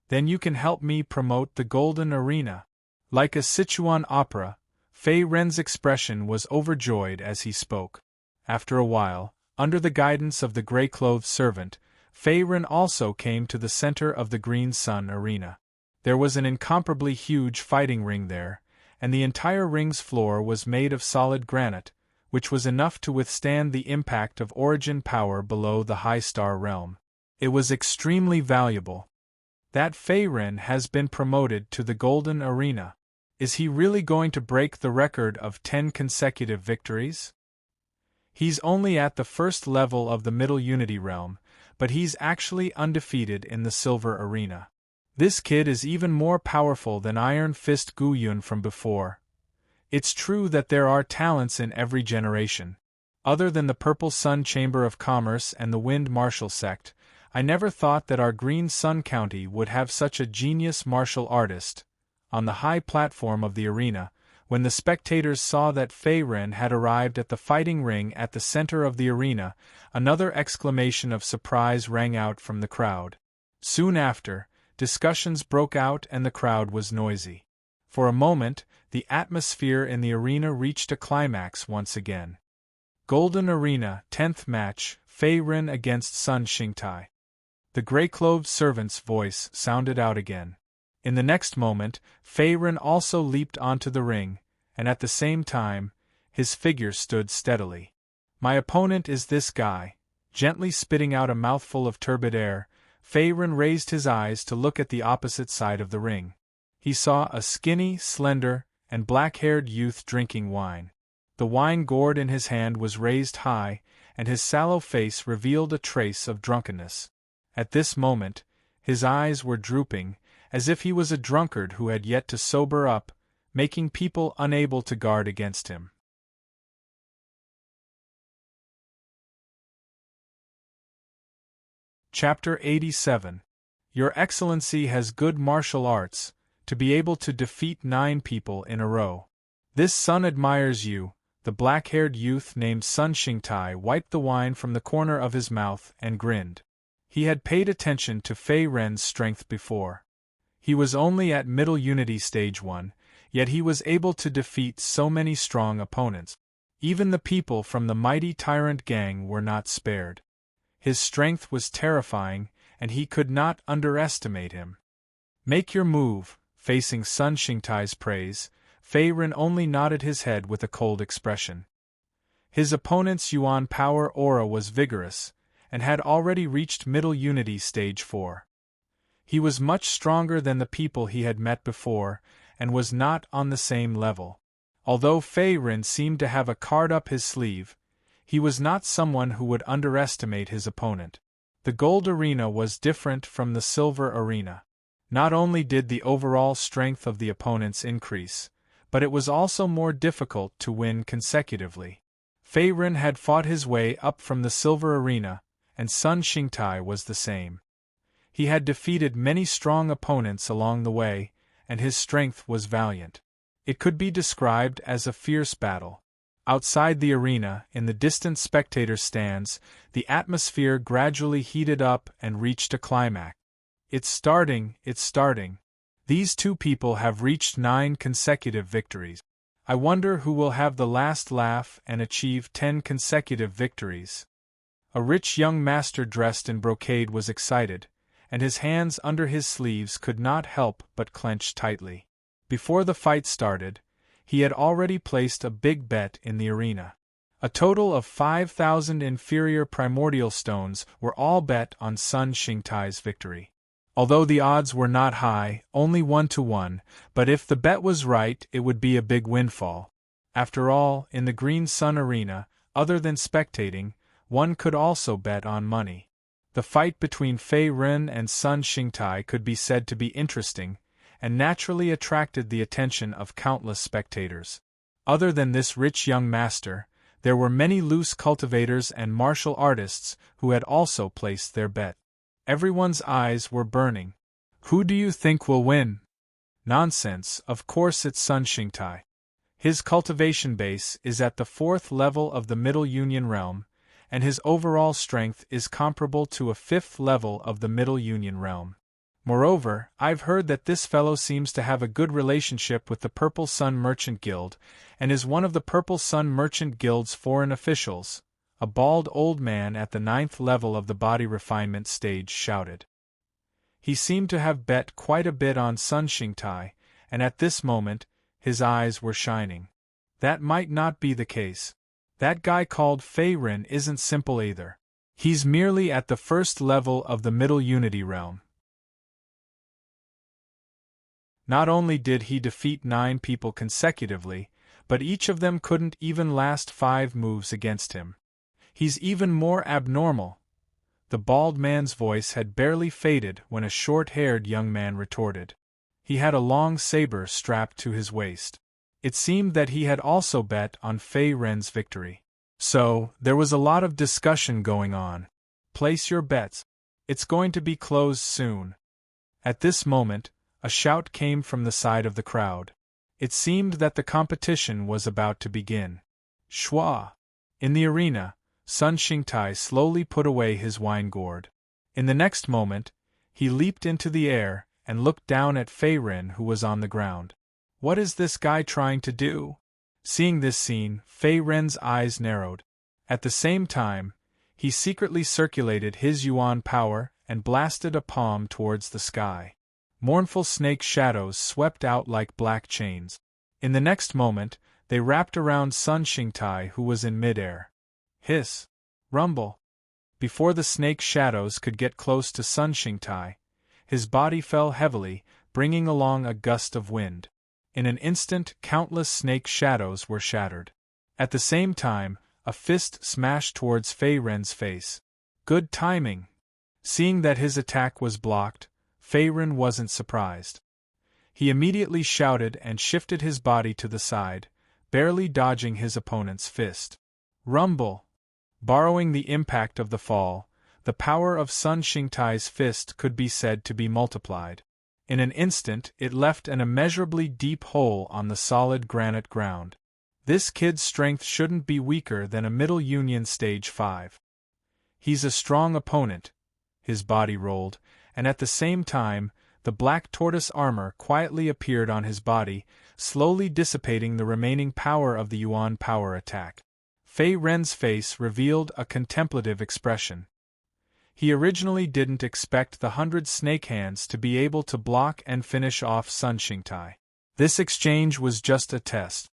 Then you can help me promote the golden arena. Like a Sichuan opera, Fei Ren's expression was overjoyed as he spoke. After a while, under the guidance of the gray-clothed servant, Fei Ren also came to the center of the Green Sun arena. There was an incomparably huge fighting ring there, and the entire ring's floor was made of solid granite, which was enough to withstand the impact of origin power below the high star realm. It was extremely valuable. That Fei Ren has been promoted to the Golden Arena. Is he really going to break the record of 10 consecutive victories? He's only at the first level of the Middle Unity Realm, but he's actually undefeated in the Silver Arena. This kid is even more powerful than Iron Fist Gu Yun from before. It's true that there are talents in every generation. Other than the Purple Sun Chamber of Commerce and the Wind Martial Sect, I never thought that our Green Sun County would have such a genius martial artist. On the high platform of the arena, when the spectators saw that Fei Ren had arrived at the fighting ring at the center of the arena, another exclamation of surprise rang out from the crowd. Soon after, discussions broke out and the crowd was noisy. For a moment, the atmosphere in the arena reached a climax once again. Golden Arena, 10th match, Fei Ren against Sun Xingtai. The gray-clothed servant's voice sounded out again. In the next moment, Fei Ren also leaped onto the ring, and at the same time, his figure stood steadily. My opponent is this guy. Gently spitting out a mouthful of turbid air, Fei Ren raised his eyes to look at the opposite side of the ring. He saw a skinny, slender, and black-haired youth drinking wine. The wine gourd in his hand was raised high, and his sallow face revealed a trace of drunkenness. At this moment, his eyes were drooping, as if he was a drunkard who had yet to sober up, making people unable to guard against him. Chapter 87. Your Excellency has good martial arts, to be able to defeat 9 people in a row. This son admires you. The black-haired youth named Sun Xingtai wiped the wine from the corner of his mouth and grinned. He had paid attention to Fei Ren's strength before. He was only at Middle Unity Stage 1, yet he was able to defeat so many strong opponents. Even the people from the mighty Tyrant Gang were not spared. His strength was terrifying, and he could not underestimate him. Make your move. Facing Sun Xingtai's praise, Fei Ren only nodded his head with a cold expression. His opponent's Yuan power aura was vigorous, and had already reached Middle Unity Stage 4. He was much stronger than the people he had met before, and was not on the same level. Although Fei Ren seemed to have a card up his sleeve, he was not someone who would underestimate his opponent. The Gold Arena was different from the Silver Arena. Not only did the overall strength of the opponents increase, but it was also more difficult to win consecutively. Fei Ren had fought his way up from the Silver Arena, and Sun Xingtai was the same. He had defeated many strong opponents along the way, and his strength was valiant. It could be described as a fierce battle. Outside the arena, in the distant spectator stands, the atmosphere gradually heated up and reached a climax. It's starting. These 2 people have reached 9 consecutive victories. I wonder who will have the last laugh and achieve 10 consecutive victories. A rich young master dressed in brocade was excited, and his hands under his sleeves could not help but clench tightly. Before the fight started, he had already placed a big bet in the arena. A total of 5,000 inferior primordial stones were all bet on Sun Xingtai's victory. Although the odds were not high, only 1-to-1, but if the bet was right, it would be a big windfall. After all, in the Green Sun Arena, other than spectating, one could also bet on money. The fight between Fei Ren and Sun Xingtai could be said to be interesting, and naturally attracted the attention of countless spectators. Other than this rich young master, there were many loose cultivators and martial artists who had also placed their bet. Everyone's eyes were burning. Who do you think will win? Nonsense, of course it's Sun Xingtai. His cultivation base is at the 4th level of the Middle Union realm, and his overall strength is comparable to a 5th level of the Middle Union realm. Moreover, I've heard that this fellow seems to have a good relationship with the Purple Sun Merchant Guild, and is one of the Purple Sun Merchant Guild's foreign officials. A bald old man at the 9th level of the body refinement stage shouted. He seemed to have bet quite a bit on Sun Xingtai, and at this moment, his eyes were shining. That might not be the case. That guy called Fei Ren isn't simple either. He's merely at the 1st level of the Middle Unity realm. Not only did he defeat 9 people consecutively, but each of them couldn't even last 5 moves against him. He's even more abnormal. The bald man's voice had barely faded when a short-haired young man retorted. He had a long saber strapped to his waist. It seemed that he had also bet on Fei Ren's victory. So, there was a lot of discussion going on. Place your bets. It's going to be closed soon. At this moment, a shout came from the side of the crowd. It seemed that the competition was about to begin. Shua! In the arena, Sun Xingtai slowly put away his wine gourd. In the next moment, he leaped into the air and looked down at Fei Ren, who was on the ground. What is this guy trying to do? Seeing this scene, Fei Ren's eyes narrowed. At the same time, he secretly circulated his yuan power and blasted a palm towards the sky. Mournful snake shadows swept out like black chains. In the next moment, they wrapped around Sun Xingtai, who was in midair. Hiss! Rumble! Before the snake shadows could get close to Sun Xingtai, his body fell heavily, bringing along a gust of wind. In an instant, countless snake shadows were shattered. At the same time, a fist smashed towards Fei Ren's face. Good timing! Seeing that his attack was blocked, Fei Ren wasn't surprised. He immediately shouted and shifted his body to the side, barely dodging his opponent's fist. Rumble! Borrowing the impact of the fall, the power of Sun Xingtai's fist could be said to be multiplied. In an instant, it left an immeasurably deep hole on the solid granite ground. This kid's strength shouldn't be weaker than a Middle Union Stage 5. He's a strong opponent. His body rolled, and at the same time, the black tortoise armor quietly appeared on his body, slowly dissipating the remaining power of the yuan power attack. Fei Ren's face revealed a contemplative expression. He originally didn't expect the 100 snake hands to be able to block and finish off Sun Xingtai. This exchange was just a test.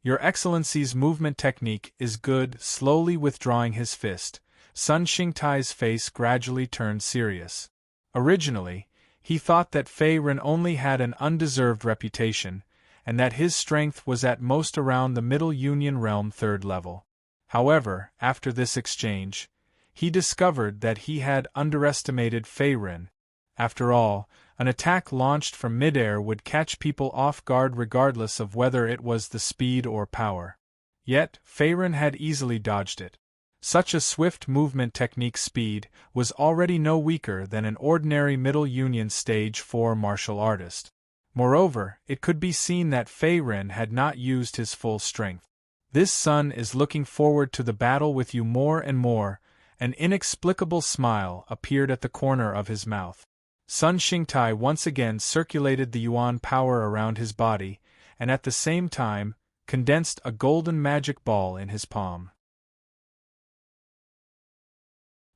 Your Excellency's movement technique is good. Slowly withdrawing his fist, Sun Xingtai's face gradually turned serious. Originally, he thought that Fei Ren only had an undeserved reputation, and that his strength was at most around the Middle Union realm 3rd level. However, after this exchange, he discovered that he had underestimated Fei Ren. After all, an attack launched from midair would catch people off guard regardless of whether it was the speed or power. Yet, Fei Ren had easily dodged it. Such a swift movement technique speed was already no weaker than an ordinary Middle Union Stage 4 martial artist. Moreover, it could be seen that Fei Ren had not used his full strength. This son is looking forward to the battle with you more and more. An inexplicable smile appeared at the corner of his mouth. Sun Xingtai once again circulated the yuan power around his body, and at the same time, condensed a golden magic ball in his palm.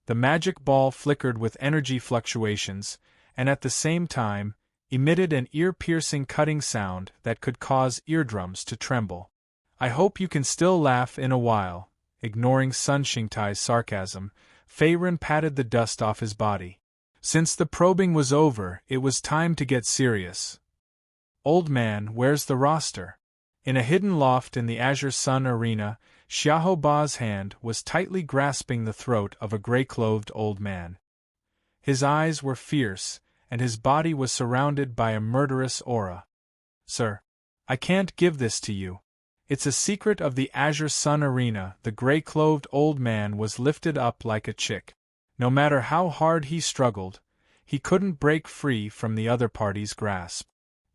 The magic ball flickered with energy fluctuations, and at the same time, emitted an ear-piercing cutting sound that could cause eardrums to tremble. I hope you can still laugh in a while. Ignoring Sun Xingtai's sarcasm, Fei Ren patted the dust off his body. Since the probing was over, it was time to get serious. Old man, where's the roster? In a hidden loft in the Azure Sun Arena, Xiahou Ba's hand was tightly grasping the throat of a gray-clothed old man. His eyes were fierce, and his body was surrounded by a murderous aura. "Sir, I can't give this to you. It's a secret of the Azure Sun Arena." The gray-clothed old man was lifted up like a chick. No matter how hard he struggled, he couldn't break free from the other party's grasp.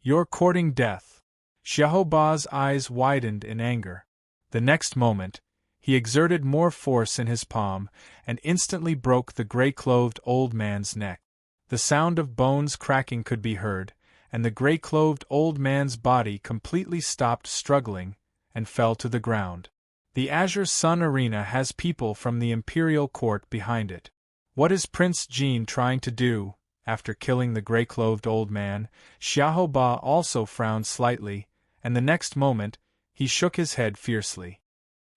"You're courting death." Xiaoba's eyes widened in anger. The next moment, he exerted more force in his palm, and instantly broke the gray-clothed old man's neck. The sound of bones cracking could be heard, and the gray-clothed old man's body completely stopped struggling and fell to the ground. The Azure Sun Arena has people from the Imperial Court behind it. What is Prince Jean trying to do? After killing the gray-clothed old man, Xiaoba also frowned slightly, and the next moment, he shook his head fiercely.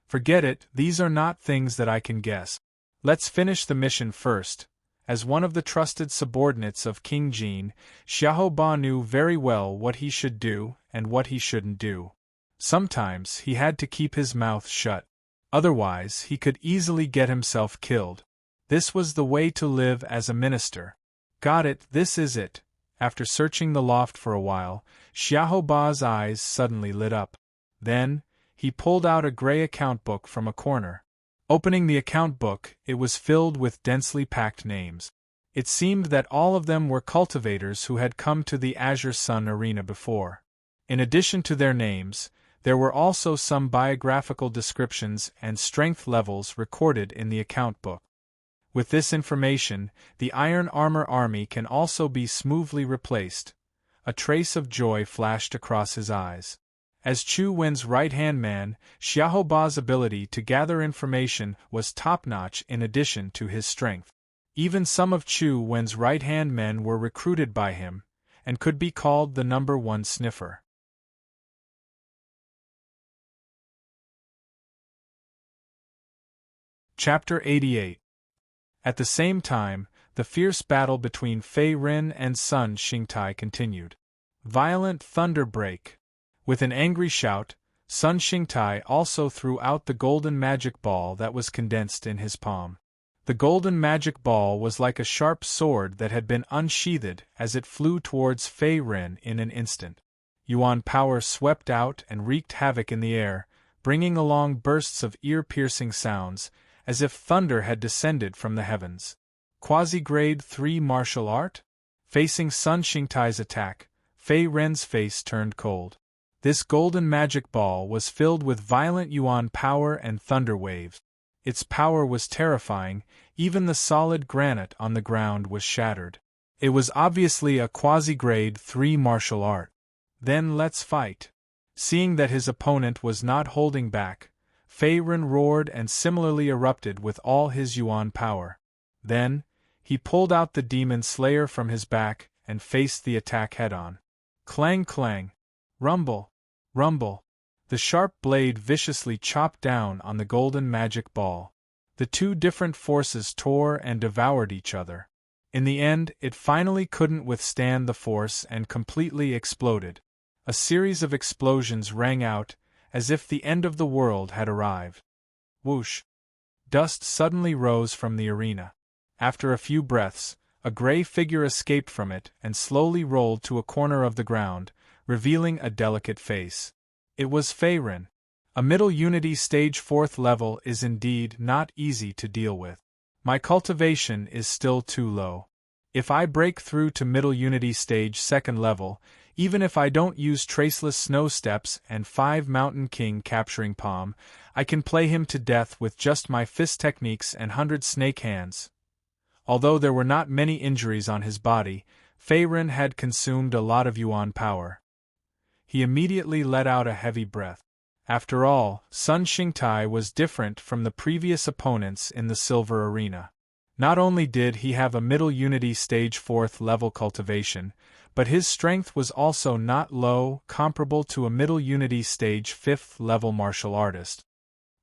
"Forget it, these are not things that I can guess. Let's finish the mission first." As one of the trusted subordinates of King Jean, Xiaoba knew very well what he should do and what he shouldn't do. Sometimes he had to keep his mouth shut. Otherwise, he could easily get himself killed. This was the way to live as a minister. "Got it, this is it." After searching the loft for a while, Xiaoba's eyes suddenly lit up. Then, he pulled out a gray account book from a corner. Opening the account book, it was filled with densely packed names. It seemed that all of them were cultivators who had come to the Azure Sun Arena before. In addition to their names, there were also some biographical descriptions and strength levels recorded in the account book. With this information, the Iron Armor Army can also be smoothly replaced. A trace of joy flashed across his eyes. As Chu Wen's right-hand man, Xiaoba's ability to gather information was top-notch in addition to his strength. Even some of Chu Wen's right-hand men were recruited by him, and could be called the number one sniffer. Chapter 88. At the same time, the fierce battle between Fei Ren and Sun Xingtai continued. Violent thunder break. With an angry shout, Sun Xingtai also threw out the golden magic ball that was condensed in his palm. The golden magic ball was like a sharp sword that had been unsheathed as it flew towards Fei Ren in an instant. Yuan power swept out and wreaked havoc in the air, bringing along bursts of ear-piercing sounds, as if thunder had descended from the heavens. Quasi-grade 3 martial art? Facing Sun Xingtai's attack, Fei Ren's face turned cold. This golden magic ball was filled with violent yuan power and thunder waves. Its power was terrifying, even the solid granite on the ground was shattered. It was obviously a quasi-grade 3 martial art. Then let's fight. Seeing that his opponent was not holding back, Fei Ren roared and similarly erupted with all his yuan power. Then, he pulled out the demon slayer from his back and faced the attack head-on. Clang clang. Rumble. Rumble. The sharp blade viciously chopped down on the golden magic ball. The two different forces tore and devoured each other. In the end, it finally couldn't withstand the force and completely exploded. A series of explosions rang out, as if the end of the world had arrived. Whoosh! Dust suddenly rose from the arena. After a few breaths, a gray figure escaped from it and slowly rolled to a corner of the ground, revealing a delicate face. It was Fei Ren. A middle unity stage 4th level is indeed not easy to deal with. My cultivation is still too low. If I break through to middle unity stage 2nd level, even if I don't use traceless snow steps and 5 Mountain King capturing palm, I can play him to death with just my fist techniques and 100 snake hands. Although there were not many injuries on his body, Fei Ren had consumed a lot of yuan power. He immediately let out a heavy breath. After all, Sun Xingtai was different from the previous opponents in the Silver Arena. Not only did he have a middle unity stage 4th level cultivation, but his strength was also not low, comparable to a middle unity stage 5th level martial artist.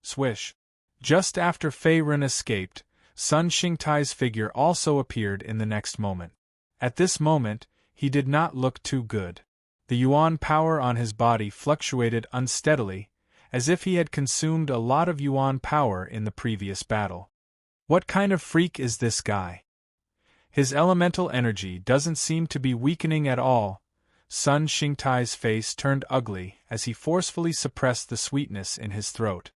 Swish! Just after Fei Ren escaped, Sun Xingtai's figure also appeared in the next moment. At this moment, he did not look too good. The yuan power on his body fluctuated unsteadily, as if he had consumed a lot of yuan power in the previous battle. What kind of freak is this guy? His elemental energy doesn't seem to be weakening at all. Sun Xingtai's face turned ugly as he forcefully suppressed the sweetness in his throat.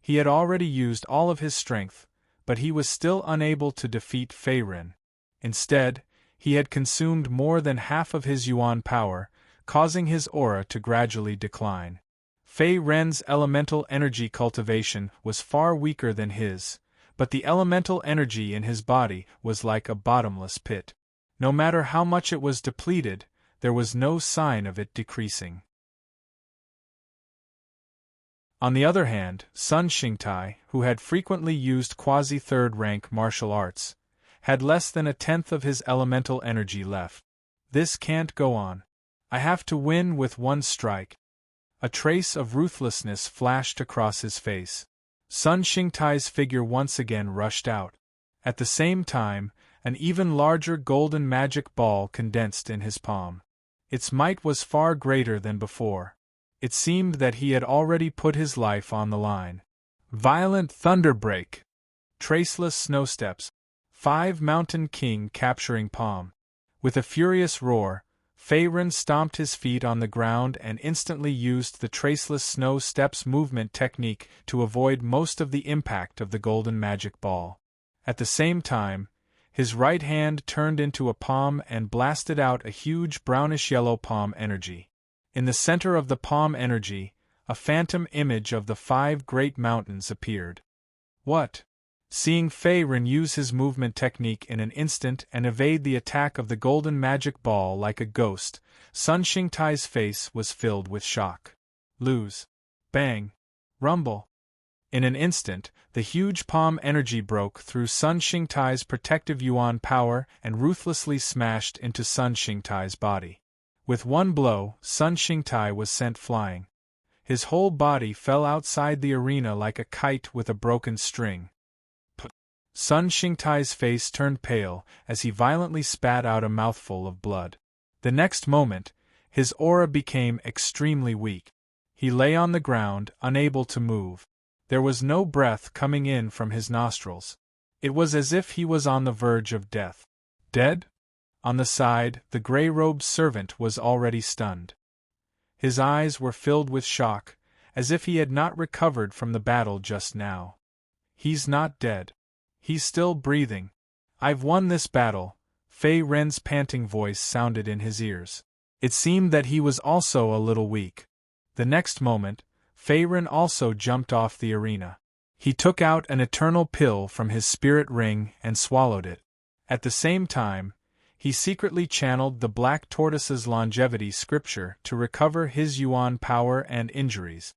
He had already used all of his strength, but he was still unable to defeat Fei Ren. Instead, he had consumed more than half of his yuan power, causing his aura to gradually decline. Fei Ren's elemental energy cultivation was far weaker than his, but the elemental energy in his body was like a bottomless pit. No matter how much it was depleted, there was no sign of it decreasing. On the other hand, Sun Xingtai, who had frequently used quasi-third-rank martial arts, had less than a tenth of his elemental energy left. This can't go on. I have to win with one strike. A trace of ruthlessness flashed across his face. Sun Xingtai's figure once again rushed out. At the same time, an even larger golden magic ball condensed in his palm. Its might was far greater than before. It seemed that he had already put his life on the line. Violent thunderbreak. Traceless snow steps. 5 Mountain King capturing palm. With a furious roar, Fei Ren stomped his feet on the ground and instantly used the traceless snow steps movement technique to avoid most of the impact of the golden magic ball. At the same time, his right hand turned into a palm and blasted out a huge brownish-yellow palm energy. In the center of the palm energy, a phantom image of the 5 great mountains appeared. What? Seeing Fei Ren use his movement technique in an instant and evade the attack of the golden magic ball like a ghost, Sun Xingtai's face was filled with shock. Lose. Bang. Rumble. In an instant, the huge palm energy broke through Sun Xingtai's protective yuan power and ruthlessly smashed into Sun Xingtai's body. With one blow, Sun Xingtai was sent flying. His whole body fell outside the arena like a kite with a broken string. Sun Xingtai's face turned pale as he violently spat out a mouthful of blood. The next moment, his aura became extremely weak. He lay on the ground, unable to move. There was no breath coming in from his nostrils. It was as if he was on the verge of death. Dead? On the side, the gray-robed servant was already stunned. His eyes were filled with shock, as if he had not recovered from the battle just now. He's not dead. He's still breathing. I've won this battle, Fei Ren's panting voice sounded in his ears. It seemed that he was also a little weak. The next moment, Fei Ren also jumped off the arena. He took out an eternal pill from his spirit ring and swallowed it. At the same time, he secretly channeled the Black Tortoise's longevity scripture to recover his yuan power and injuries.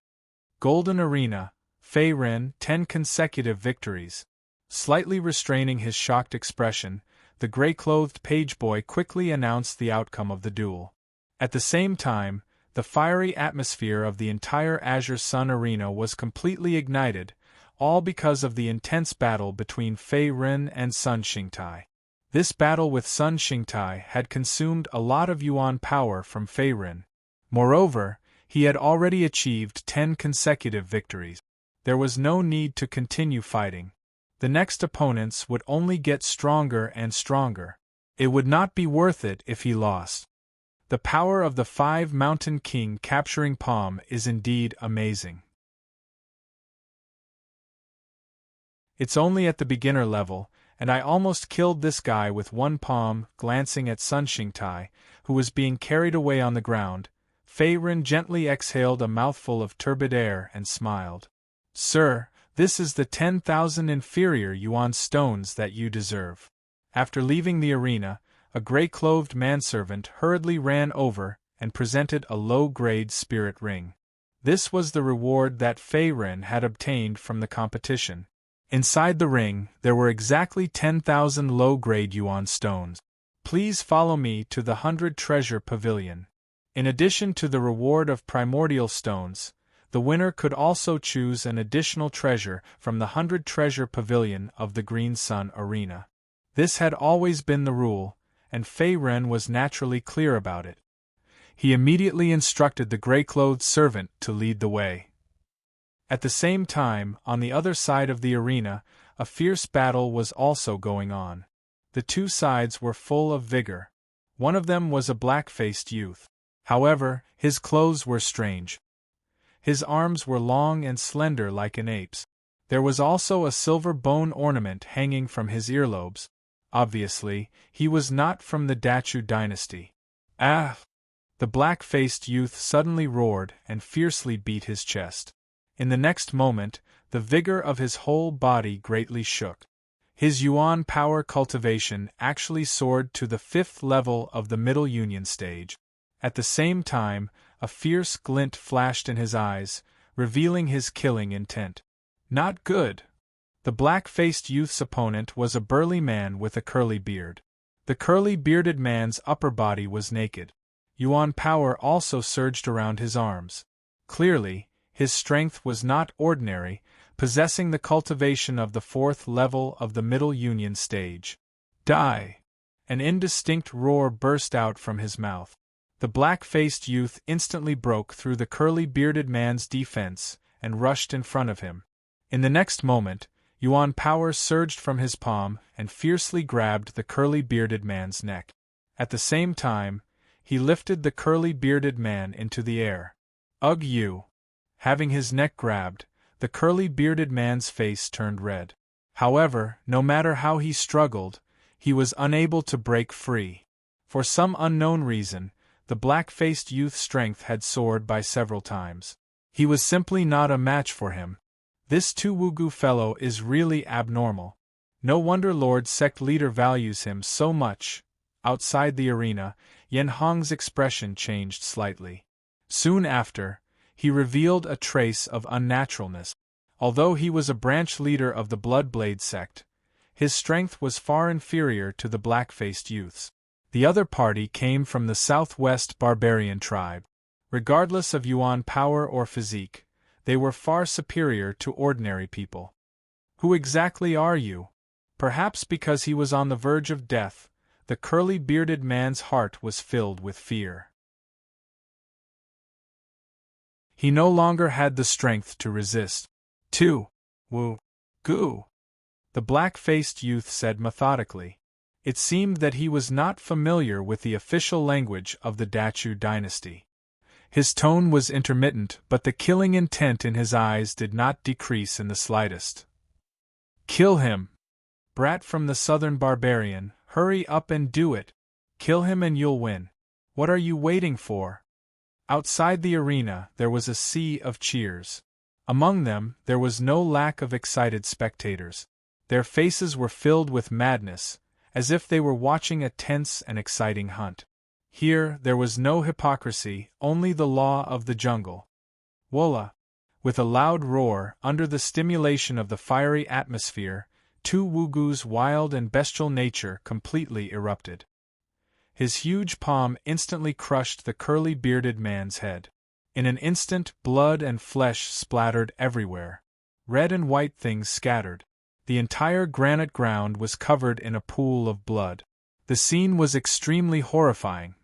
Golden Arena, Fei Ren, 10 consecutive victories. Slightly restraining his shocked expression, the gray-clothed page-boy quickly announced the outcome of the duel. At the same time, the fiery atmosphere of the entire Azure Sun Arena was completely ignited, all because of the intense battle between Fei Ren and Sun Xingtai. This battle with Sun Xingtai had consumed a lot of yuan power from Fei Ren. Moreover, he had already achieved 10 consecutive victories. There was no need to continue fighting. The next opponents would only get stronger and stronger. It would not be worth it if he lost. The power of the 5 Mountain King capturing palm is indeed amazing. It's only at the beginner level, and I almost killed this guy with one palm. Glancing at Sun Xingtai, who was being carried away on the ground, Fei Ren gently exhaled a mouthful of turbid air and smiled. Sir, this is the 10,000 inferior yuan stones that you deserve. After leaving the arena, a gray-clothed manservant hurriedly ran over and presented a low-grade spirit ring. This was the reward that Fei Ren had obtained from the competition. Inside the ring, there were exactly 10,000 low-grade yuan stones. Please follow me to the 100 Treasure Pavilion. In addition to the reward of primordial stones, the winner could also choose an additional treasure from the 100 Treasure Pavilion of the Green Sun Arena. This had always been the rule, and Fei Ren was naturally clear about it. He immediately instructed the gray-clothed servant to lead the way. At the same time, on the other side of the arena, a fierce battle was also going on. The two sides were full of vigor. One of them was a black-faced youth. However, his clothes were strange. His arms were long and slender like an ape's. There was also a silver bone ornament hanging from his earlobes. Obviously, he was not from the Dachu dynasty. Ah! The black-faced youth suddenly roared and fiercely beat his chest. In the next moment, the vigor of his whole body greatly shook. His yuan power cultivation actually soared to the 5th level of the Middle Union stage. At the same time, a fierce glint flashed in his eyes, revealing his killing intent. Not good! The black-faced youth's opponent was a burly man with a curly beard. The curly-bearded man's upper body was naked. Yuan power also surged around his arms. Clearly, his strength was not ordinary, possessing the cultivation of the 4th level of the Middle Union stage. Die! An indistinct roar burst out from his mouth. The black-faced youth instantly broke through the curly-bearded man's defense and rushed in front of him. In the next moment, Yuan power surged from his palm and fiercely grabbed the curly-bearded man's neck. At the same time, he lifted the curly-bearded man into the air. Ugh you! Having his neck grabbed, the curly-bearded man's face turned red. However, no matter how he struggled, he was unable to break free. For some unknown reason, the black-faced youth's strength had soared by several times. He was simply not a match for him. This Tuwugu fellow is really abnormal. No wonder Lord Sect Leader values him so much. Outside the arena, Yen Hong's expression changed slightly. Soon after, he revealed a trace of unnaturalness. Although he was a branch leader of the Bloodblade sect, his strength was far inferior to the black-faced youth's. The other party came from the southwest barbarian tribe. Regardless of yuan power or physique, they were far superior to ordinary people. Who exactly are you? Perhaps because he was on the verge of death, the curly-bearded man's heart was filled with fear. He no longer had the strength to resist. Gu. The black-faced youth said methodically. It seemed that he was not familiar with the official language of the Dachu dynasty. His tone was intermittent, but the killing intent in his eyes did not decrease in the slightest. Kill him! Brat from the southern barbarian, hurry up and do it! Kill him and you'll win. What are you waiting for? Outside the arena, there was a sea of cheers. Among them, there was no lack of excited spectators. Their faces were filled with madness, as if they were watching a tense and exciting hunt. Here, there was no hypocrisy, only the law of the jungle. Wola! With a loud roar, under the stimulation of the fiery atmosphere, Tuwugu's wild and bestial nature completely erupted. His huge palm instantly crushed the curly-bearded man's head. In an instant, blood and flesh splattered everywhere. Red and white things scattered. The entire granite ground was covered in a pool of blood. The scene was extremely horrifying.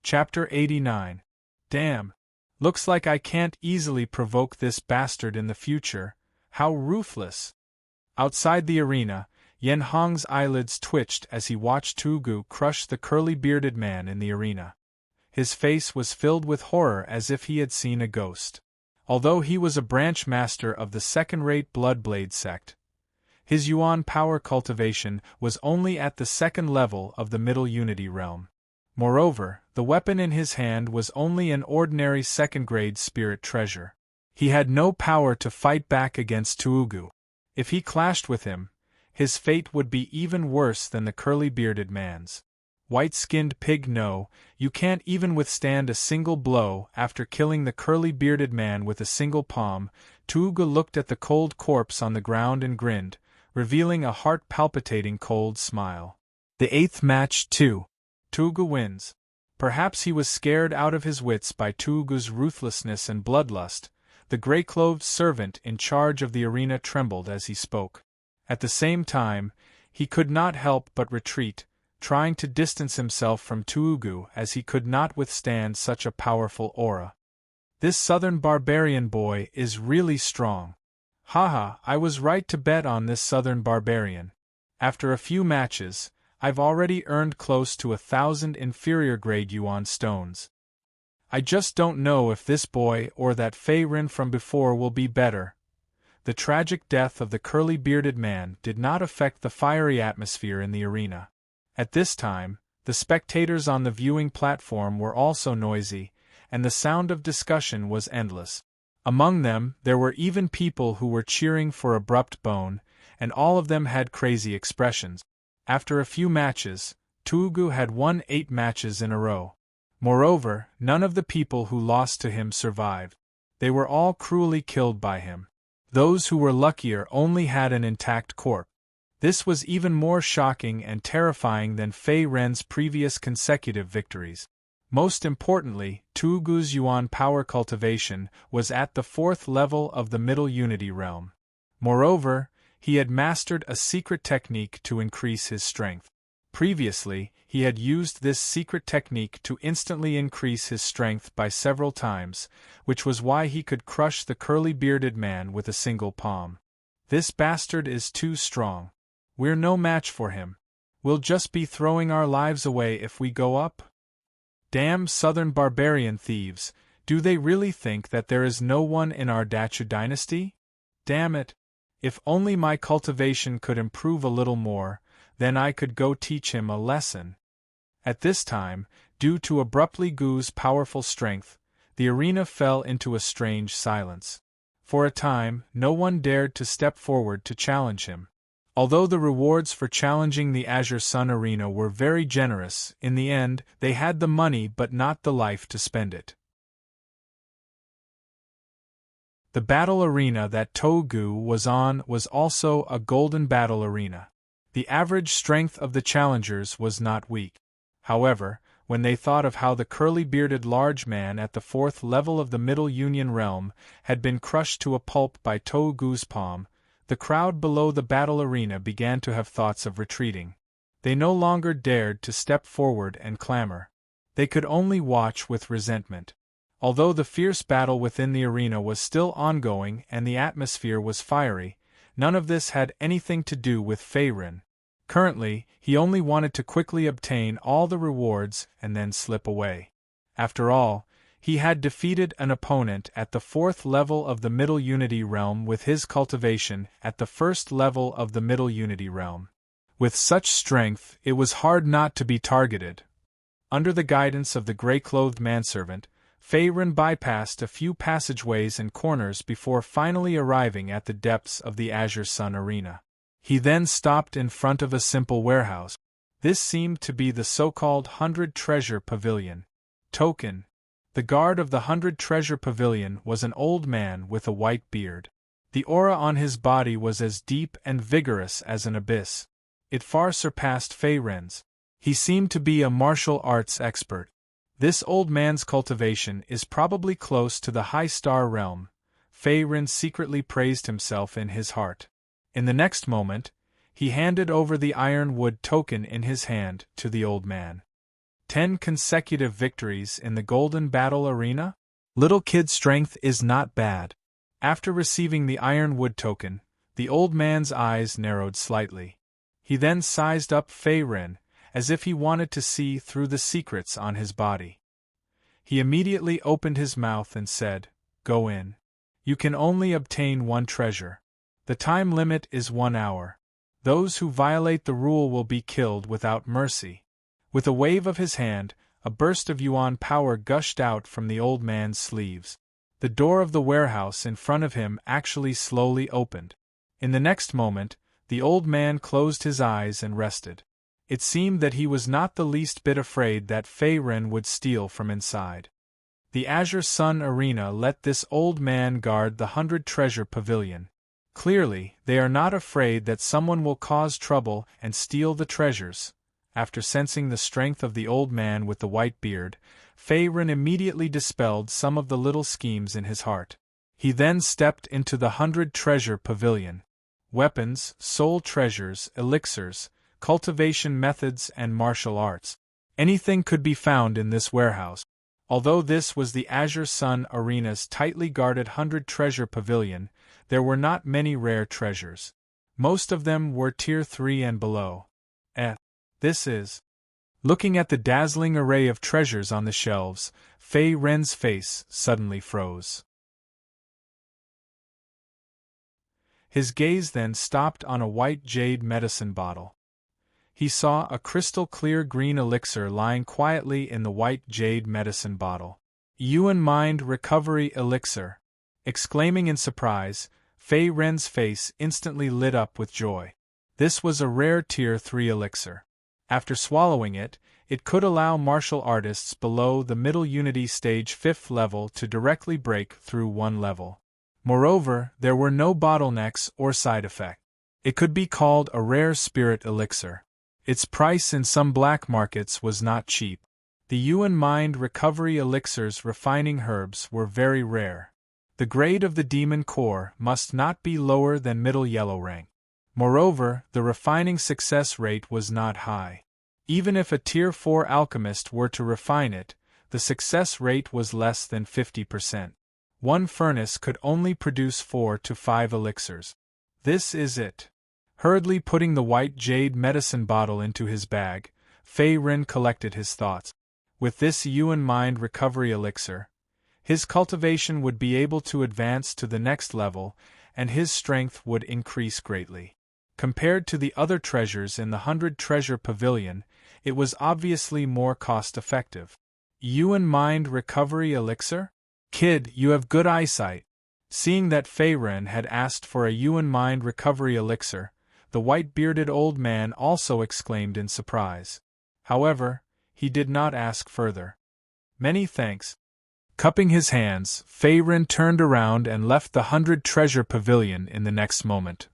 Chapter 89. Damn. Looks like I can't easily provoke this bastard in the future. How ruthless! Outside the arena, Yen Hong's eyelids twitched as he watched Tugu crush the curly-bearded man in the arena. His face was filled with horror as if he had seen a ghost. Although he was a branch master of the second-rate Bloodblade sect, his yuan power cultivation was only at the 2nd level of the Middle Unity realm. Moreover, the weapon in his hand was only an ordinary 2nd-grade spirit treasure. He had no power to fight back against Tuugu. If he clashed with him, his fate would be even worse than the curly-bearded man's. White-skinned pig, no, you can't even withstand a single blow. After killing the curly-bearded man with a single palm, Tuugu looked at the cold corpse on the ground and grinned, revealing a heart-palpitating cold smile. The 8th match, too. Tuugu wins. Perhaps he was scared out of his wits by Tuugu's ruthlessness and bloodlust. The gray-clothed servant in charge of the arena trembled as he spoke. At the same time, he could not help but retreat, trying to distance himself from Tuugu as he could not withstand such a powerful aura. This southern barbarian boy is really strong. Haha, I was right to bet on this southern barbarian. After a few matches, I've already earned close to 1,000 inferior grade yuan stones. I just don't know if this boy or that Fei Ren from before will be better. The tragic death of the curly-bearded man did not affect the fiery atmosphere in the arena. At this time, the spectators on the viewing platform were also noisy, and the sound of discussion was endless. Among them, there were even people who were cheering for Abrupt Bone, and all of them had crazy expressions. After a few matches, Tugu had won 8 matches in a row. Moreover, none of the people who lost to him survived. They were all cruelly killed by him. Those who were luckier only had an intact corpse. This was even more shocking and terrifying than Fei Ren's previous consecutive victories. Most importantly, Tugu's yuan power cultivation was at the 4th level of the Middle Unity Realm. Moreover, he had mastered a secret technique to increase his strength. Previously, he had used this secret technique to instantly increase his strength by several times, which was why he could crush the curly-bearded man with a single palm. This bastard is too strong. We're no match for him. We'll just be throwing our lives away if we go up. Damn southern barbarian thieves, do they really think that there is no one in our Dachu dynasty? Damn it! If only my cultivation could improve a little more, then I could go teach him a lesson. At this time, due to Abruptly Gu's powerful strength, the arena fell into a strange silence. For a time, no one dared to step forward to challenge him. Although the rewards for challenging the Azure Sun Arena were very generous, in the end, they had the money but not the life to spend it. The battle arena that Togu was on was also a golden battle arena. The average strength of the challengers was not weak. However, when they thought of how the curly-bearded large man at the 4th level of the Middle Union Realm had been crushed to a pulp by Togu's palm, the crowd below the battle arena began to have thoughts of retreating. They no longer dared to step forward and clamor. They could only watch with resentment. Although the fierce battle within the arena was still ongoing and the atmosphere was fiery, none of this had anything to do with Fei Ren. Currently, he only wanted to quickly obtain all the rewards and then slip away. After all, he had defeated an opponent at the 4th level of the Middle Unity Realm with his cultivation at the 1st level of the Middle Unity Realm. With such strength, it was hard not to be targeted. Under the guidance of the gray-clothed manservant, Fei Ren bypassed a few passageways and corners before finally arriving at the depths of the Azure Sun Arena. He then stopped in front of a simple warehouse. This seemed to be the so-called 100 Treasure Pavilion. Token. The guard of the 100 Treasure Pavilion was an old man with a white beard. The aura on his body was as deep and vigorous as an abyss. It far surpassed Fei Ren's. He seemed to be a martial arts expert. This old man's cultivation is probably close to the High Star Realm. Fei Ren secretly praised himself in his heart. In the next moment, he handed over the ironwood token in his hand to the old man. 10 consecutive victories in the Golden Battle Arena? Little kid strength is not bad. After receiving the ironwood token, the old man's eyes narrowed slightly. He then sized up Fei Ren, as if he wanted to see through the secrets on his body. He immediately opened his mouth and said, "Go in. You can only obtain 1 treasure. The time limit is 1 hour. Those who violate the rule will be killed without mercy." With a wave of his hand, a burst of yuan power gushed out from the old man's sleeves. The door of the warehouse in front of him actually slowly opened. In the next moment, the old man closed his eyes and rested. It seemed that he was not the least bit afraid that Fei Ren would steal from inside. The Azure Sun Arena let this old man guard the 100 Treasure Pavilion. Clearly, they are not afraid that someone will cause trouble and steal the treasures. After sensing the strength of the old man with the white beard, Fei Ren immediately dispelled some of the little schemes in his heart. He then stepped into the 100 Treasure Pavilion. Weapons, soul treasures, elixirs, cultivation methods and martial arts. Anything could be found in this warehouse. Although this was the Azure Sun Arena's tightly guarded 100-treasure pavilion, there were not many rare treasures. Most of them were Tier 3 and below. This is. Looking at the dazzling array of treasures on the shelves, Fei Ren's face suddenly froze. His gaze then stopped on a white jade medicine bottle. He saw a crystal-clear green elixir lying quietly in the white jade medicine bottle. Yuan Mind Recovery Elixir. Exclaiming in surprise, Fei Ren's face instantly lit up with joy. This was a rare Tier 3 elixir. After swallowing it, it could allow martial artists below the Middle Unity Stage 5th level to directly break through one level. Moreover, there were no bottlenecks or side effects. It could be called a rare spirit elixir. Its price in some black markets was not cheap. The Yuan Mind Recovery Elixir's refining herbs were very rare. The grade of the demon core must not be lower than middle yellow rank. Moreover, the refining success rate was not high. Even if a Tier 4 alchemist were to refine it, the success rate was less than 50%. One furnace could only produce 4 to 5 elixirs. This is it. Hurriedly putting the white jade medicine bottle into his bag, Fei Ren collected his thoughts. With this Yuan Mind Recovery Elixir, his cultivation would be able to advance to the next level, and his strength would increase greatly. Compared to the other treasures in the 100-treasure pavilion, it was obviously more cost-effective. Yuan Mind Recovery Elixir? Kid, you have good eyesight. Seeing that Fei Ren had asked for a Yuan Mind Recovery Elixir, the white-bearded old man also exclaimed in surprise. However, he did not ask further. Many thanks. Cupping his hands, Fei Ren turned around and left the 100-treasure pavilion in the next moment.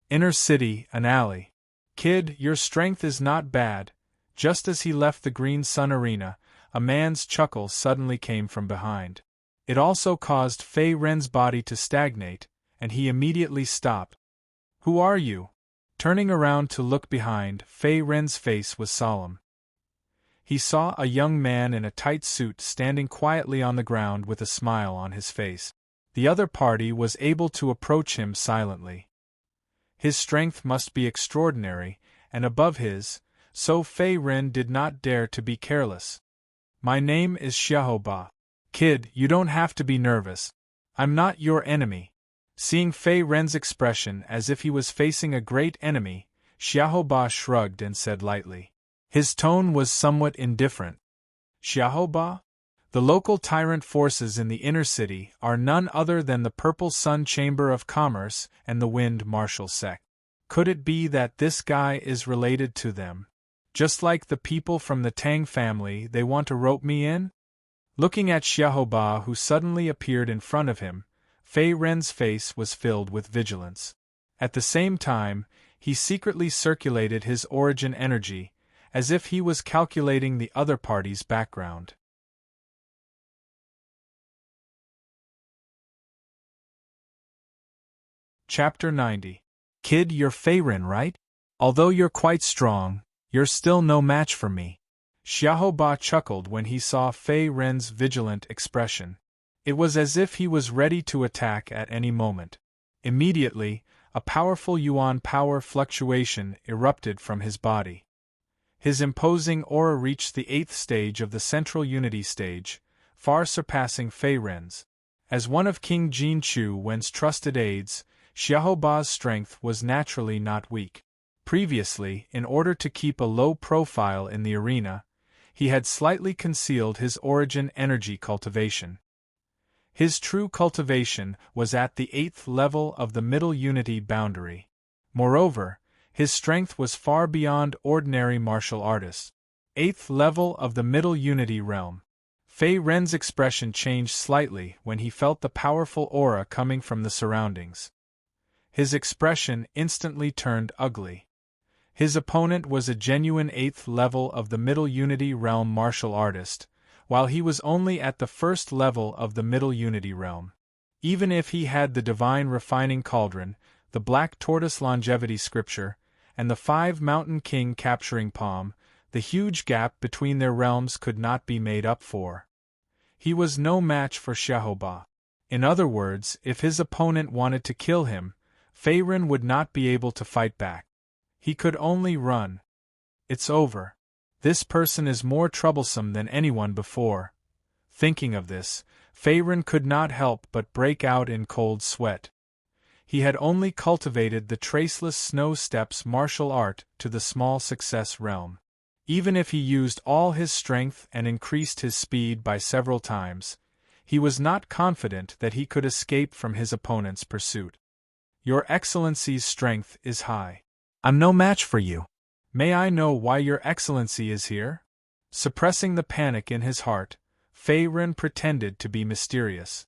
Inner City, an alley. Kid, your strength is not bad. Just as he left the Green Sun Arena, a man's chuckle suddenly came from behind. It also caused Fei Ren's body to stagnate, and he immediately stopped. Who are you? Turning around to look behind, Fei Ren's face was solemn. He saw a young man in a tight suit standing quietly on the ground with a smile on his face. The other party was able to approach him silently. His strength must be extraordinary, and above his, so Fei Ren did not dare to be careless. My name is Xiaoba. Kid, you don't have to be nervous. I'm not your enemy. Seeing Fei Ren's expression as if he was facing a great enemy, Xiaoba shrugged and said lightly. His tone was somewhat indifferent. Xiaoba? The local tyrant forces in the inner city are none other than the Purple Sun Chamber of Commerce and the Wind Martial Sect. Could it be that this guy is related to them? Just like the people from the Tang family, they want to rope me in? Looking at Xiaoba, who suddenly appeared in front of him, Fei Ren's face was filled with vigilance. At the same time, he secretly circulated his origin energy, as if he was calculating the other party's background. Chapter 90. Kid, you're Fei Ren, right? Although you're quite strong, you're still no match for me. Xiaoba chuckled when he saw Fei Ren's vigilant expression. It was as if he was ready to attack at any moment. Immediately, a powerful yuan power fluctuation erupted from his body. His imposing aura reached the 8th stage of the Central Unity stage, far surpassing Fei Ren's. As one of King Jin Chu Wen's trusted aides, Xiaoba's strength was naturally not weak. Previously, in order to keep a low profile in the arena, he had slightly concealed his origin energy cultivation. His true cultivation was at the 8th level of the Middle Unity boundary. Moreover, his strength was far beyond ordinary martial artists. 8th level of the Middle Unity realm. Fei Ren's expression changed slightly when he felt the powerful aura coming from the surroundings. His expression instantly turned ugly. His opponent was a genuine 8th level of the Middle Unity realm martial artist, while he was only at the 1st level of the Middle Unity realm. Even if he had the Divine Refining Cauldron, the Black Tortoise Longevity Scripture, and the 5 Mountain King Capturing Palm, the huge gap between their realms could not be made up for. He was no match for Xiaoba. In other words, if his opponent wanted to kill him, Fei Ren would not be able to fight back. He could only run. It's over. This person is more troublesome than anyone before. Thinking of this, Fei Ren could not help but break out in cold sweat. He had only cultivated the traceless snow steps martial art to the small success realm. Even if he used all his strength and increased his speed by several times, he was not confident that he could escape from his opponent's pursuit. Your Excellency's strength is high. I'm no match for you. May I know why Your Excellency is here? Suppressing the panic in his heart, Fei Ren pretended to be mysterious.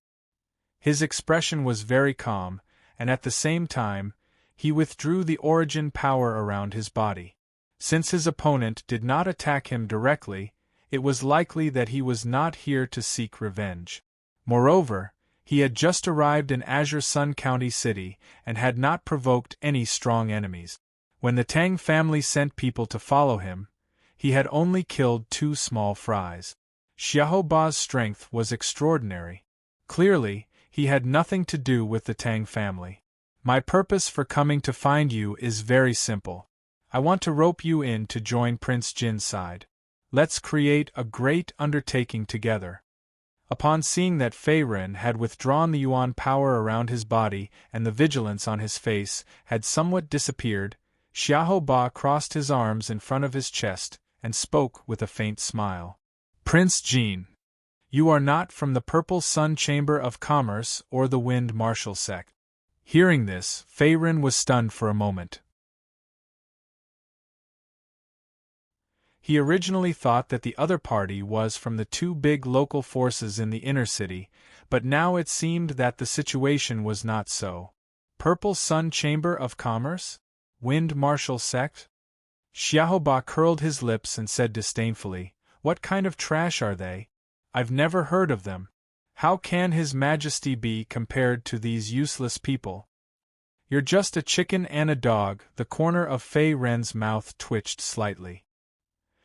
His expression was very calm, and at the same time, he withdrew the origin power around his body. Since his opponent did not attack him directly, it was likely that he was not here to seek revenge. Moreover, he had just arrived in Azure Sun County City and had not provoked any strong enemies. When the Tang family sent people to follow him, he had only killed 2 small fries. Xiaoba's strength was extraordinary. Clearly, he had nothing to do with the Tang family. My purpose for coming to find you is very simple. I want to rope you in to join Prince Jin's side. Let's create a great undertaking together. Upon seeing that Fei Ren had withdrawn the yuan power around his body and the vigilance on his face had somewhat disappeared, Xiaoba crossed his arms in front of his chest and spoke with a faint smile. Prince Jin, you are not from the Purple Sun Chamber of Commerce or the Wind Martial sect. Hearing this, Fei Ren was stunned for a moment. He originally thought that the other party was from the 2 big local forces in the inner city, but now it seemed that the situation was not so. Purple Sun Chamber of Commerce? Wind Martial sect? Xiaoba curled his lips and said disdainfully, "What kind of trash are they? I've never heard of them. How can His Majesty be compared to these useless people?" You're just a chicken and a dog. The corner of Fei Ren's mouth twitched slightly.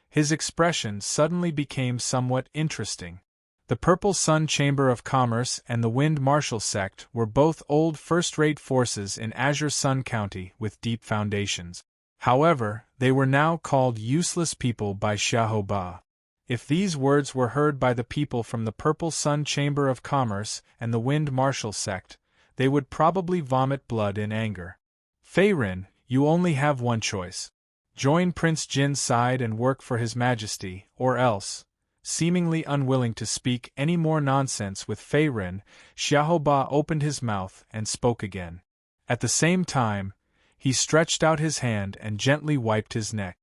His expression suddenly became somewhat interesting. The Purple Sun Chamber of Commerce and the Wind Martial sect were both old first-rate forces in Azure Sun County with deep foundations. However, they were now called useless people by Xiaoba. If these words were heard by the people from the Purple Sun Chamber of Commerce and the Wind Martial sect, they would probably vomit blood in anger. Fei Ren, you only have one choice. Join Prince Jin's side and work for His Majesty, or else, seemingly unwilling to speak any more nonsense with Fei Ren, Xiaoba opened his mouth and spoke again. At the same time, he stretched out his hand and gently wiped his neck.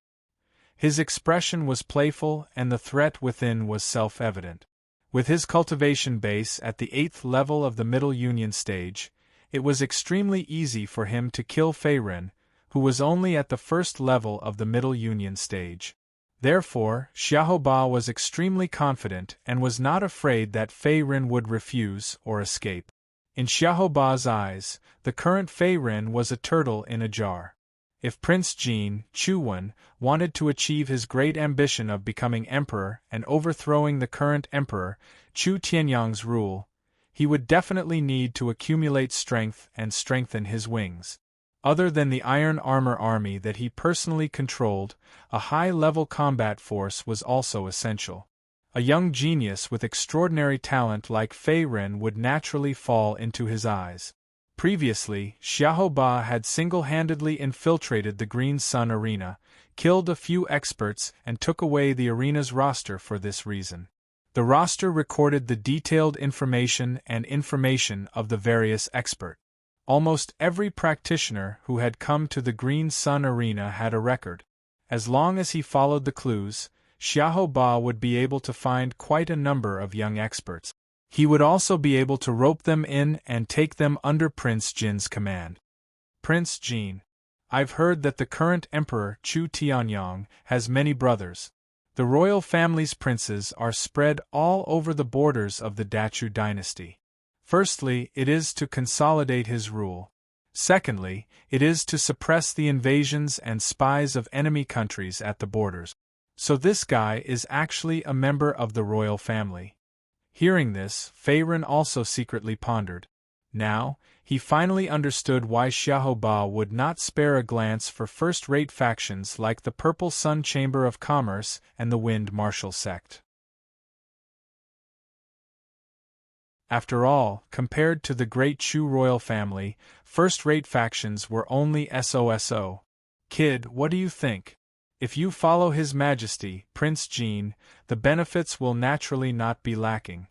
His expression was playful and the threat within was self-evident. With his cultivation base at the 8th level of the Middle Union stage, it was extremely easy for him to kill Fei Ren, who was only at the 1st level of the Middle Union stage. Therefore, Xiaoba was extremely confident and was not afraid that Fei Ren would refuse or escape. In Xiaoba's eyes, the current Fei Ren was a turtle in a jar. If Prince Jin, Chuwen, wanted to achieve his great ambition of becoming emperor and overthrowing the current emperor, Chu Tianyang's rule, he would definitely need to accumulate strength and strengthen his wings. Other than the iron armor army that he personally controlled, a high-level combat force was also essential. A young genius with extraordinary talent like Fei Ren would naturally fall into his eyes. Previously, Xiaoba had single-handedly infiltrated the Green Sun Arena, killed a few experts and took away the arena's roster for this reason. The roster recorded the detailed information of the various experts. Almost every practitioner who had come to the Green Sun Arena had a record. As long as he followed the clues, Xiaoba would be able to find quite a number of young experts. He would also be able to rope them in and take them under Prince Jin's command. Prince Jin, I've heard that the current Emperor Chu Tianyang has many brothers. The royal family's princes are spread all over the borders of the Dachu dynasty. Firstly, it is to consolidate his rule. Secondly, it is to suppress the invasions and spies of enemy countries at the borders. So this guy is actually a member of the royal family. Hearing this, Fei Ren also secretly pondered. Now, he finally understood why Xiahou Ba would not spare a glance for first-rate factions like the Purple Sun Chamber of Commerce and the Wind Martial Sect. After all, compared to the great Chu royal family, first-rate factions were only SOSO. Kid, what do you think? If you follow His Majesty, Prince Jean, the benefits will naturally not be lacking.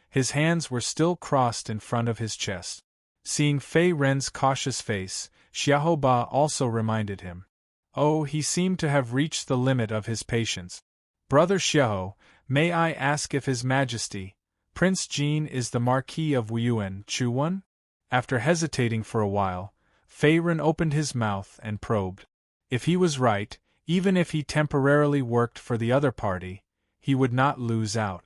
His hands were still crossed in front of his chest. Seeing Fei Ren's cautious face, Xiahou Ba also reminded him. Oh, he seemed to have reached the limit of his patience. Brother Xiahou, may I ask if His Majesty, Prince Jean is the Marquis of Wuyuan, Chuan? After hesitating for a while, Fei Ren opened his mouth and probed. If he was right, even if he temporarily worked for the other party, he would not lose out.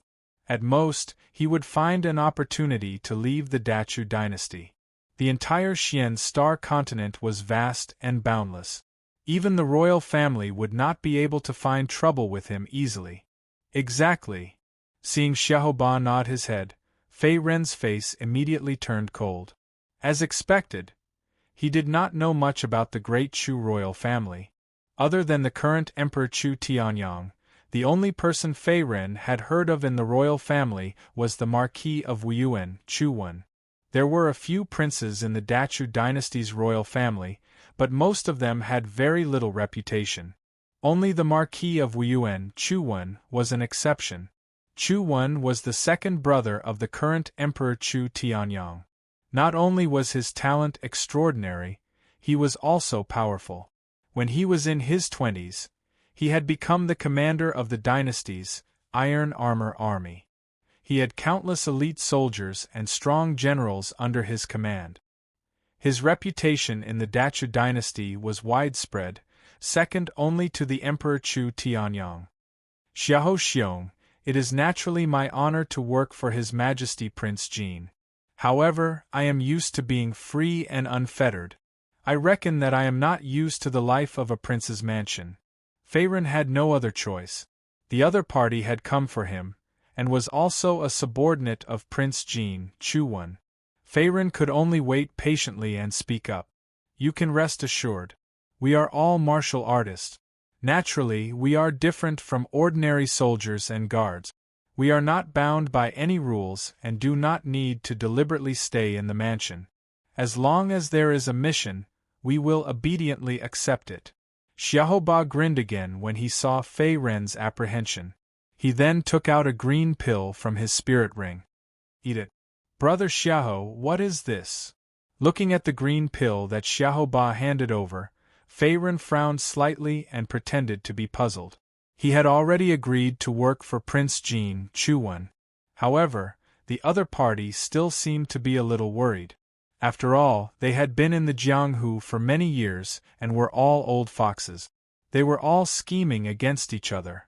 At most, he would find an opportunity to leave the Dachu dynasty. The entire Xian star continent was vast and boundless. Even the royal family would not be able to find trouble with him easily. Exactly. Seeing Xiahou Ba nod his head, Fei Ren's face immediately turned cold. As expected, he did not know much about the great Chu royal family. Other than the current Emperor Chu Tianyang, the only person Fei Ren had heard of in the royal family was the Marquis of Wuyuan, Chuan. There were a few princes in the Dachu dynasty's royal family, but most of them had very little reputation. Only the Marquis of Wuyuan, Chuan, was an exception. Chuan was the second brother of the current Emperor Chu Tianyang. Not only was his talent extraordinary, he was also powerful. When he was in his 20s, he had become the commander of the dynasty's Iron Armor Army. He had countless elite soldiers and strong generals under his command. His reputation in the Dachu dynasty was widespread, second only to the Emperor Chu Tianyang. Xiahou Xiong, it is naturally my honor to work for His Majesty Prince Jean. However, I am used to being free and unfettered. I reckon that I am not used to the life of a prince's mansion. Fei Ren had no other choice. The other party had come for him, and was also a subordinate of Prince Jean, Chuan. Fei Ren could only wait patiently and speak up. You can rest assured. We are all martial artists. Naturally, we are different from ordinary soldiers and guards. We are not bound by any rules and do not need to deliberately stay in the mansion. As long as there is a mission, we will obediently accept it. Xiahou Ba grinned again when he saw Fei Ren's apprehension. He then took out a green pill from his spirit ring. Eat it. Brother Xiahou, what is this? Looking at the green pill that Xiahou Ba handed over, Fei Ren frowned slightly and pretended to be puzzled. He had already agreed to work for Prince Jean, Chuan. However, the other party still seemed to be a little worried. After all, they had been in the Jianghu for many years and were all old foxes. They were all scheming against each other.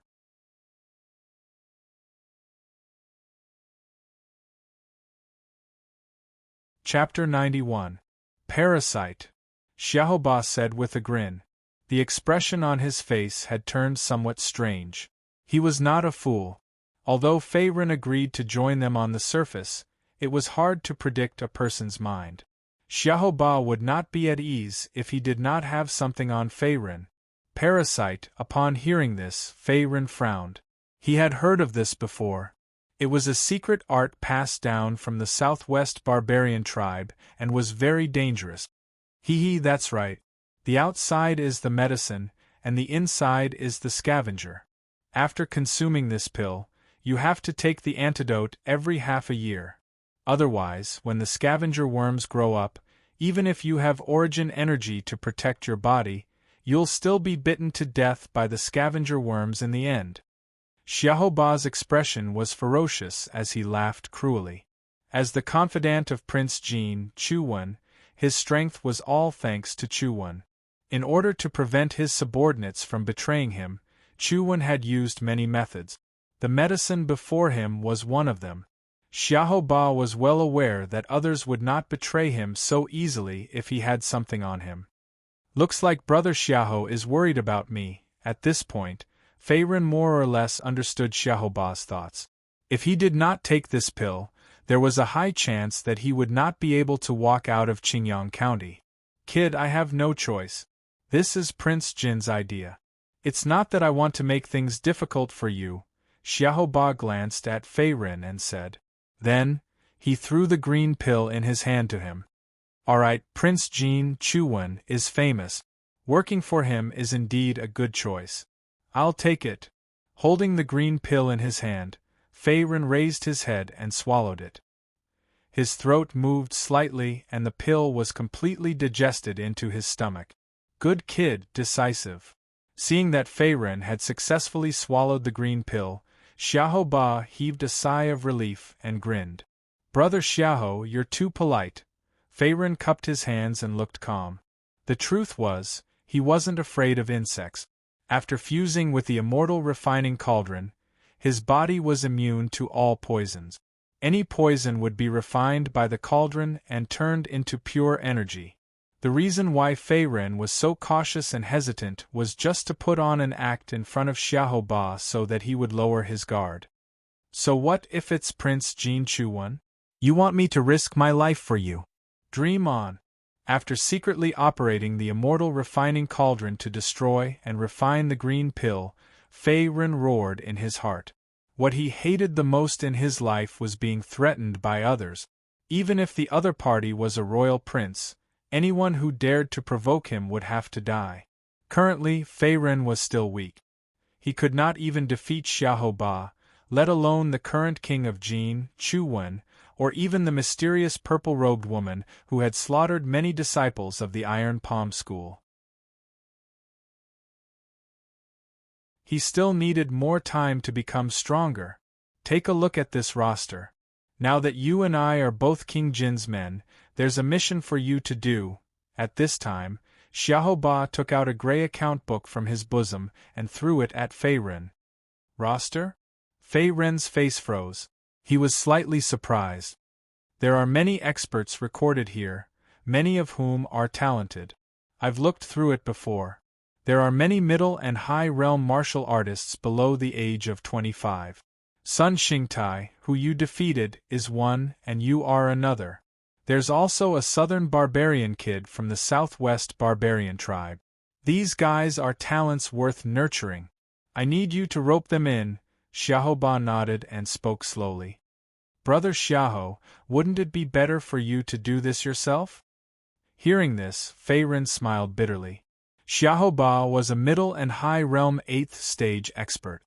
Chapter 91. Parasite. Xiahou Ba said with a grin. The expression on his face had turned somewhat strange. He was not a fool. Although Fei Ren agreed to join them on the surface, it was hard to predict a person's mind. Xiahou Ba would not be at ease if he did not have something on Fei Ren. Parasite. Upon hearing this, Fei Ren frowned. He had heard of this before. It was a secret art passed down from the southwest barbarian tribe and was very dangerous. That's right. The outside is the medicine, and the inside is the scavenger. After consuming this pill, you have to take the antidote every half a year. Otherwise, when the scavenger worms grow up, even if you have origin energy to protect your body, you'll still be bitten to death by the scavenger worms in the end. Xiahou Ba's expression was ferocious as he laughed cruelly. As the confidant of Prince Jean, Chuan, his strength was all thanks to Chuan. In order to prevent his subordinates from betraying him, Chuan had used many methods. The medicine before him was one of them. Xiahou Ba was well aware that others would not betray him so easily if he had something on him. Looks like Brother Xiahou is worried about me. At this point, Fei Ren more or less understood Xiahou Ba's thoughts. If he did not take this pill, there was a high chance that he would not be able to walk out of Qingyang County. Kid, I have no choice. This is Prince Jin's idea. It's not that I want to make things difficult for you. Xiaoba glanced at Fei Ren and said. Then, he threw the green pill in his hand to him. Alright, Prince Jin Chuwen is famous. Working for him is indeed a good choice. I'll take it. Holding the green pill in his hand, Fei Ren raised his head and swallowed it. His throat moved slightly and the pill was completely digested into his stomach. Good kid, decisive. Seeing that Fei Ren had successfully swallowed the green pill, Xiahou Ba heaved a sigh of relief and grinned. Brother Xiahou, you're too polite. Fei Ren cupped his hands and looked calm. The truth was, he wasn't afraid of insects. After fusing with the immortal refining cauldron, his body was immune to all poisons. Any poison would be refined by the cauldron and turned into pure energy. The reason why Fei Ren was so cautious and hesitant was just to put on an act in front of Xiahou Ba so that he would lower his guard. So what if it's Prince Jin Chuwen? You want me to risk my life for you? Dream on. After secretly operating the immortal refining cauldron to destroy and refine the green pill, Fei Ren roared in his heart. What he hated the most in his life was being threatened by others. Even if the other party was a royal prince, anyone who dared to provoke him would have to die. Currently, Fei Ren was still weak. He could not even defeat Xiahou Ba, let alone the current king of Jin, Chuwen, or even the mysterious purple-robed woman who had slaughtered many disciples of the Iron Palm School. He still needed more time to become stronger. Take a look at this roster. Now that you and I are both King Jin's men, there's a mission for you to do. At this time, Xiahou Ba took out a gray account book from his bosom and threw it at Fei Ren. Roster? Fei Ren's face froze. He was slightly surprised. There are many experts recorded here, many of whom are talented. I've looked through it before. There are many middle and high realm martial artists below the age of 25. Sun Xingtai, who you defeated, is one and you are another. There's also a southern barbarian kid from the southwest barbarian tribe. These guys are talents worth nurturing. I need you to rope them in. Xiahou Ba nodded and spoke slowly. Brother Xiahou, wouldn't it be better for you to do this yourself? Hearing this, Fei Ren smiled bitterly. Xiahou Ba was a middle and high realm 8th stage expert.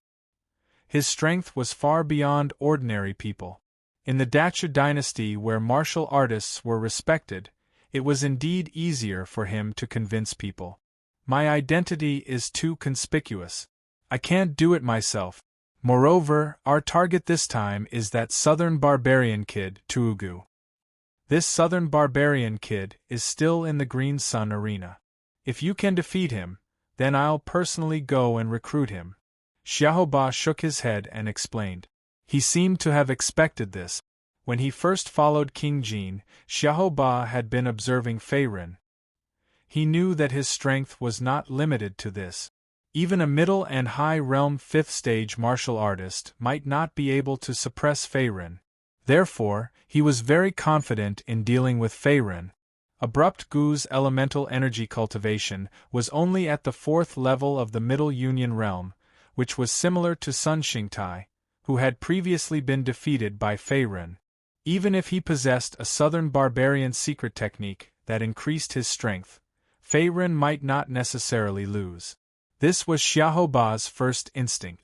His strength was far beyond ordinary people. In the Dacha dynasty where martial artists were respected, it was indeed easier for him to convince people. My identity is too conspicuous. I can't do it myself. Moreover, our target this time is that southern barbarian kid, Tuugu. This southern barbarian kid is still in the Green Sun arena. If you can defeat him, then I'll personally go and recruit him. Xiahou Ba shook his head and explained. He seemed to have expected this. When he first followed King Jin, Xiahou Ba had been observing Fei Ren. He knew that his strength was not limited to this. Even a middle and high realm 5th stage martial artist might not be able to suppress Fei Ren. Therefore, he was very confident in dealing with Fei Ren. Abrupt Gu's elemental energy cultivation was only at the 4th level of the Middle Union realm, which was similar to Sun Xingtai, who had previously been defeated by Fei Ren. Even if he possessed a southern barbarian secret technique that increased his strength, Fei Ren might not necessarily lose. This was Xiahou Ba's first instinct.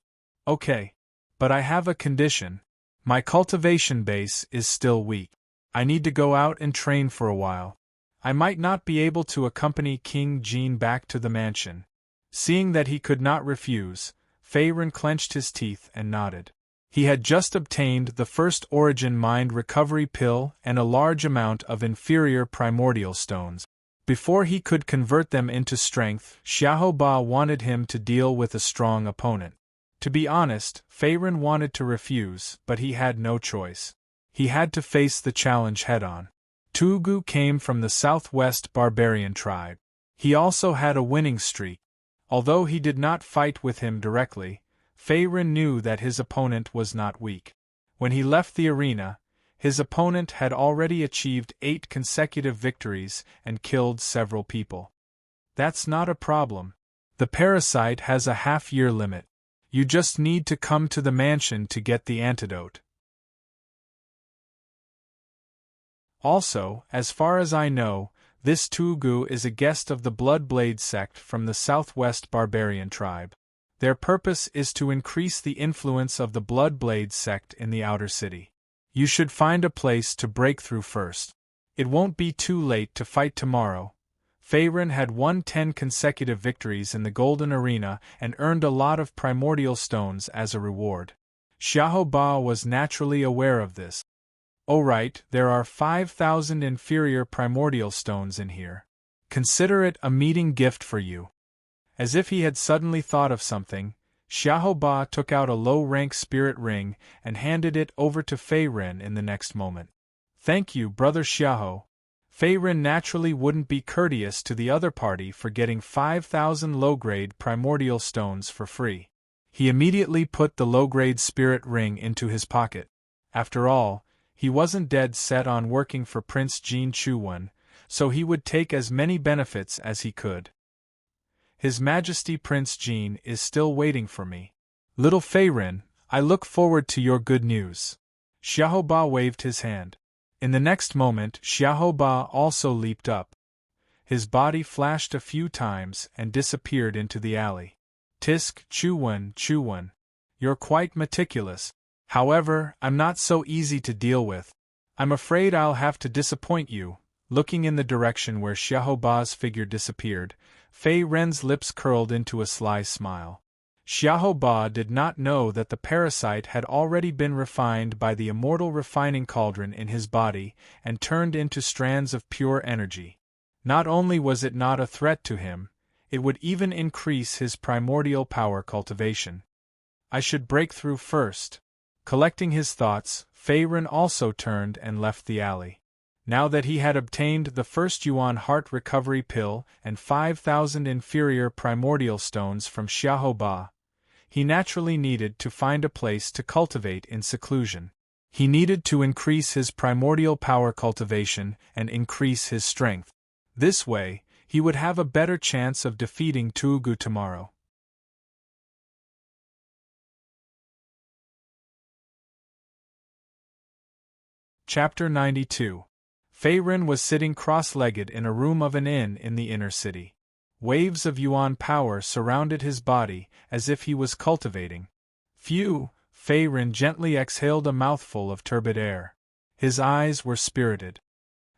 Okay. But I have a condition. My cultivation base is still weak. I need to go out and train for a while. I might not be able to accompany King Jin back to the mansion. Seeing that he could not refuse, Fei Ren clenched his teeth and nodded. He had just obtained the first origin mind recovery pill and a large amount of inferior primordial stones. Before he could convert them into strength, Xiahou Ba wanted him to deal with a strong opponent. To be honest, Fei Ren wanted to refuse, but he had no choice. He had to face the challenge head-on. Tuugu came from the southwest barbarian tribe. He also had a winning streak. Although he did not fight with him directly, Fei Ren knew that his opponent was not weak. When he left the arena, his opponent had already achieved 8 consecutive victories and killed several people. That's not a problem. The parasite has a half-year limit. You just need to come to the mansion to get the antidote. Also, as far as I know, this Tugu is a guest of the Bloodblade sect from the southwest barbarian tribe. Their purpose is to increase the influence of the Bloodblade sect in the outer city. You should find a place to break through first. It won't be too late to fight tomorrow. Faerun had won 10 consecutive victories in the Golden Arena and earned a lot of primordial stones as a reward. Xiahou Ba was naturally aware of this. Oh right, there are 5,000 inferior primordial stones in here. Consider it a meeting gift for you. As if he had suddenly thought of something, Xiahou Ba took out a low-rank spirit ring and handed it over to Faerun in the next moment. Thank you, Brother Xiahou. Faerun naturally wouldn't be courteous to the other party for getting 5,000 low-grade primordial stones for free. He immediately put the low-grade spirit ring into his pocket. After all, he wasn't dead set on working for Prince Jin Chuwen, so he would take as many benefits as he could. His Majesty Prince Jin is still waiting for me. Little Faerun, I look forward to your good news. Xiahou Ba waved his hand. In the next moment, Xiahou Ba also leaped up. His body flashed a few times and disappeared into the alley. Tisk, Chuwen, you're quite meticulous. However, I'm not so easy to deal with. I'm afraid I'll have to disappoint you. Looking in the direction where Xiahou Ba's figure disappeared, Faerun's lips curled into a sly smile. Xiahou Ba did not know that the parasite had already been refined by the immortal refining cauldron in his body and turned into strands of pure energy. Not only was it not a threat to him, it would even increase his primordial power cultivation. I should break through first. Collecting his thoughts, Faerun also turned and left the alley. Now that he had obtained the first Yuan heart recovery pill and 5,000 inferior primordial stones from Xiahou Ba, he naturally needed to find a place to cultivate in seclusion. He needed to increase his primordial power cultivation and increase his strength. This way, he would have a better chance of defeating Tugu tomorrow. Chapter 92. Faerun was sitting cross-legged in a room of an inn in the inner city. Waves of Yuan power surrounded his body as if he was cultivating. Phew! Faerun gently exhaled a mouthful of turbid air. His eyes were spirited.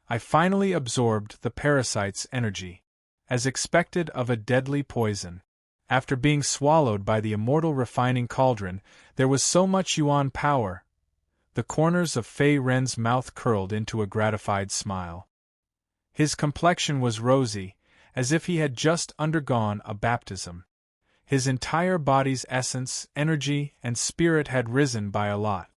I finally absorbed the parasite's energy. As expected of a deadly poison. After being swallowed by the immortal refining cauldron, there was so much Yuan power. The corners of Faerun's mouth curled into a gratified smile. His complexion was rosy, as if he had just undergone a baptism. His entire body's essence, energy, and spirit had risen by a lot.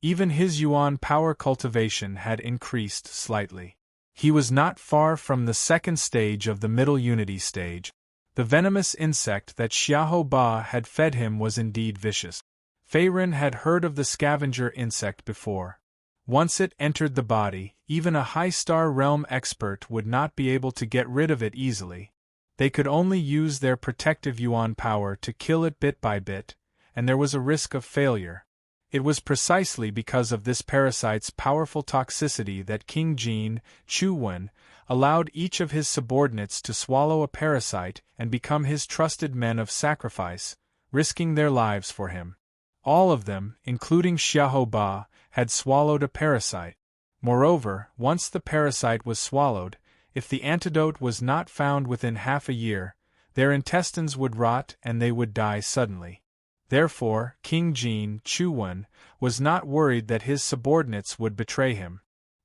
Even his Yuan power cultivation had increased slightly. He was not far from the second stage of the middle unity stage. The venomous insect that Xiahou Ba had fed him was indeed vicious. Faerun had heard of the scavenger insect before. Once it entered the body, even a high-star realm expert would not be able to get rid of it easily. They could only use their protective Yuan power to kill it bit by bit, and there was a risk of failure. It was precisely because of this parasite's powerful toxicity that King Jin Chuwen allowed each of his subordinates to swallow a parasite and become his trusted men of sacrifice, risking their lives for him. All of them, including Xiahou Ba, had swallowed a parasite. Moreover, once the parasite was swallowed, if the antidote was not found within half a year, their intestines would rot and they would die suddenly. Therefore, King Jin Chuwen was not worried that his subordinates would betray him.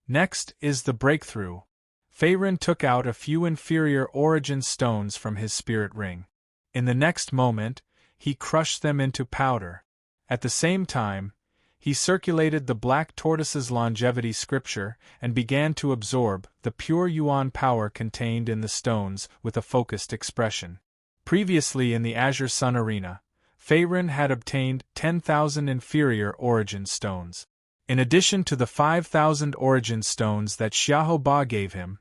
Next is the breakthrough. Faerun took out a few inferior origin stones from his spirit ring. In the next moment, he crushed them into powder. At the same time, he circulated the Black Tortoise's longevity scripture and began to absorb the pure Yuan power contained in the stones with a focused expression. Previously in the Azure Sun Arena, Faerun had obtained 10,000 inferior origin stones. In addition to the 5,000 origin stones that Xiahou Ba gave him,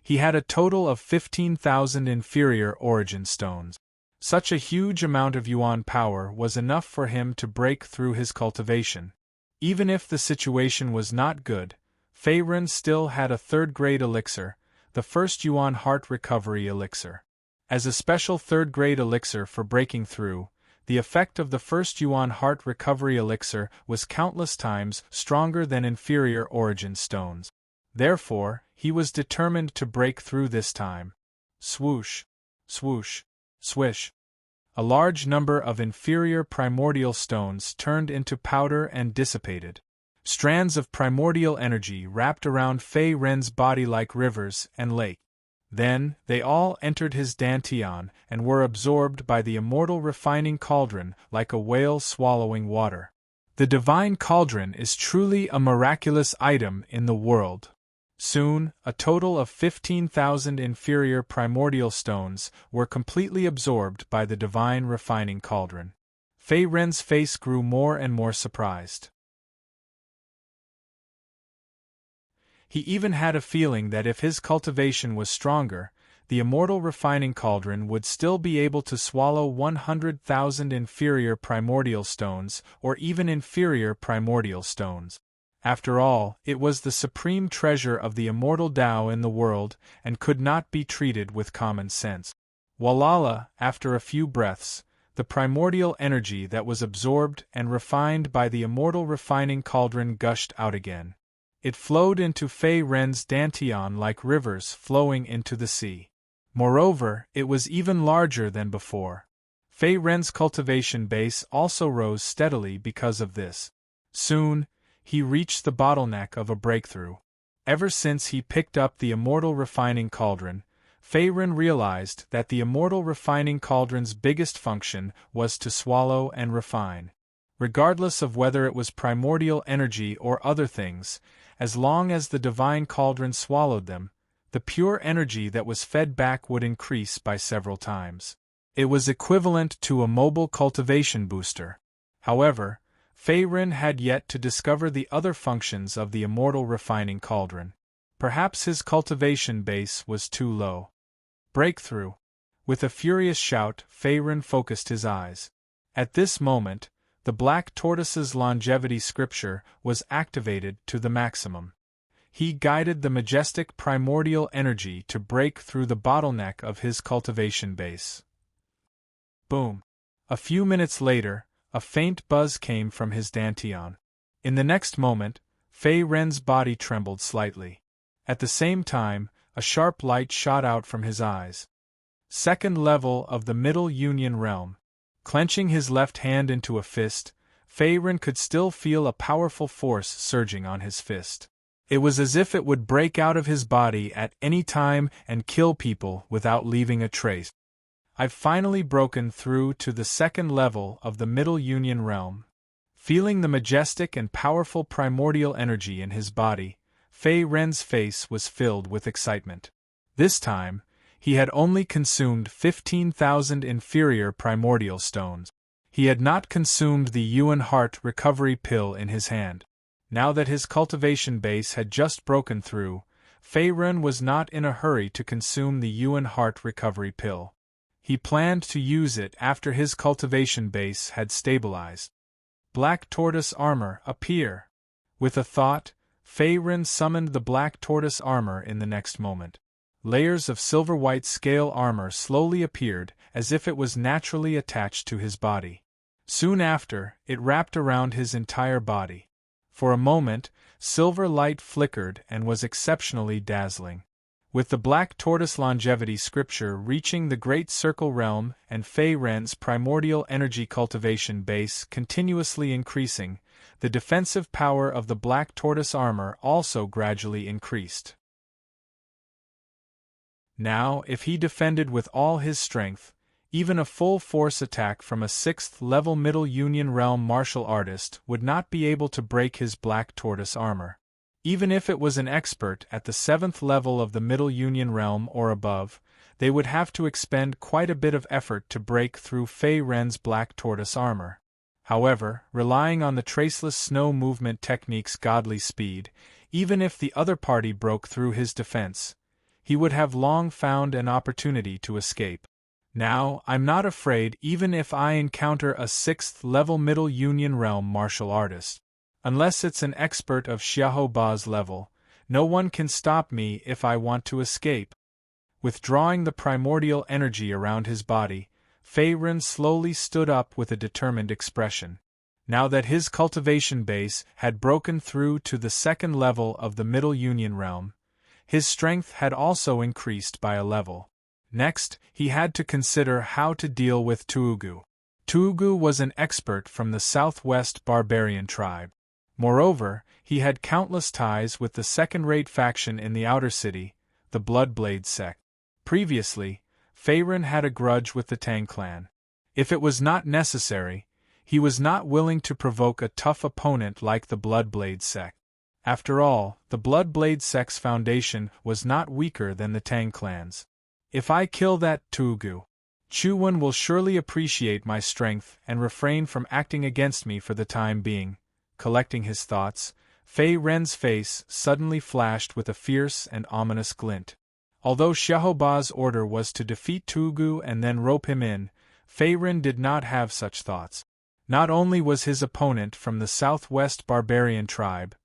he had a total of 15,000 inferior origin stones. Such a huge amount of yuan power was enough for him to break through his cultivation. Even if the situation was not good, Fei Ren still had a third-grade elixir, the first yuan heart recovery elixir. As a special third-grade elixir for breaking through, the effect of the first yuan heart recovery elixir was countless times stronger than inferior origin stones. Therefore, he was determined to break through this time. Swoosh, swoosh, swish. A large number of inferior primordial stones turned into powder and dissipated. Strands of primordial energy wrapped around Fei Ren's body like rivers and lakes. Then, they all entered his dantian and were absorbed by the immortal refining cauldron like a whale swallowing water. The divine cauldron is truly a miraculous item in the world. Soon, a total of 15,000 inferior primordial stones were completely absorbed by the divine refining cauldron. Fei Ren's face grew more and more surprised. He even had a feeling that if his cultivation was stronger, the immortal refining cauldron would still be able to swallow 100,000 inferior primordial stones or even inferior primordial stones. After all, it was the supreme treasure of the immortal Tao in the world and could not be treated with common sense. Walala, after a few breaths, the primordial energy that was absorbed and refined by the immortal refining cauldron gushed out again. It flowed into Fei Ren's dantian like rivers flowing into the sea. Moreover, it was even larger than before. Fei Ren's cultivation base also rose steadily because of this. Soon, he reached the bottleneck of a breakthrough. Ever since he picked up the immortal refining cauldron, Fei Ren realized that the immortal refining cauldron's biggest function was to swallow and refine. Regardless of whether it was primordial energy or other things, as long as the divine cauldron swallowed them, the pure energy that was fed back would increase by several times. It was equivalent to a mobile cultivation booster. However, Fei Ren had yet to discover the other functions of the immortal refining cauldron. Perhaps his cultivation base was too low. Breakthrough. With a furious shout, Fei Ren focused his eyes. At this moment, the black tortoise's longevity scripture was activated to the maximum. He guided the majestic primordial energy to break through the bottleneck of his cultivation base. Boom! A few minutes later, a faint buzz came from his dantian. In the next moment, Fei Ren's body trembled slightly. At the same time, a sharp light shot out from his eyes. Second level of the Middle Union Realm. Clenching his left hand into a fist, Fei Ren could still feel a powerful force surging on his fist. It was as if it would break out of his body at any time and kill people without leaving a trace. I've finally broken through to the second level of the Middle Union Realm. Feeling the majestic and powerful primordial energy in his body, Fei Ren's face was filled with excitement. This time, he had only consumed 15,000 inferior primordial stones. He had not consumed the Yuan Heart recovery pill in his hand. Now that his cultivation base had just broken through, Fei Ren was not in a hurry to consume the Yuan Heart recovery pill. He planned to use it after his cultivation base had stabilized. Black tortoise armor appear. With a thought, Fei Ren summoned the black tortoise armor in the next moment. Layers of silver-white scale armor slowly appeared, as if it was naturally attached to his body. Soon after, it wrapped around his entire body. For a moment, silver light flickered and was exceptionally dazzling. With the black tortoise longevity scripture reaching the Great Circle realm and Fei Ren's primordial energy cultivation base continuously increasing, the defensive power of the black tortoise armor also gradually increased. Now, if he defended with all his strength, even a full-force attack from a 6th-level Middle Union Realm martial artist would not be able to break his black tortoise armor. Even if it was an expert at the 7th level of the Middle Union Realm or above, they would have to expend quite a bit of effort to break through Fei Ren's black tortoise armor. However, relying on the traceless snow movement technique's godly speed, even if the other party broke through his defense, he would have long found an opportunity to escape. Now, I'm not afraid even if I encounter a 6th-level Middle Union Realm martial artist. Unless it's an expert of Xiaoba's level, no one can stop me if I want to escape. Withdrawing the primordial energy around his body, Fei Ren slowly stood up with a determined expression. Now that his cultivation base had broken through to the 2nd level of the Middle Union Realm, his strength had also increased by a level. Next, he had to consider how to deal with Tuugu. Tuugu was an expert from the southwest barbarian tribe. Moreover, he had countless ties with the second-rate faction in the outer city, the Bloodblade sect. Previously, Fei Ren had a grudge with the Tang clan. If it was not necessary, he was not willing to provoke a tough opponent like the Bloodblade sect. After all, the Bloodblade sect's foundation was not weaker than the Tang clan's. If I kill that Tuugu, Chuan will surely appreciate my strength and refrain from acting against me for the time being. Collecting his thoughts, Fei Ren's face suddenly flashed with a fierce and ominous glint. Although Xiaoba's order was to defeat Tuugu and then rope him in, Fei Ren did not have such thoughts. Not only was his opponent from the southwest barbarian tribe,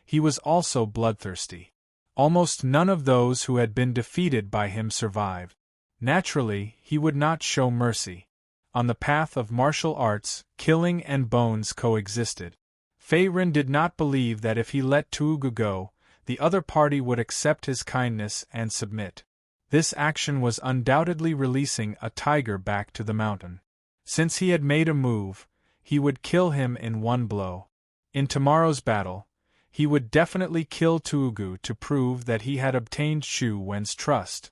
he was also bloodthirsty. Almost none of those who had been defeated by him survived. Naturally, he would not show mercy. On the path of martial arts, killing and bones coexisted. Fei Ren did not believe that if he let Tuugu go, the other party would accept his kindness and submit. This action was undoubtedly releasing a tiger back to the mountain. Since he had made a move, he would kill him in one blow. In tomorrow's battle, he would definitely kill Tuugu to prove that he had obtained Xu Wen's trust.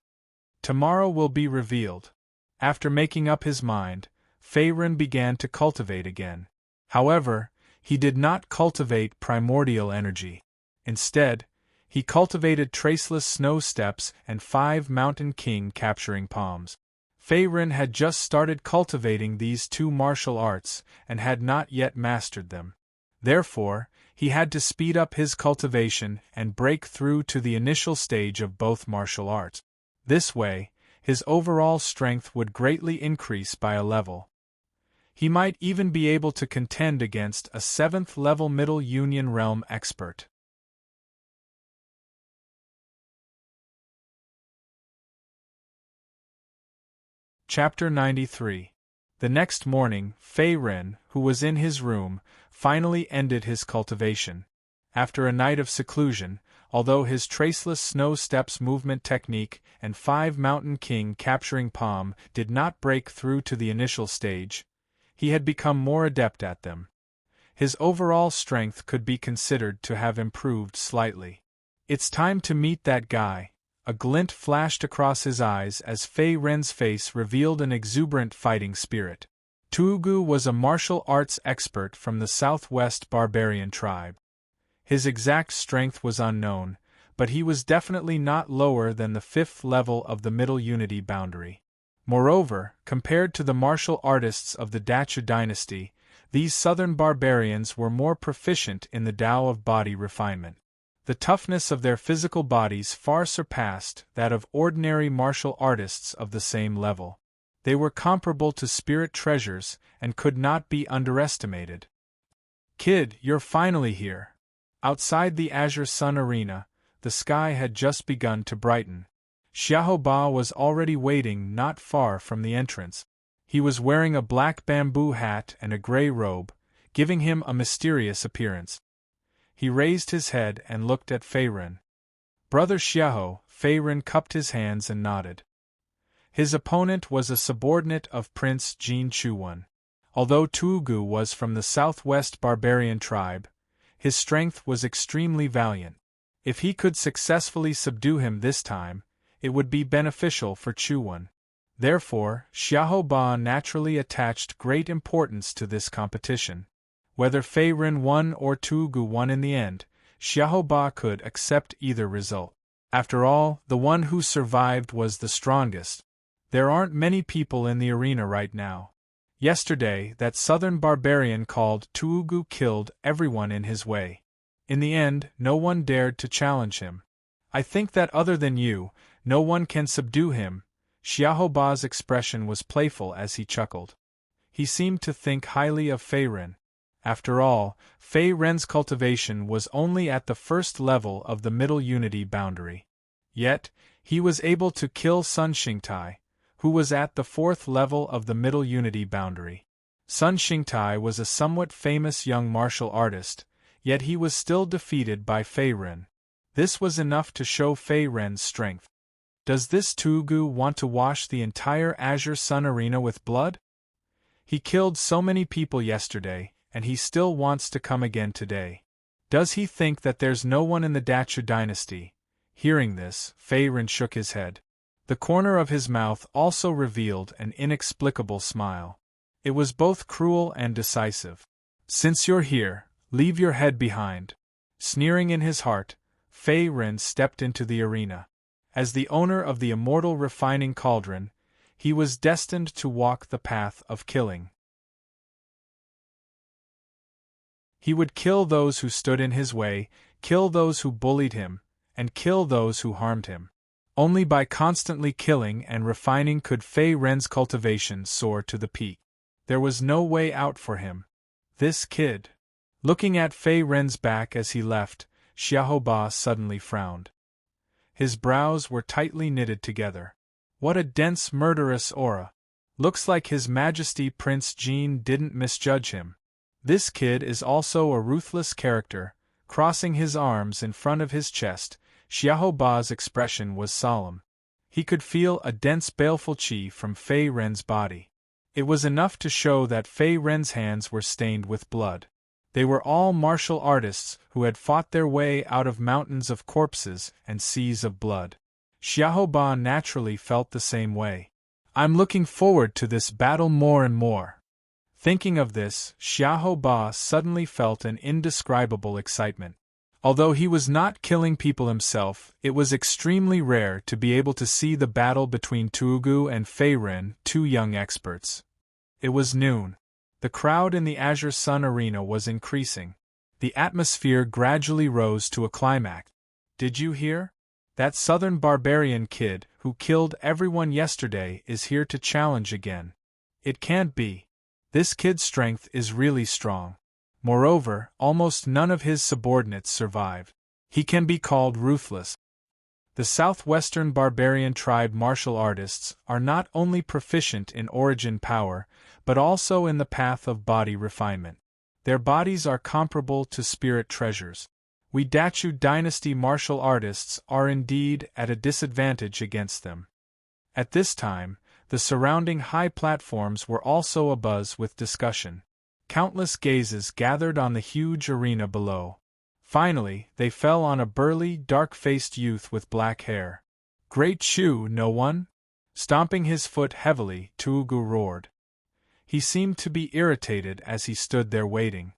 Tomorrow will be revealed. After making up his mind, Fei Ren began to cultivate again. However, he did not cultivate primordial energy. Instead, he cultivated traceless snow steps and 5 Mountain King capturing palms. Fei Ren had just started cultivating these 2 martial arts and had not yet mastered them. Therefore, he had to speed up his cultivation and break through to the initial stage of both martial arts. This way, his overall strength would greatly increase by a level. He might even be able to contend against a 7th-level Middle Union Realm expert. Chapter 93. The next morning, Fei Ren, who was in his room, finally ended his cultivation. After a night of seclusion, although his traceless snow steps movement technique and 5 Mountain King capturing palm did not break through to the initial stage, he had become more adept at them. His overall strength could be considered to have improved slightly. It's time to meet that guy. A glint flashed across his eyes as Fei Ren's face revealed an exuberant fighting spirit. Tuugu was a martial arts expert from the southwest barbarian tribe. His exact strength was unknown, but he was definitely not lower than the 5th level of the Middle Unity boundary. Moreover, compared to the martial artists of the Dachu dynasty, these southern barbarians were more proficient in the Tao of body refinement. The toughness of their physical bodies far surpassed that of ordinary martial artists of the same level. They were comparable to spirit treasures and could not be underestimated. "Kid, you're finally here." Outside the Azure Sun Arena, the sky had just begun to brighten. Xiaoba was already waiting not far from the entrance. He was wearing a black bamboo hat and a gray robe, giving him a mysterious appearance. He raised his head and looked at Fei Ren. "Brother Xiao," Fei Ren cupped his hands and nodded. His opponent was a subordinate of Prince Jin Chuan. Although Tuugu was from the southwest barbarian tribe, his strength was extremely valiant. If he could successfully subdue him this time, it would be beneficial for Chuan. Therefore, Xiaoba naturally attached great importance to this competition. Whether Fei Ren won or Tuugu won in the end, Xiaoba could accept either result. After all, the one who survived was the strongest. There aren't many people in the arena right now. Yesterday, that southern barbarian called Tuugu killed everyone in his way. In the end, no one dared to challenge him. I think that other than you, no one can subdue him. Xiaoba's expression was playful as he chuckled. He seemed to think highly of Fei Ren. After all, Fei Ren's cultivation was only at the first level of the middle unity boundary. Yet, he was able to kill Sun Xingtai, who was at the fourth level of the middle unity boundary. Sun Xingtai was a somewhat famous young martial artist, yet he was still defeated by Fei Ren. This was enough to show Fei Ren's strength. Does this Tuugu want to wash the entire Azure Sun Arena with blood? He killed so many people yesterday, and he still wants to come again today. Does he think that there's no one in the Dachu dynasty? Hearing this, Fei Ren shook his head. The corner of his mouth also revealed an inexplicable smile. It was both cruel and decisive. Since you're here, leave your head behind. Sneering in his heart, Fei Ren stepped into the arena. As the owner of the immortal refining cauldron, he was destined to walk the path of killing. He would kill those who stood in his way, kill those who bullied him, and kill those who harmed him. Only by constantly killing and refining could Fei Ren's cultivation soar to the peak. There was no way out for him. This kid. Looking at Fei Ren's back as he left, Xiaoba suddenly frowned. His brows were tightly knitted together. What a dense murderous aura. Looks like His Majesty Prince Jean didn't misjudge him. This kid is also a ruthless character. Crossing his arms in front of his chest, Xiaoba's expression was solemn. He could feel a dense baleful qi from Fei Ren's body. It was enough to show that Fei Ren's hands were stained with blood. They were all martial artists who had fought their way out of mountains of corpses and seas of blood. Xiaoba naturally felt the same way. I'm looking forward to this battle more and more. Thinking of this, Xiaoba suddenly felt an indescribable excitement. Although he was not killing people himself, it was extremely rare to be able to see the battle between Tuugu and Fei Ren, two young experts. It was noon. The crowd in the Azure Sun Arena was increasing. The atmosphere gradually rose to a climax. Did you hear? That southern barbarian kid who killed everyone yesterday is here to challenge again. It can't be. This kid's strength is really strong. Moreover, almost none of his subordinates survived. He can be called ruthless. The southwestern barbarian tribe martial artists are not only proficient in origin power, but also in the path of body refinement. Their bodies are comparable to spirit treasures. We Dachu dynasty martial artists are indeed at a disadvantage against them. At this time, the surrounding high platforms were also abuzz with discussion. Countless gazes gathered on the huge arena below. Finally, they fell on a burly, dark-faced youth with black hair. Great Shu, no one? Stomping his foot heavily, Tuugu roared. He seemed to be irritated as he stood there waiting.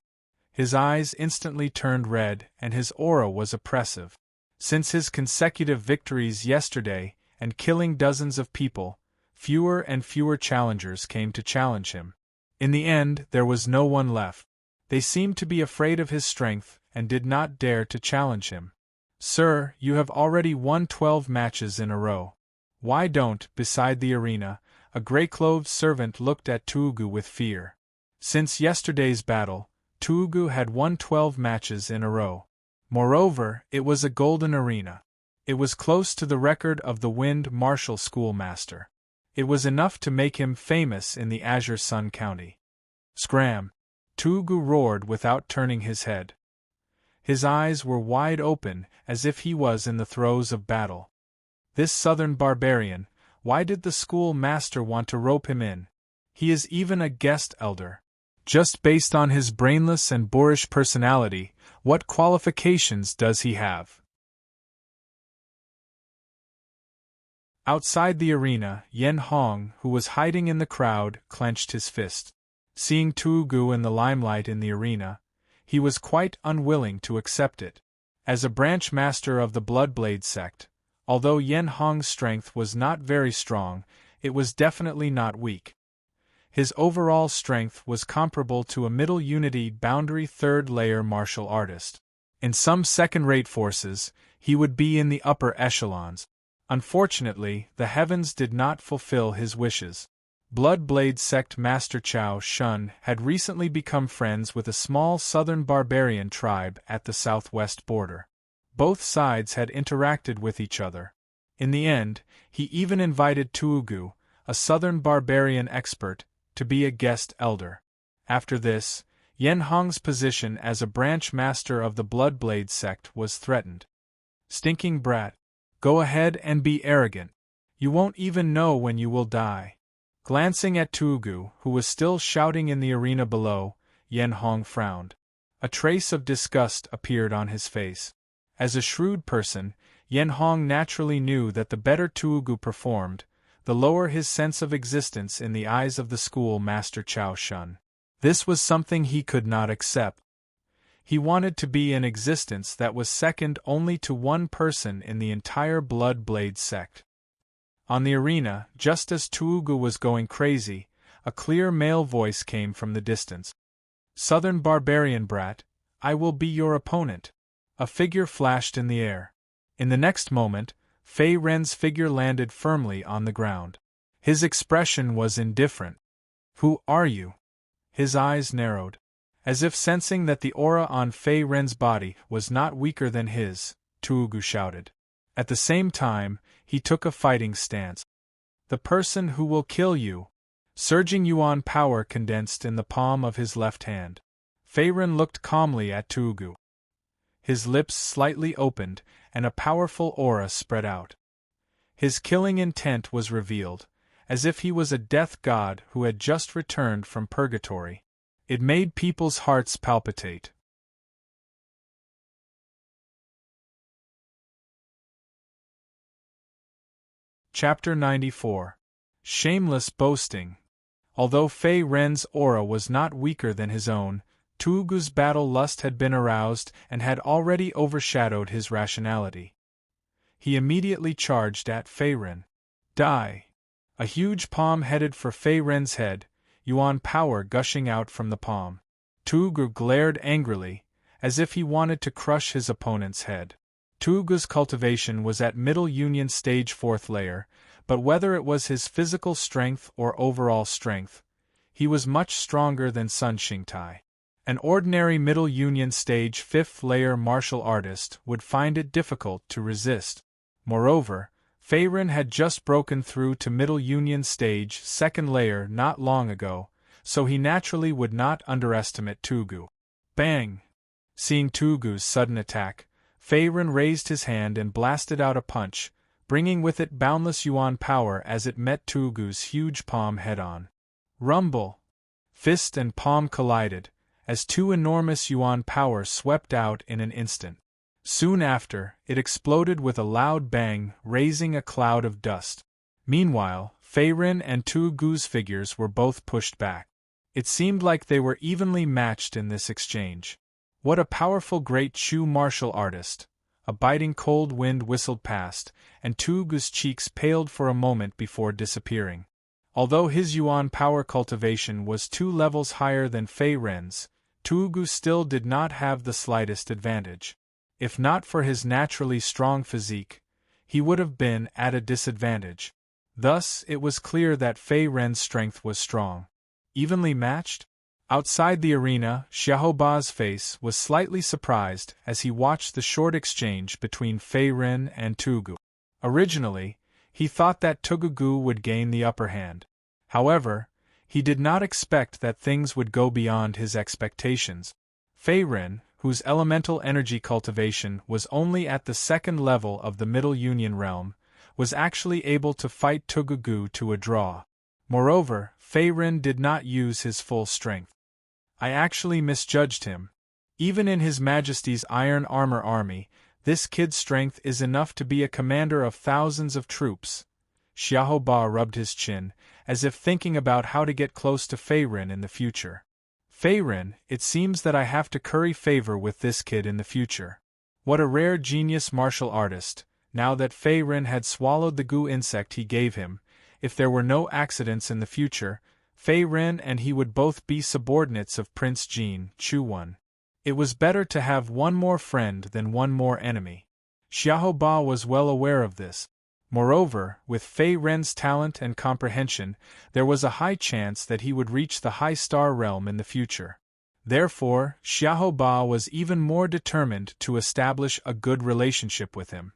His eyes instantly turned red and his aura was oppressive. Since his consecutive victories yesterday and killing dozens of people, fewer and fewer challengers came to challenge him. In the end, there was no one left. They seemed to be afraid of his strength and did not dare to challenge him. Sir, you have already won 12 matches in a row. Why don't, beside the arena, a gray-clothed servant looked at Tuugu with fear. Since yesterday's battle, Tuugu had won 12 matches in a row. Moreover, it was a golden arena. It was close to the record of the Wind Martial Schoolmaster. It was enough to make him famous in the Azure Sun County. Scram! Tuugu roared without turning his head. His eyes were wide open, as if he was in the throes of battle. This southern barbarian, why did the schoolmaster want to rope him in? He is even a guest elder. Just based on his brainless and boorish personality, what qualifications does he have? Outside the arena, Yen Hong, who was hiding in the crowd, clenched his fist. Seeing Tuugu in the limelight in the arena, he was quite unwilling to accept it. As a branch master of the Bloodblade sect, although Yen Hong's strength was not very strong, it was definitely not weak. His overall strength was comparable to a middle unity boundary third-layer martial artist. In some second-rate forces, he would be in the upper echelons. Unfortunately, the heavens did not fulfill his wishes. Bloodblade sect Master Chao Shun had recently become friends with a small southern barbarian tribe at the southwest border. Both sides had interacted with each other. In the end, he even invited Tuugu, a southern barbarian expert, to be a guest elder. After this, Yen Hong's position as a branch master of the Bloodblade sect was threatened. Stinking brat. Go ahead and be arrogant. You won't even know when you will die. Glancing at Tuugu, who was still shouting in the arena below, Yen Hong frowned. A trace of disgust appeared on his face. As a shrewd person, Yen Hong naturally knew that the better Tuugu performed, the lower his sense of existence in the eyes of the school master Chao Shun. This was something he could not accept. He wanted to be an existence that was second only to one person in the entire Bloodblade sect. On the arena, just as Tuugu was going crazy, a clear male voice came from the distance. Southern barbarian brat, I will be your opponent. A figure flashed in the air. In the next moment, Fei Ren's figure landed firmly on the ground. His expression was indifferent. Who are you? His eyes narrowed. As if sensing that the aura on Fei Ren's body was not weaker than his, Tuugu shouted. At the same time, he took a fighting stance. The person who will kill you. Surging yuan power condensed in the palm of his left hand. Fei Ren looked calmly at Tuugu. His lips slightly opened, and a powerful aura spread out. His killing intent was revealed, as if he was a death god who had just returned from purgatory. It made people's hearts palpitate. Chapter 94. Shameless Boasting. Although Fei Ren's aura was not weaker than his own, Tuugu's battle lust had been aroused and had already overshadowed his rationality. He immediately charged at Fei Ren. Die! A huge palm headed for Fei Ren's head, yuan power gushing out from the palm. Tuugu glared angrily, as if he wanted to crush his opponent's head. Tuugu's cultivation was at Middle Union Stage 4th layer, but whether it was his physical strength or overall strength, he was much stronger than Sun Xingtai. An ordinary Middle Union Stage 5th layer martial artist would find it difficult to resist. Moreover, Fei Ren had just broken through to Middle Union Stage 2nd layer not long ago, so he naturally would not underestimate Tuugu. Bang! Seeing Tuugu's sudden attack, Fei Ren raised his hand and blasted out a punch, bringing with it boundless yuan power as it met Tuugu's huge palm head-on. Rumble! Fist and palm collided, as two enormous yuan power swept out in an instant. Soon after, it exploded with a loud bang, raising a cloud of dust. Meanwhile, Fei Ren and Tuugu's figures were both pushed back. It seemed like they were evenly matched in this exchange. What a powerful great Chu martial artist! A biting cold wind whistled past, and Tuugu's cheeks paled for a moment before disappearing. Although his yuan power cultivation was 2 levels higher than Fei Ren's, Tuugu still did not have the slightest advantage. If not for his naturally strong physique, he would have been at a disadvantage. Thus, it was clear that Fei Ren's strength was strong. Evenly matched? Outside the arena, Xiaoba's face was slightly surprised as he watched the short exchange between Fei Ren and Tuugu. Originally, he thought that Tuugu would gain the upper hand. However, he did not expect that things would go beyond his expectations. Fei Ren, whose elemental energy cultivation was only at the 2nd level of the Middle Union realm, was actually able to fight Tuugu to a draw. Moreover, Fei Ren did not use his full strength. I actually misjudged him. Even in His Majesty's Iron Armor Army, this kid's strength is enough to be a commander of thousands of troops. Xiaoba rubbed his chin, as if thinking about how to get close to Fei Ren in the future. Fei Ren, it seems that I have to curry favor with this kid in the future. What a rare genius martial artist, now that Fei Ren had swallowed the goo insect he gave him. If there were no accidents in the future, Fei Ren and he would both be subordinates of Prince Jin, Chuan. It was better to have one more friend than one more enemy. Xiahou Ba was well aware of this. Moreover, with Fei Ren's talent and comprehension, there was a high chance that he would reach the high star realm in the future. Therefore, Xiahou Ba was even more determined to establish a good relationship with him.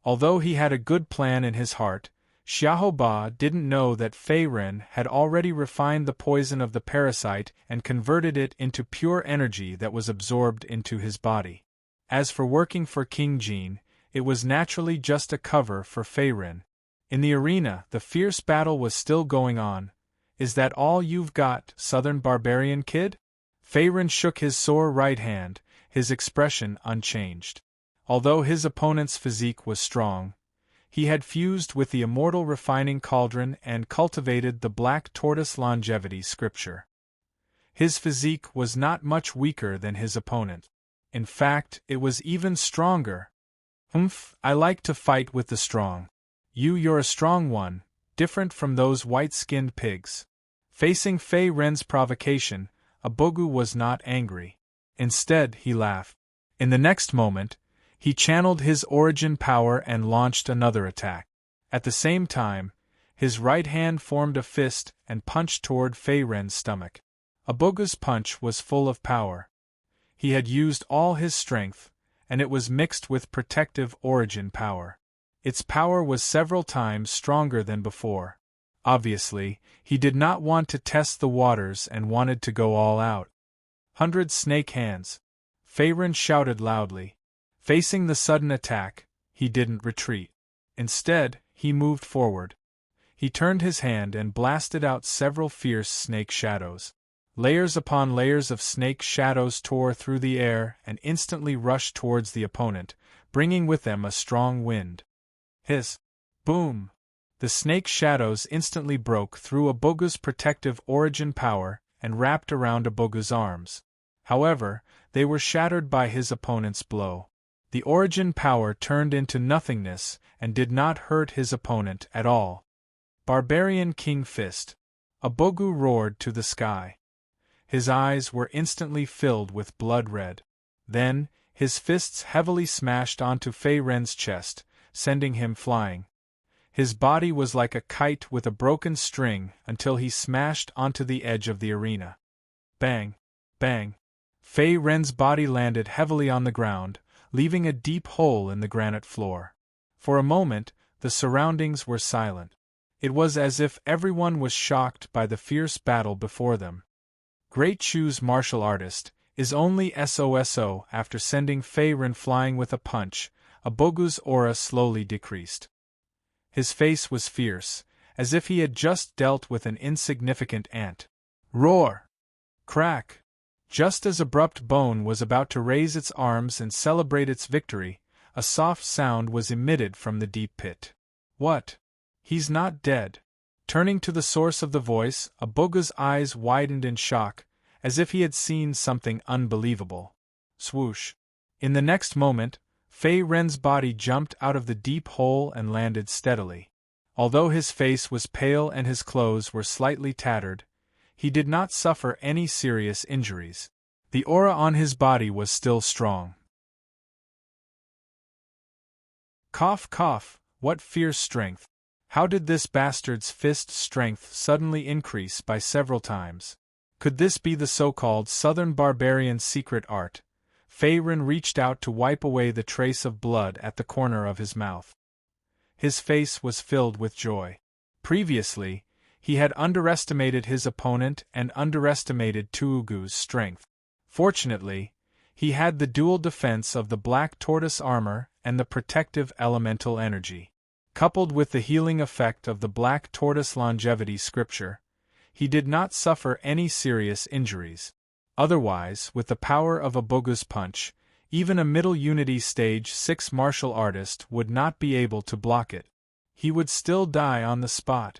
Although he had a good plan in his heart, Xiahou Ba didn't know that Fei Ren had already refined the poison of the parasite and converted it into pure energy that was absorbed into his body. As for working for King Jin, it was naturally just a cover for Fei Ren. In the arena, the fierce battle was still going on. Is that all you've got, Southern Barbarian Kid? Fei Ren shook his sore right hand, his expression unchanged. Although his opponent's physique was strong, he had fused with the immortal refining cauldron and cultivated the black tortoise longevity scripture. His physique was not much weaker than his opponent. In fact, it was even stronger. I like to fight with the strong. You're a strong one, different from those white-skinned pigs. Facing Fei Ren's provocation, Abogu was not angry. Instead, he laughed. In the next moment, he channeled his origin power and launched another attack. At the same time, his right hand formed a fist and punched toward Fei Ren's stomach. Abogu's punch was full of power. He had used all his strength, and it was mixed with protective origin power. Its power was several times stronger than before. Obviously, he did not want to test the waters and wanted to go all out. 100 snake hands. Fei Ren shouted loudly. Facing the sudden attack, he didn't retreat. Instead, he moved forward. He turned his hand and blasted out several fierce snake shadows. Layers upon layers of snake shadows tore through the air and instantly rushed towards the opponent, bringing with them a strong wind. Hiss! Boom! The snake shadows instantly broke through Abogu's protective origin power and wrapped around Abogu's arms. However, they were shattered by his opponent's blow. The origin power turned into nothingness and did not hurt his opponent at all. Barbarian King Fist. Abogu roared to the sky. His eyes were instantly filled with blood red. Then, his fists heavily smashed onto Fei Ren's chest, sending him flying. His body was like a kite with a broken string until he smashed onto the edge of the arena. Bang! Bang! Fei Ren's body landed heavily on the ground, leaving a deep hole in the granite floor. For a moment, the surroundings were silent. It was as if everyone was shocked by the fierce battle before them. Great Chu's martial artist is only SOSO after sending Fei Ren flying with a punch. Abogu's aura slowly decreased. His face was fierce, as if he had just dealt with an insignificant ant. Roar! Crack! Just as Abrupt Bone was about to raise its arms and celebrate its victory, a soft sound was emitted from the deep pit. What? He's not dead. Turning to the source of the voice, Abogu's eyes widened in shock, as if he had seen something unbelievable. Swoosh! In the next moment, Fei Ren's body jumped out of the deep hole and landed steadily. Although his face was pale and his clothes were slightly tattered, he did not suffer any serious injuries. The aura on his body was still strong. Cough, cough, what fierce strength! How did this bastard's fist strength suddenly increase by several times? Could this be the so-called Southern Barbarian's secret art? Fei Ren reached out to wipe away the trace of blood at the corner of his mouth. His face was filled with joy. Previously, he had underestimated his opponent and underestimated Tuugu's strength. Fortunately, he had the dual defense of the black tortoise armor and the protective elemental energy. Coupled with the healing effect of the black tortoise longevity scripture, he did not suffer any serious injuries. Otherwise, with the power of Abogu's punch, even a middle Unity Stage 6 martial artist would not be able to block it. He would still die on the spot.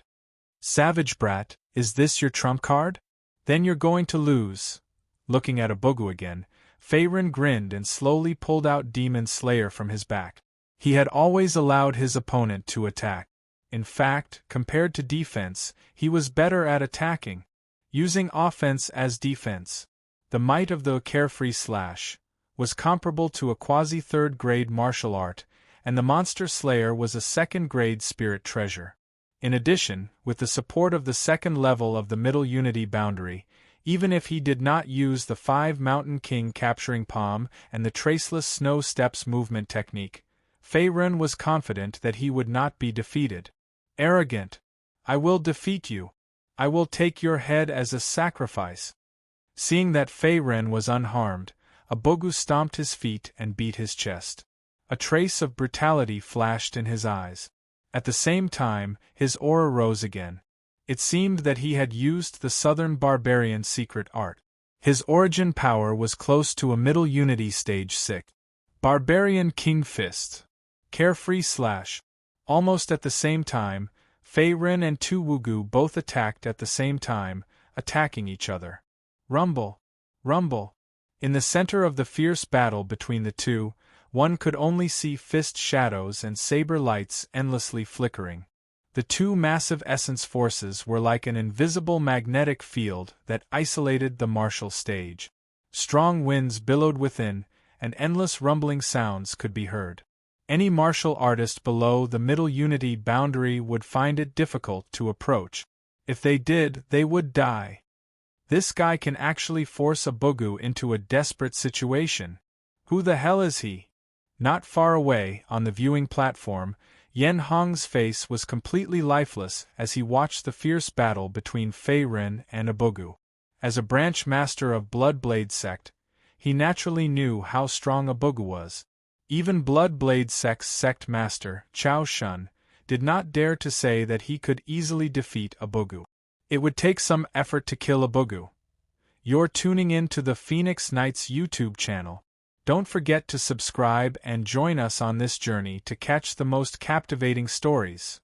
Savage brat, is this your trump card? Then you're going to lose. Looking at Abogu again, Fei Ren grinned and slowly pulled out Demon Slayer from his back. He had always allowed his opponent to attack. In fact, compared to defense, he was better at attacking, using offense as defense. The might of the carefree slash was comparable to a quasi-third-grade martial art, and the monster slayer was a second-grade spirit treasure. In addition, with the support of the second level of the middle unity boundary, even if he did not use the 5 Mountain King capturing palm and the traceless snow steps movement technique, Faerun was confident that he would not be defeated. Arrogant! I will defeat you. I will take your head as a sacrifice. Seeing that Faerun was unharmed, Abogu stomped his feet and beat his chest. A trace of brutality flashed in his eyes. At the same time, his aura rose again. It seemed that he had used the Southern Barbarian secret art. His origin power was close to a middle unity stage 6. Barbarian King Fist. Carefree slash. Almost at the same time, Faerun and Tu Wugu both attacked at the same time, attacking each other. Rumble! Rumble! In the center of the fierce battle between the two, one could only see fist shadows and saber lights endlessly flickering. The two massive essence forces were like an invisible magnetic field that isolated the martial stage. Strong winds billowed within, and endless rumbling sounds could be heard. Any martial artist below the middle unity boundary would find it difficult to approach. If they did, they would die. This guy can actually force Abogu into a desperate situation. Who the hell is he? Not far away, on the viewing platform, Yen Hong's face was completely lifeless as he watched the fierce battle between Faerun and Abogu. As a branch master of Bloodblade sect, he naturally knew how strong Abogu was. Even Bloodblade sect's sect master, Chao Shun, did not dare to say that he could easily defeat Abogu. It would take some effort to kill Abogu. You're tuning in to the Phoenix Knights YouTube channel. Don't forget to subscribe and join us on this journey to catch the most captivating stories.